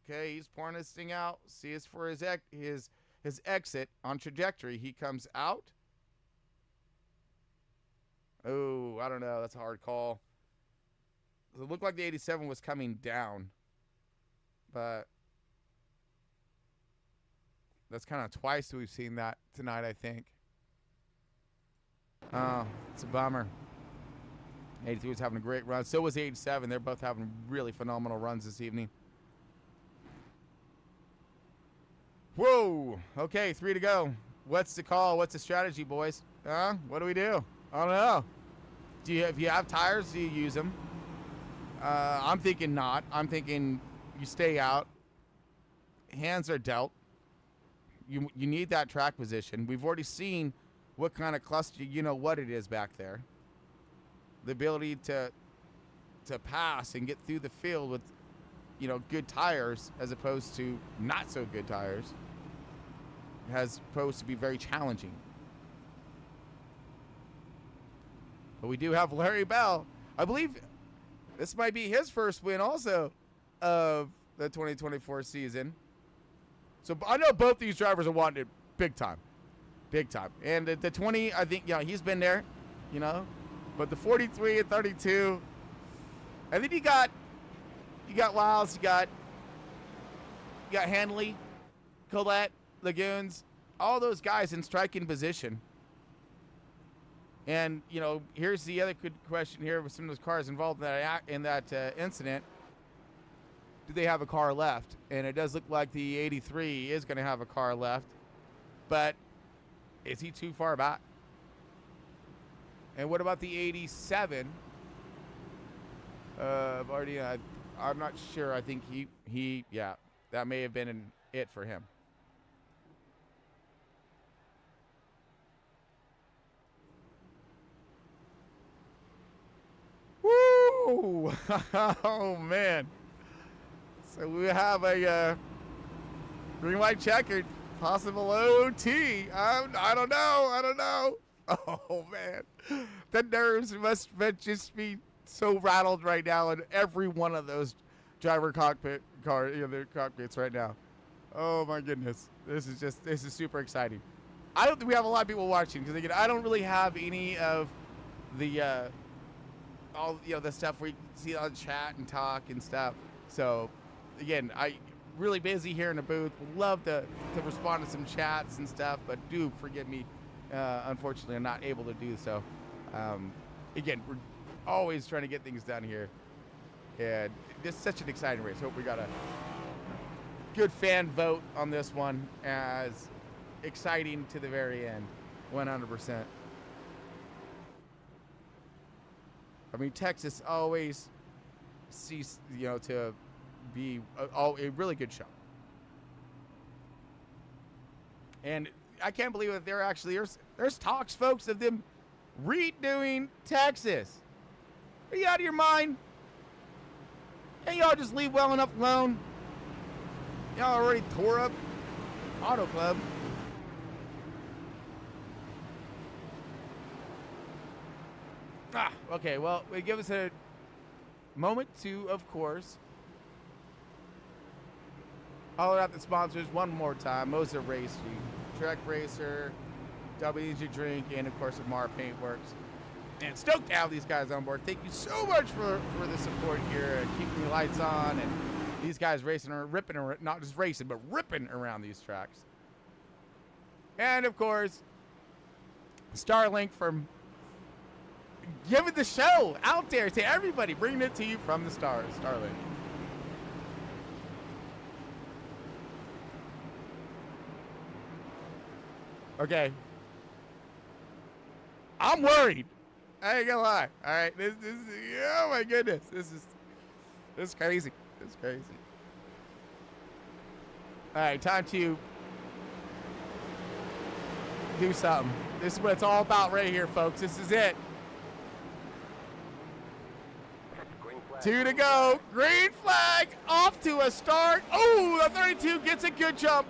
Okay, he's pouring this thing out. See us for his exit on trajectory. He comes out. Oh, I don't know. That's a hard call. It looked like the 87 was coming down. But that's kind of twice we've seen that tonight, I think. Oh, it's a bummer. 83 was having a great run. So was 87. They're both having really phenomenal runs this evening. Whoa. Okay, 3 to go. What's the call? What's the strategy, boys? What do we do? I don't know. If you have tires, do you use them? I'm thinking not. I'm thinking you stay out. Hands are dealt. You need that track position. We've already seen what kind of cluster, you know what it is back there. The ability to pass and get through the field with, you know, good tires as opposed to not so good tires has posed to be very challenging. But we do have Larry Bell. I believe this might be his first win also of the 2024 season. So I know both these drivers are wanting it big time. Big time. And the 20, I think, you know, he's been there, you know. But the 43 and 32, and then you got Wiles, you got Hanley, Collette, Lagoons, all those guys in striking position. And, you know, here's the other good question here with some of those cars involved in that incident. Do they have a car left? And it does look like the 83 is going to have a car left. But is he too far back? And what about the 87? I'm not sure. I think he yeah, that may have been it for him. Woo! Oh, man. So we have a green, white, checkered, possible OT. I don't know. Oh, man. The nerves must just be so rattled right now in every one of those driver cockpits right now. Oh, my goodness. This is super exciting. I don't think we have a lot of people watching because, again, I don't really have any of the all the stuff we see on chat and talk and stuff. So again, I really busy here in the booth. Would love to respond to some chats and stuff, but do forgive me. Unfortunately, I'm not able to do so. Again, we're always trying to get things done here, and this is such an exciting race. Hope we got a good fan vote on this one, as exciting to the very end, 100%. I mean, Texas always sees, to be a really good show. And I can't believe that they're actually, there's talks, folks, of them redoing Texas. Are you out of your mind? Can't y'all just leave well enough alone? Y'all already tore up Auto Club. Okay, well, we give us a moment to, of course, holler out the sponsors one more time. Moser Racing, Trek Racer, W Energy Drink, and of course, Amar Paintworks. And stoked to have these guys on board. Thank you so much for the support here, keeping the lights on, and these guys racing or ripping, not just racing, but ripping around these tracks. And of course, Starlink from giving the show out there to everybody, bringing it to you from the stars. Starlink. Okay. I'm worried. I ain't gonna lie. All right. This oh my goodness. This is crazy. This is crazy. All right. Time to do something. This is what it's all about right here, folks. This is it. 2 to go. Green flag. Off to a start. Oh, the 32 gets a good jump.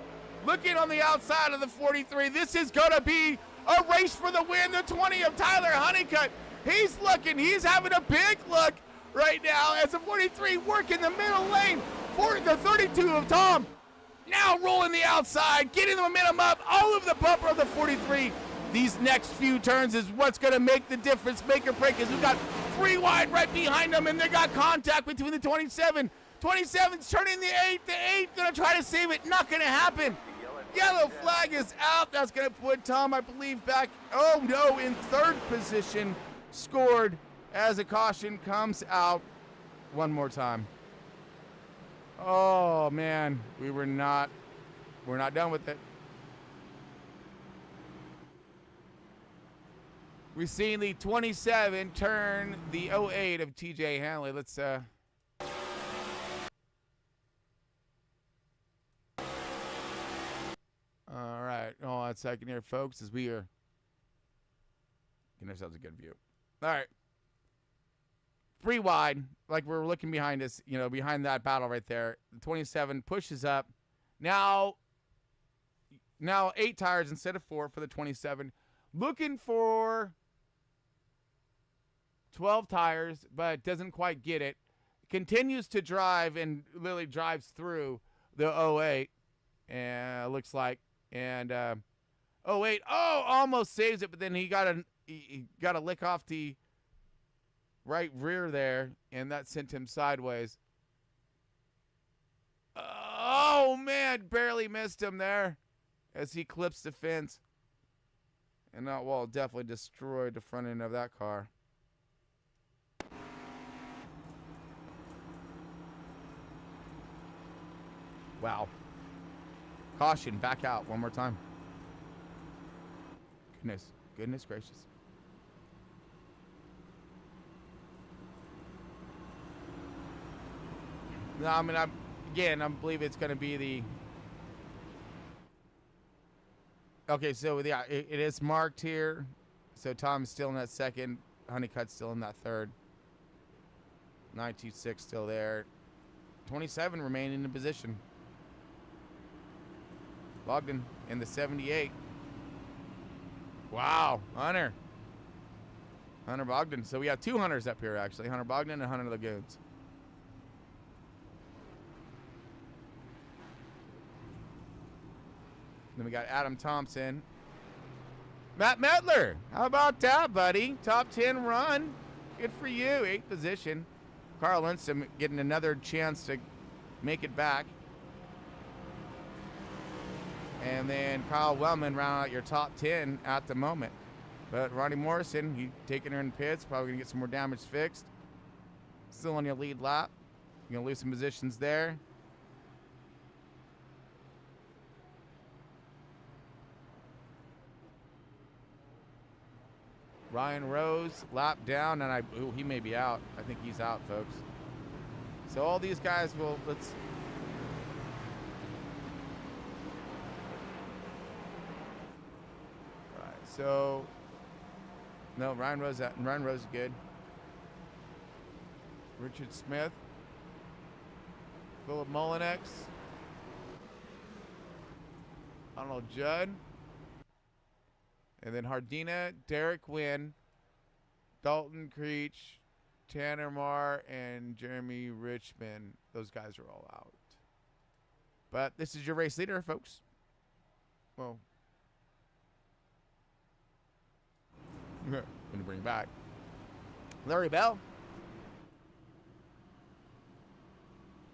Looking on the outside of the 43. This is going to be a race for the win. The 20 of Tyler Honeycutt. He's looking. He's having a big look right now as the 43 working the middle lane. For the 32 of Tom. Now rolling the outside. Getting the momentum up. All over the bumper of the 43. These next few turns is what's going to make the difference. Make or break. As we've got free wide right behind them. And they got contact between the 27. 27's turning the 8. The 8 going to try to save it. Not going to happen. Yellow flag is out. That's going to put Tom, I believe, back, oh no, in third position. Scored as a caution comes out one more time. Oh, man. We're not done with it. We've seen the 27 turn the 08 of TJ Hanley. Let's, all right, hold on a second here, folks, as we are getting ourselves a good view. All right. Free wide, like we're looking behind us, behind that battle right there. The 27 pushes up. Now 8 tires instead of 4 for the 27. Looking for 12 tires, but doesn't quite get it. Continues to drive and literally drives through the 08. And looks like. And 08, almost saves it, but then he got a lick off the right rear there, and that sent him sideways. Oh man, barely missed him there as he clips the fence. And that wall definitely destroyed the front end of that car. Wow. Caution, back out one more time. Goodness gracious. No, I mean, I believe it's going to be the... Okay, so yeah, it is marked here. So Tom's still in that second. Honeycutt's still in that third. 926 still there. 27 remaining in position. Bogdan in the 78. Wow, Hunter Bogdan. So we have 2 Hunters up here, actually. Hunter Bogdan and Hunter Lagoons. Then we got Adam Thompson Matt Medler, how about that, buddy? Top 10 run. Good for you. 8th position. Carl Lindstrom getting another chance to make it back. And then Kyle Wellman round out your top 10 at the moment. But Ronnie Morrison, he taking her in pits, probably going to get some more damage fixed. Still on your lead lap. You're going to lose some positions there. Ryan Rose, lap down, and he may be out. I think he's out, folks. So all these guys will, all right, so, no, Ryan Rose out, and Ryan Rose is good. Richard Smith, Philip Molinex, Donald Judd, and then Hardina, Derek Wynn, Dalton Creech, Tanner Marr, and Jeremy Richmond. Those guys are all out. But this is your race leader, folks. Well, I'm going to bring back Larry Bell.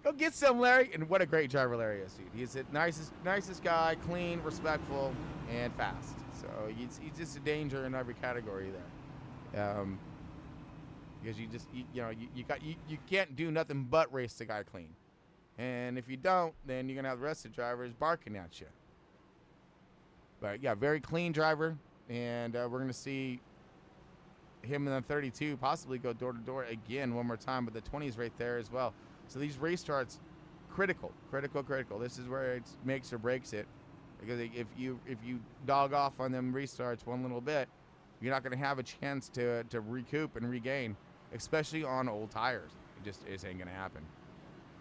Go get some, Larry. And what a great driver Larry is, dude. He's the nicest guy, clean, respectful, and fast. So he's just a danger in every category there. Because you can't do nothing but race the guy clean. And if you don't, then you're going to have the rest of the drivers barking at you. But yeah, very clean driver. And we're going to see him in the 32 possibly go door to door again one more time. But the 20 is right there as well. So these race starts, critical. This is where it makes or breaks it. Because if you dog off on them restarts one little bit, you're not going to have a chance to recoup and regain, especially on old tires. It ain't going to happen.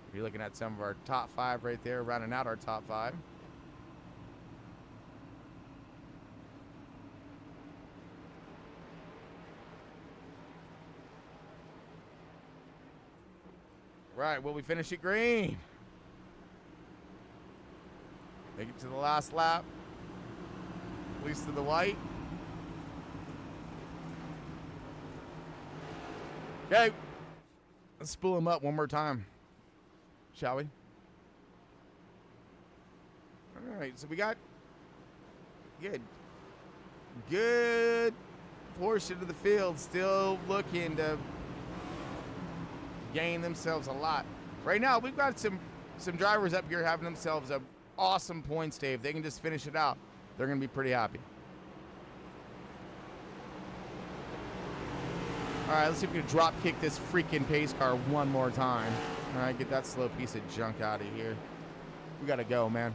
If you're looking at some of our top 5 right there, rounding out our top 5. Right, will we finish it green? Make it to the last lap. At least to the white. Okay. Let's spool them up one more time. Shall we? All right, so we got good portion of the field still looking to gain themselves a lot. Right now, we've got some drivers up here having themselves a awesome points day. If they can just finish it out, they're going to be pretty happy. All right, let's see if we can drop kick this freaking pace car one more time. All right, get that slow piece of junk out of here. We got to go, man.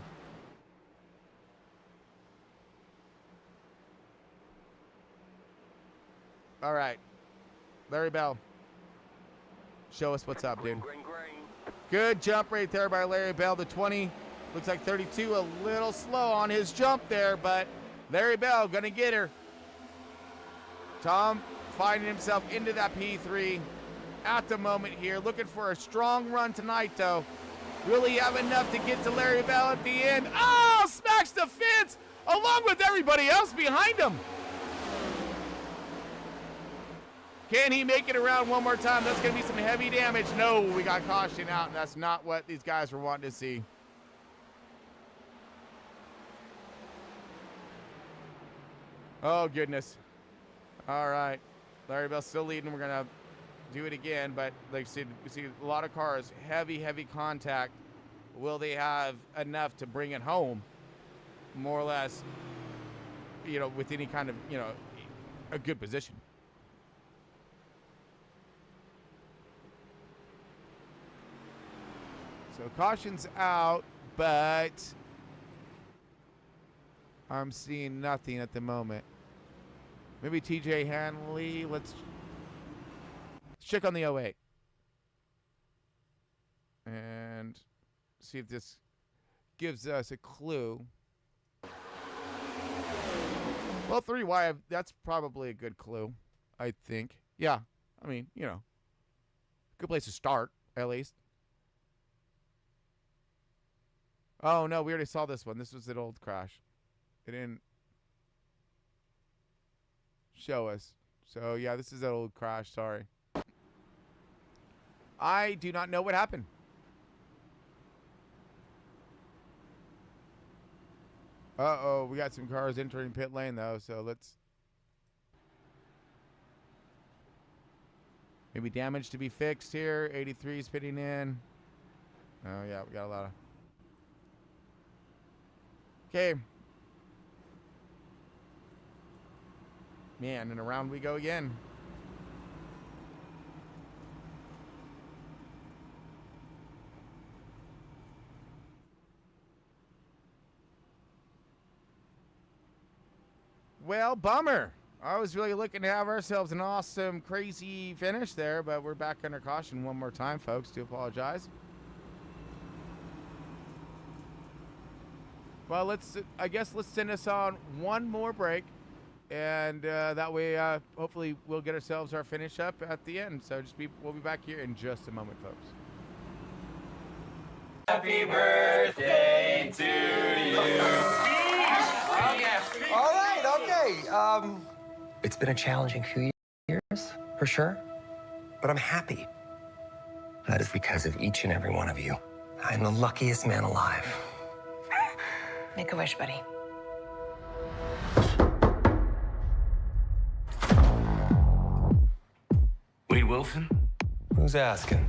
All right, Larry Bell. Show us what's up, dude. Good jump right there by Larry Bell. The 20 looks like 32, a little slow on his jump there, but Larry Bell gonna get her. Tom finding himself into that P3 at the moment here. Looking for a strong run tonight, though. Really have enough to get to Larry Bell at the end. Oh, smacks the fence along with everybody else behind him. Can he make it around one more time? That's going to be some heavy damage. No, we got caution out, and that's not what these guys were wanting to see. Oh, goodness. All right. Larry Bell's still leading. We're going to do it again, but like I said, we see a lot of cars, heavy contact. Will they have enough to bring it home? More or less, with any kind of, a good position. So caution's out, but I'm seeing nothing at the moment. Maybe TJ Hanley. Let's check on the 08. And see if this gives us a clue. Well, 3Y, that's probably a good clue, I think. Yeah, I mean, good place to start, at least. Oh, no, we already saw this one. This was an old crash. It didn't. show us. So, yeah, this is a little crash. Sorry. I do not know what happened. Uh-oh, we got some cars entering pit lane, though, so let's... Maybe damage to be fixed here. 83 is pitting in. Oh, yeah, we got a lot of... Okay. Man, and around we go again. Well, bummer. I was really looking to have ourselves an awesome, crazy finish there, but we're back under caution one more time, folks. Do apologize. Well, I guess let's send us on one more break, and that way, hopefully, we'll get ourselves our finish up at the end. So we'll be back here in just a moment, folks. Happy birthday to you. All right, okay. It's been a challenging few years, for sure, but I'm happy. That is because of each and every one of you. I'm the luckiest man alive. Make a wish, buddy. Wade Wilson? Who's asking?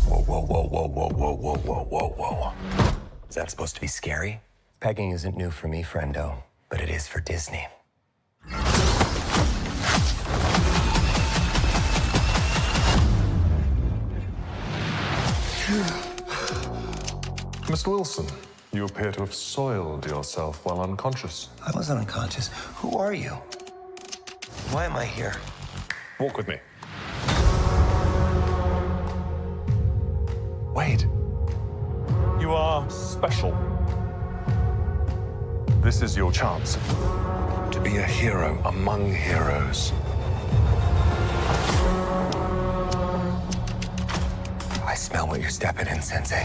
Whoa, whoa, whoa, whoa, whoa, whoa, whoa, whoa, whoa, whoa. Is that supposed to be scary? Pegging isn't new for me, friendo, but it is for Disney. Mr. Wilson, you appear to have soiled yourself while unconscious. I wasn't unconscious. Who are you? Why am I here? Walk with me. Wade, you are special. This is your chance to be a hero among heroes. I smell what you're stepping in, Sensei.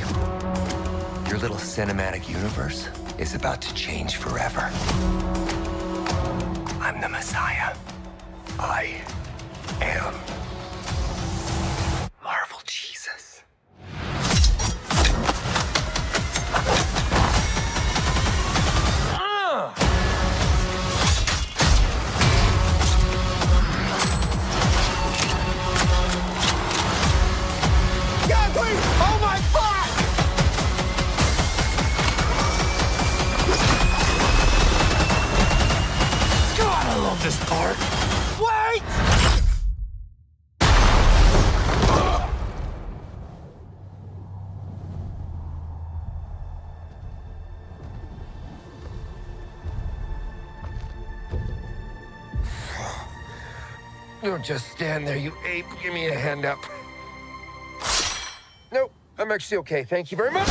Your little cinematic universe is about to change forever. I'm the Messiah. I am Marvel Jesus. God, please! Oh my fuck! God, I love this part. Wait! Don't just stand there, you ape. Give me a hand up. Nope, I'm actually okay. Thank you very much.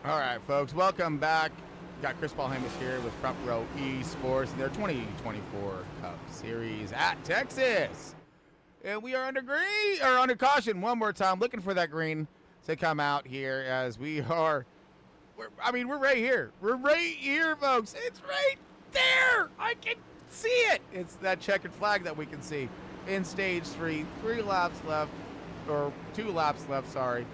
All right, folks, welcome back. Got Chris Paul Hamish here with Front Row ESPORTS and their 2024 Cup Series at Texas. And we are under caution one more time, looking for that green to come out here as we're right here. We're right here, folks. It's right there. I can see it. It's that checkered flag that we can see in stage 3. 3 laps left, or 2 laps left, sorry.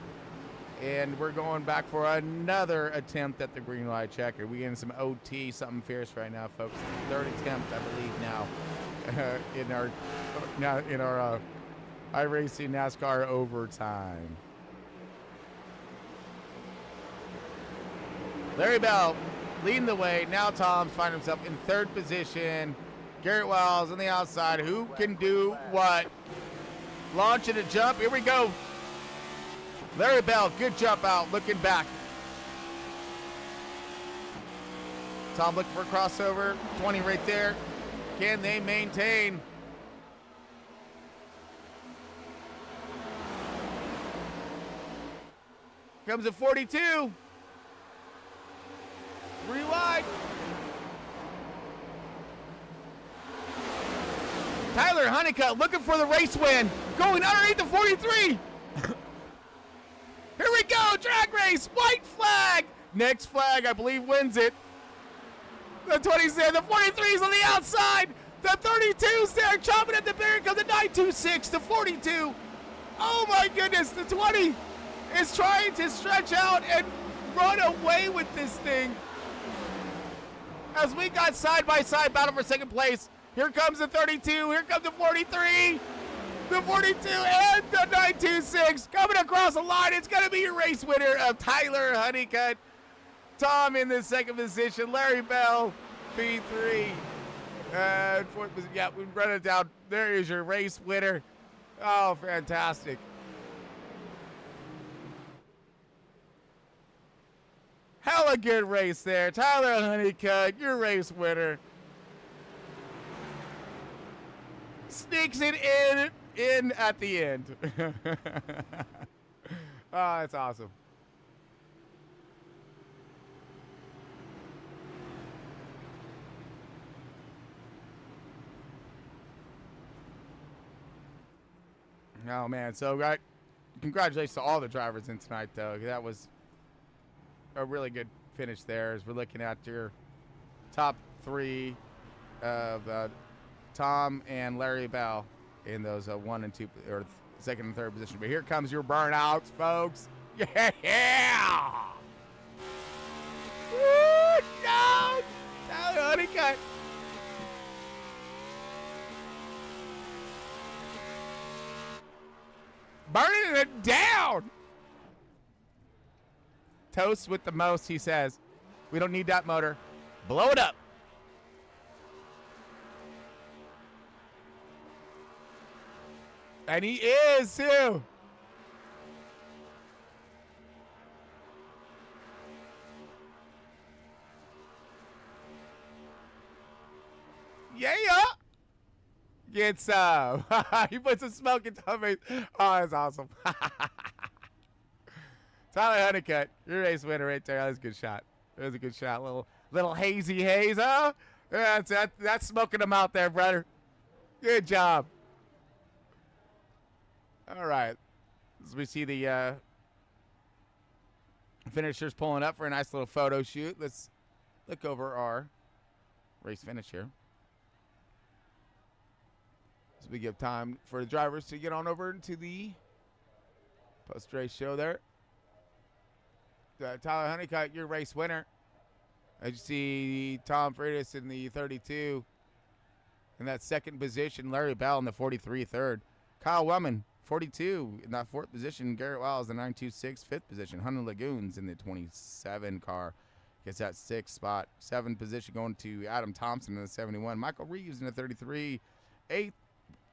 And we're going back for another attempt at the green light checker. We getting some OT, something fierce right now, folks. Third attempt, I believe, now in our Iracing NASCAR overtime. Larry Bell leading the way. Now Tom's finding himself in 3rd position. Garrett Wells on the outside. Who can do what? Launching a jump. Here we go. Larry Bell, good jump out, looking back. Tom looking for a crossover, 20 right there. Can they maintain? Comes a 42. Rewind. Tyler Honeycutt looking for the race win. Going underneath the 43. Here we go. Drag race. White flag. Next flag, I believe, wins it. The 27, the 43 is on the outside. The 32's there, chopping at the barrier. Comes the 926, the 42. Oh my goodness, the 20 is trying to stretch out and run away with this thing. As we got side-by-side battle for second place. Here comes the 32, here comes the 43. The 42 and the 926 coming across the line. It's going to be your race winner of Tyler Honeycutt. Tom in the second position. Larry Bell, P3. Fourth position. Yeah, we run it down. There is your race winner. Oh, fantastic. Hella good race there. Tyler Honeycutt, your race winner. Sneaks it in at the end. Oh, that's awesome. Oh, man. So, right, congratulations to all the drivers in tonight, though. That was a really good finish there as we're looking at your top three of Tom and Larry Bell in those 1 and 2, or second and third position. But here comes your burnouts, folks. Yeah! Woo, no! Tyler Honeycutt. Burning it down. Toast with the most, he says. We don't need that motor. Blow it up. And he is, too. Yeah. Gets he puts some smoke into my face. Oh, that's awesome. Tyler Honeycutt, your race winner right there. That was a good shot. That was a good shot. Little hazy haze, huh? Yeah, that's smoking them out there, brother. Good job. All right. As we see the finishers pulling up for a nice little photo shoot. Let's look over our race finish here. As we give time for the drivers to get on over into the post-race show there. Tyler Honeycutt, your race winner. As you see Tom Freitas in the 32 in that second position. Larry Bell in the 43 third. Kyle Wellman, 42 in that fourth position. Garrett Wiles, the 926 fifth position. Hunter Lagoons in the 27 car gets that sixth spot. Seventh position going to Adam Thompson in the 71. Michael Reeves in the 33. Eighth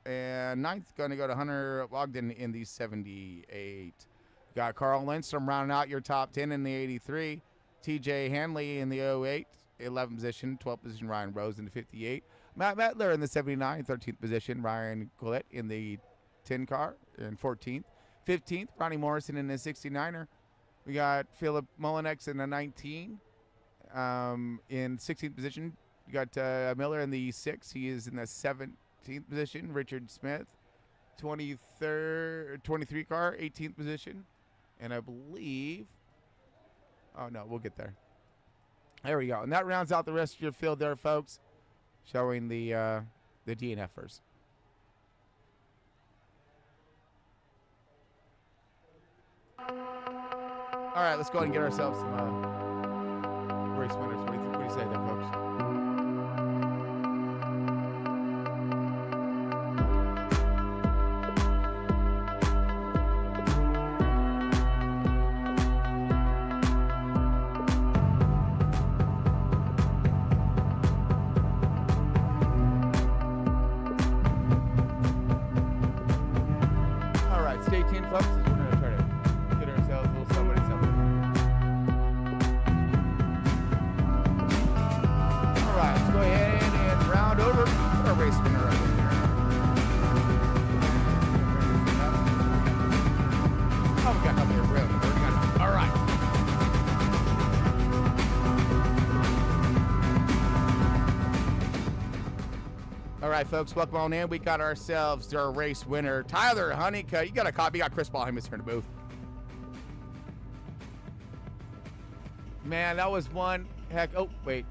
and ninth going to go to Hunter Ogden in the 78. Got Carl Lindstrom rounding out your top 10 in the 83. TJ Hanley in the 08, 11th position. 12th position, Ryan Rose in the 58. Matt Mettler in the 79, 13th position. Ryan Collette in the 10 car in 14th. 15th, Ronnie Morrison in the 69er. We got Philip Mullinex in the 19. In 16th position, you got Miller in the 6. He is in the 17th position. Richard Smith, 23 car, 18th position. And I believe, oh no, we'll get there. There we go. And that rounds out the rest of your field there, folks, showing the DNFers. All right, let's go ahead and get ourselves some race winners. What do you say there, folks? Stay tuned, folks, as we're going to try to get ourselves a little somebody something. All right, folks, welcome on in. We got ourselves our race winner, Tyler Honeycutt. You got a copy. You got Chris Ballheim here in the booth. Man, that was one heck. Oh, wait.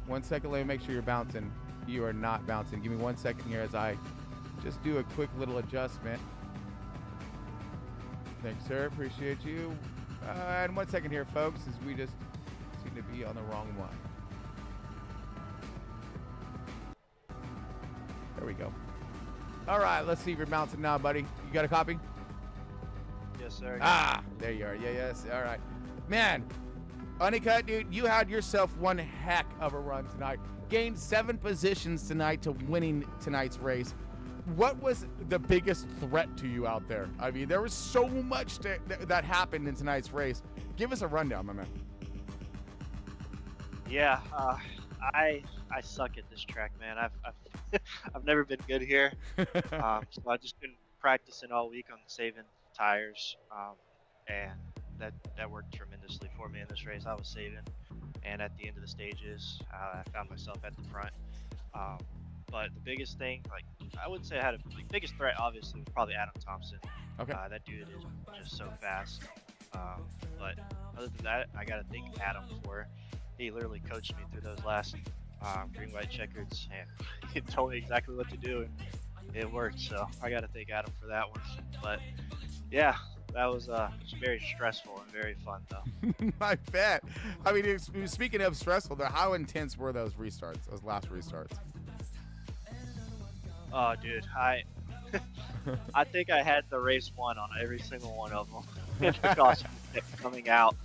1 second. Let me make sure you're bouncing. You are not bouncing. Give me 1 second here as I just do a quick little adjustment. Thanks, sir. Appreciate you. And 1 second here, folks, as we just seem to be on the wrong one. There we go. All right, let's see if you're bouncing now, buddy. You got a copy? Yes, sir. Ah, there you are. Yeah, yes. All right. Man, Honeycutt, dude, you had yourself one heck of a run tonight. Gained 7 positions tonight to winning tonight's race. What was the biggest threat to you out there? I mean, there was so much that happened in tonight's race. Give us a rundown, my man. Yeah, I suck at this track, man. I've never been good here. So I've just been practicing all week on saving tires, and that worked tremendously for me in this race. I was saving, and at the end of the stages, I found myself at the front. But the biggest thing, like, I wouldn't say I had the biggest threat, obviously, was probably Adam Thompson. Okay. That dude is just so fast. But other than that, I got to thank Adam for, he literally coached me through those last green, white checkers, and he told me exactly what to do, and it worked. So I got to thank Adam for that one. But yeah, that was very stressful and very fun, though. I bet. I mean, speaking of stressful, though, how intense were those restarts, those last restarts? Oh, dude, I think I had the race won on every single one of them. The caution kept coming out,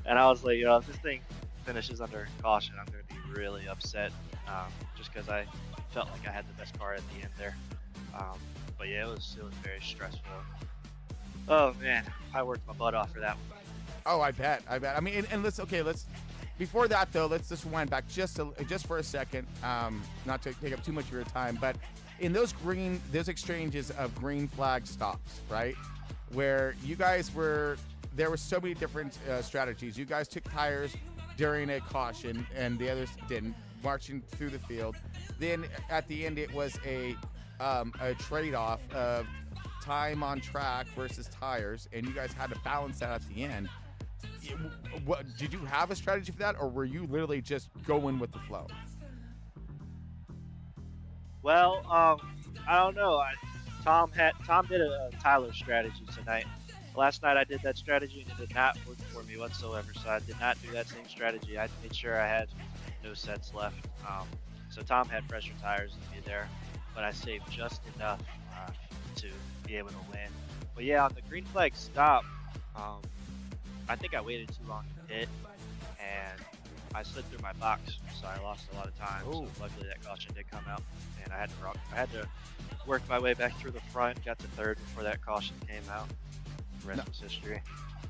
and I was like, if this thing finishes under caution, I'm going to be really upset, just because I felt like I had the best car at the end there. But yeah, it was very stressful. Oh man, I worked my butt off for that one. Oh, I bet. I mean, and let's before that though, let's just wind back just for a second, not to take up too much of your time, but in those exchanges of green flag stops, right, where you guys there were so many different strategies. You guys took tires during a caution, and the others didn't, marching through the field. Then at the end, it was a trade-off of time on track versus tires, and you guys had to balance that at the end. What did you have a strategy for that, or were you literally just going with the flow? Well, I don't know. Tom did a Tyler strategy tonight. Last night I did that strategy and it did not work for me whatsoever. So I did not do that same strategy. I made sure I had no sets left. So Tom had fresher tires than me there, but I saved just enough to be able to win. But yeah, on the green flag stop, I think I waited too long to hit, and I slid through my box, so I lost a lot of time. So luckily that caution did come out, and I had to work my way back through the front, got to third before that caution came out. The rest was history.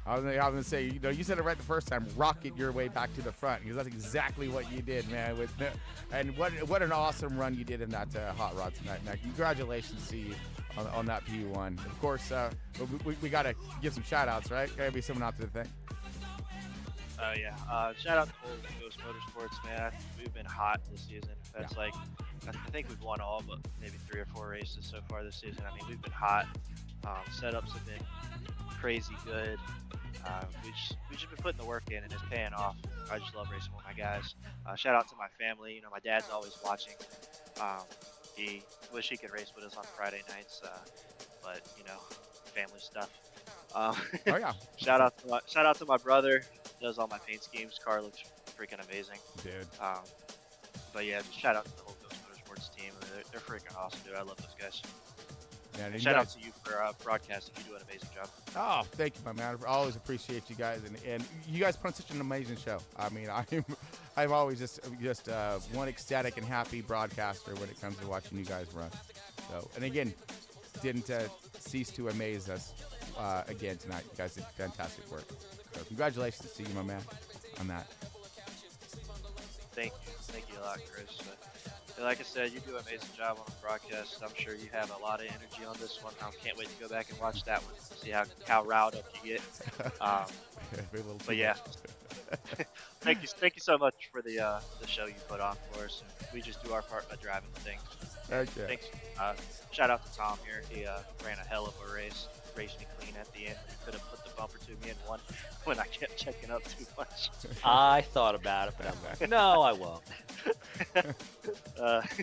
I was gonna say, you said it right the first time. Rocket your way back to the front, because that's exactly what you did, man. And what an awesome run you did in that hot rod tonight, man. Congratulations to you on that P1. Of course, we gotta give some shout outs, right? Gotta be someone out there to thank. Oh yeah, shout out to Old Ghost Motorsports, man. We've been hot this season. That's I think we've won all but maybe 3 or 4 races so far this season. I mean, we've been hot. Setups have been crazy good. We've just been putting the work in, and it's paying off. I just love racing with my guys. Shout out to my family. My dad's always watching. He wish he could race with us on Friday nights, but family stuff. Oh yeah. Shout out to my brother. Does all my paint schemes. Car looks freaking amazing, dude. But yeah, just shout out to the whole Ghost Motorsports team. They're freaking awesome, dude. I love those guys. Yeah, and shout out to you for broadcasting. You do an amazing job. Oh, thank you, my man. I always appreciate you guys, and you guys put on such an amazing show. I mean, I'm always just one ecstatic and happy broadcaster when it comes to watching you guys run. So, and again, didn't cease to amaze us again tonight. You guys did fantastic work. So congratulations to you, my man, on that. Thank you a lot, Chris. Like I said, you do an amazing job on the broadcast. I'm sure you have a lot of energy on this one. I can't wait to go back and watch that one, see how riled up you get. But yeah, thank you so much for the show you put on for us. And we just do our part by driving the thing. Okay. Thanks. Shout out to Tom here. He ran a hell of a race. Raced me clean at the end. He could have put the bumper to me and won when I kept checking up too much. I thought about it, but I'm like, no, I won't.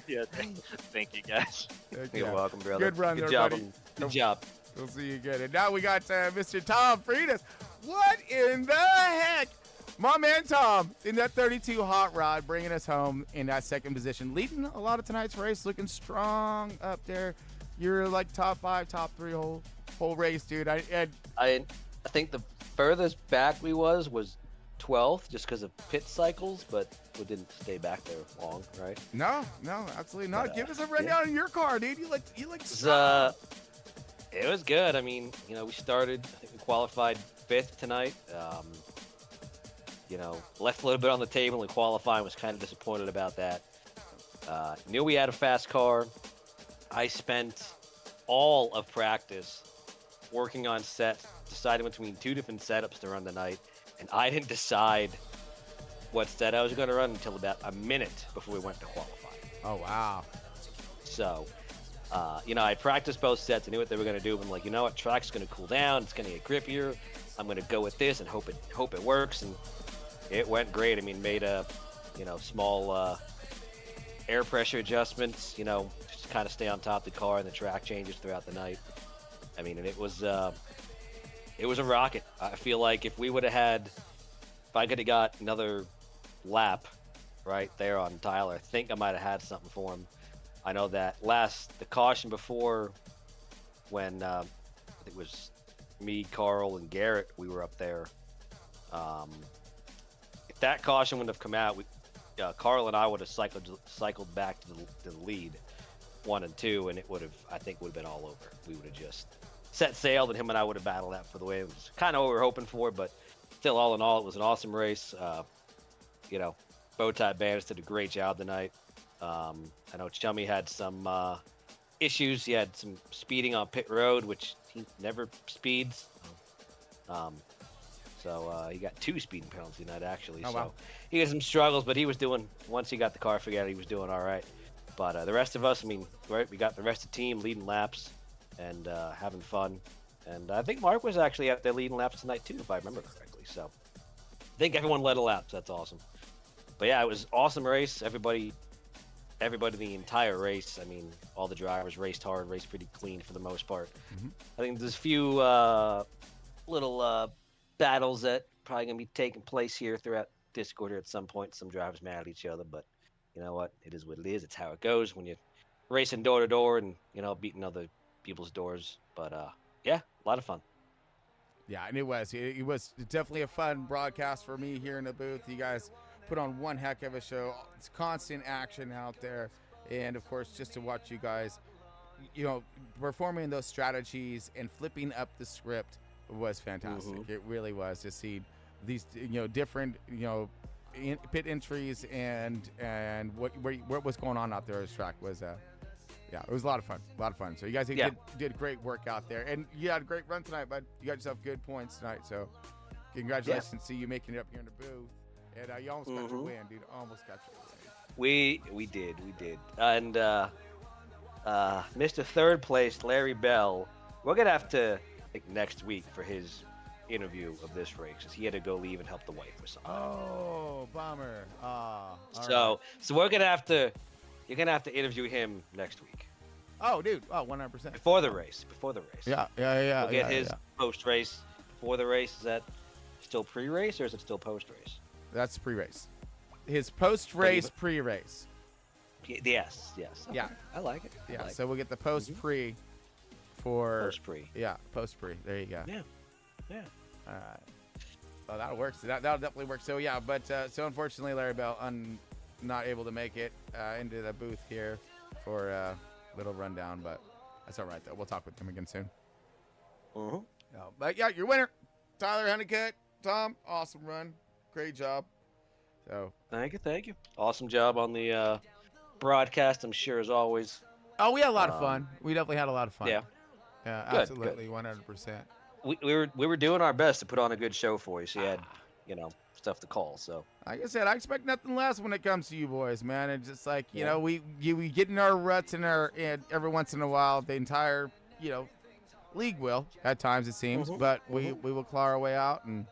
Yeah, thank you guys. You're welcome, brother. Good run, Good there, job. buddy. Good job. We'll see you again. And now we got Mr. Tom Freitas. What in the heck? My man Tom in that 32 hot rod, bringing us home in that second position, leading a lot of tonight's race, looking strong up there. You're like top 5, top 3 whole race, dude. I think the furthest back we was 12th, just because of pit cycles, but we didn't stay back there long, right? No, absolutely not. Give us a rundown in your car, dude. You look It was good. I mean, we started. I think we qualified 5th tonight. Left a little bit on the table in qualifying. Was kind of disappointed about that. Knew we had a fast car. I spent all of practice working on sets, deciding between 2 different setups to run tonight, and I didn't decide what set I was going to run until about a minute before we went to qualify. Oh, wow. So, I practiced both sets. I knew what they were going to do. I'm like, you know what? Track's going to cool down. It's going to get grippier. I'm going to go with this and hope it works. And it went great. I mean, made a, small air pressure adjustments, just to kind of stay on top of the car, and the track changes throughout the night. I mean, and it was a rocket. I feel like if I could have got another lap right there on Tyler, I think I might have had something for him. I know that the caution before, when I think it was me, Carl, and Garrett, we were up there. If that caution wouldn't have come out, Carl and I would have cycled back to the lead, 1 and 2, and I think would have been all over. We would have just set sail, and him and I would have battled that for the way. It was kind of what we were hoping for, but still, all in all, it was an awesome race. Bowtie Bandits did a great job tonight. I know Chummy had some issues. He had some speeding on pit road, which he never speeds. So he got 2 speeding penalties tonight, actually. Oh, so wow. he had some struggles, but he was once he got the car figured out, he was doing all right. But the rest of us, we got the rest of the team leading laps and having fun. And I think Mark was actually out there leading laps tonight, too, if I remember correctly. So I think everyone led a lap, so that's awesome. But yeah, it was an awesome race. Everybody the entire race. I mean, all the drivers raced hard, raced pretty clean for the most part. Mm-hmm. I think there's a few little battles that probably going to be taking place here throughout Discord here at some point. Some drivers mad at each other, but you know what? It is what it is. It's how it goes when you're racing door to door and, beating other people's doors. But yeah, a lot of fun. Yeah, and it was definitely a fun broadcast for me here in the booth. You guys put on one heck of a show. It's constant action out there. And of course, just to watch you guys, performing those strategies and flipping up the script was fantastic. Mm-hmm. It really was to see these, different, pit entries and what was going on out there. This track was, yeah, it was a lot of fun. So you guys did great work out there, and you had a great run tonight, bud. You got yourself good points tonight. So congratulations to you making it up here in the booth. And you almost got your win, dude. Almost got your win. We did. And Mr. Third Place, Larry Bell, we're gonna have to next week for his interview of this race, because he had to go leave and help the wife or something. Oh, bummer. So we're gonna have to. You're gonna have to interview him next week. Oh, dude. Oh, 100%. Before the race. Yeah. We'll get his post-race before the race. Is that still pre-race or is it still post-race? That's pre-race. His post-race, pre-race. Yes. Okay. Yeah. I like it. Yeah. So we'll get the post-pre for post-pre. Yeah, post-pre. There you go. Yeah. All right. Oh, that'll work. So that'll definitely work. So yeah, but so unfortunately, Larry Bell not able to make it into the booth here for a little rundown, but that's all right though. We'll talk with him again soon. But yeah, your winner, Tyler Honeycutt. Tom, awesome run, great job. So thank you. Awesome job on the broadcast, I'm sure, as always. Oh, we had a lot of fun. We definitely had a lot of fun. Yeah, absolutely, 100%. We were doing our best to put on a good show for you. So you had stuff to call. So like I said, I expect nothing less when it comes to you boys, man. It's just like, you know, we get in our ruts and every once in a while, the entire, you know, league will at times, it seems, but we will claw our way out and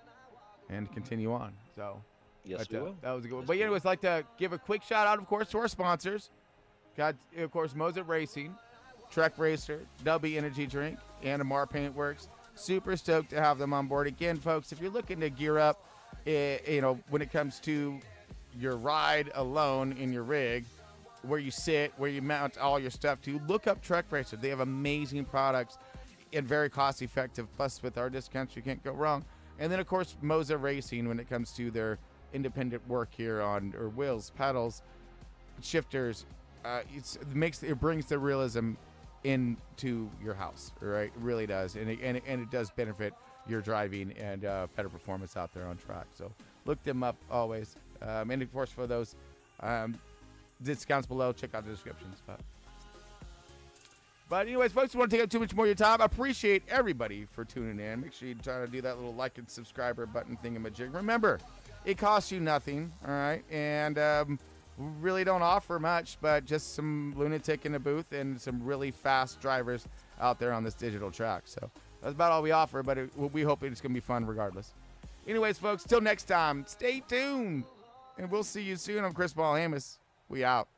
continue on. So yes, we will. That was a good one. But anyways, I'd like to give a quick shout out, of course, to our sponsors. Got, of course, Moses Racing, Trek Racer, W Energy Drink, and Amar Paintworks. Super stoked to have them on board. Again, folks, if you're looking to gear up, you know, when it comes to your ride alone in your rig, where you sit, where you mount all your stuff to, look up Trek Racer. They have amazing products and very cost effective. Plus, with our discounts, you can't go wrong. And then, of course, Moza Racing when it comes to their independent work here on wheels, pedals, shifters. It brings the realism into your house, right? It really does, and it does benefit your driving and better performance out there on track. So look them up always. And of course, for those discounts below, check out the descriptions. But anyways, folks, we want to take up too much more of your time. I appreciate everybody for tuning in. Make sure you try to do that little like and subscriber button thingamajig. Remember, it costs you nothing, all right? And we really don't offer much, but just some lunatic in the booth and some really fast drivers out there on this digital track. So that's about all we offer, but we hope it's going to be fun regardless. Anyways, folks, till next time, stay tuned, and we'll see you soon. I'm Chris Ball Amos. We out.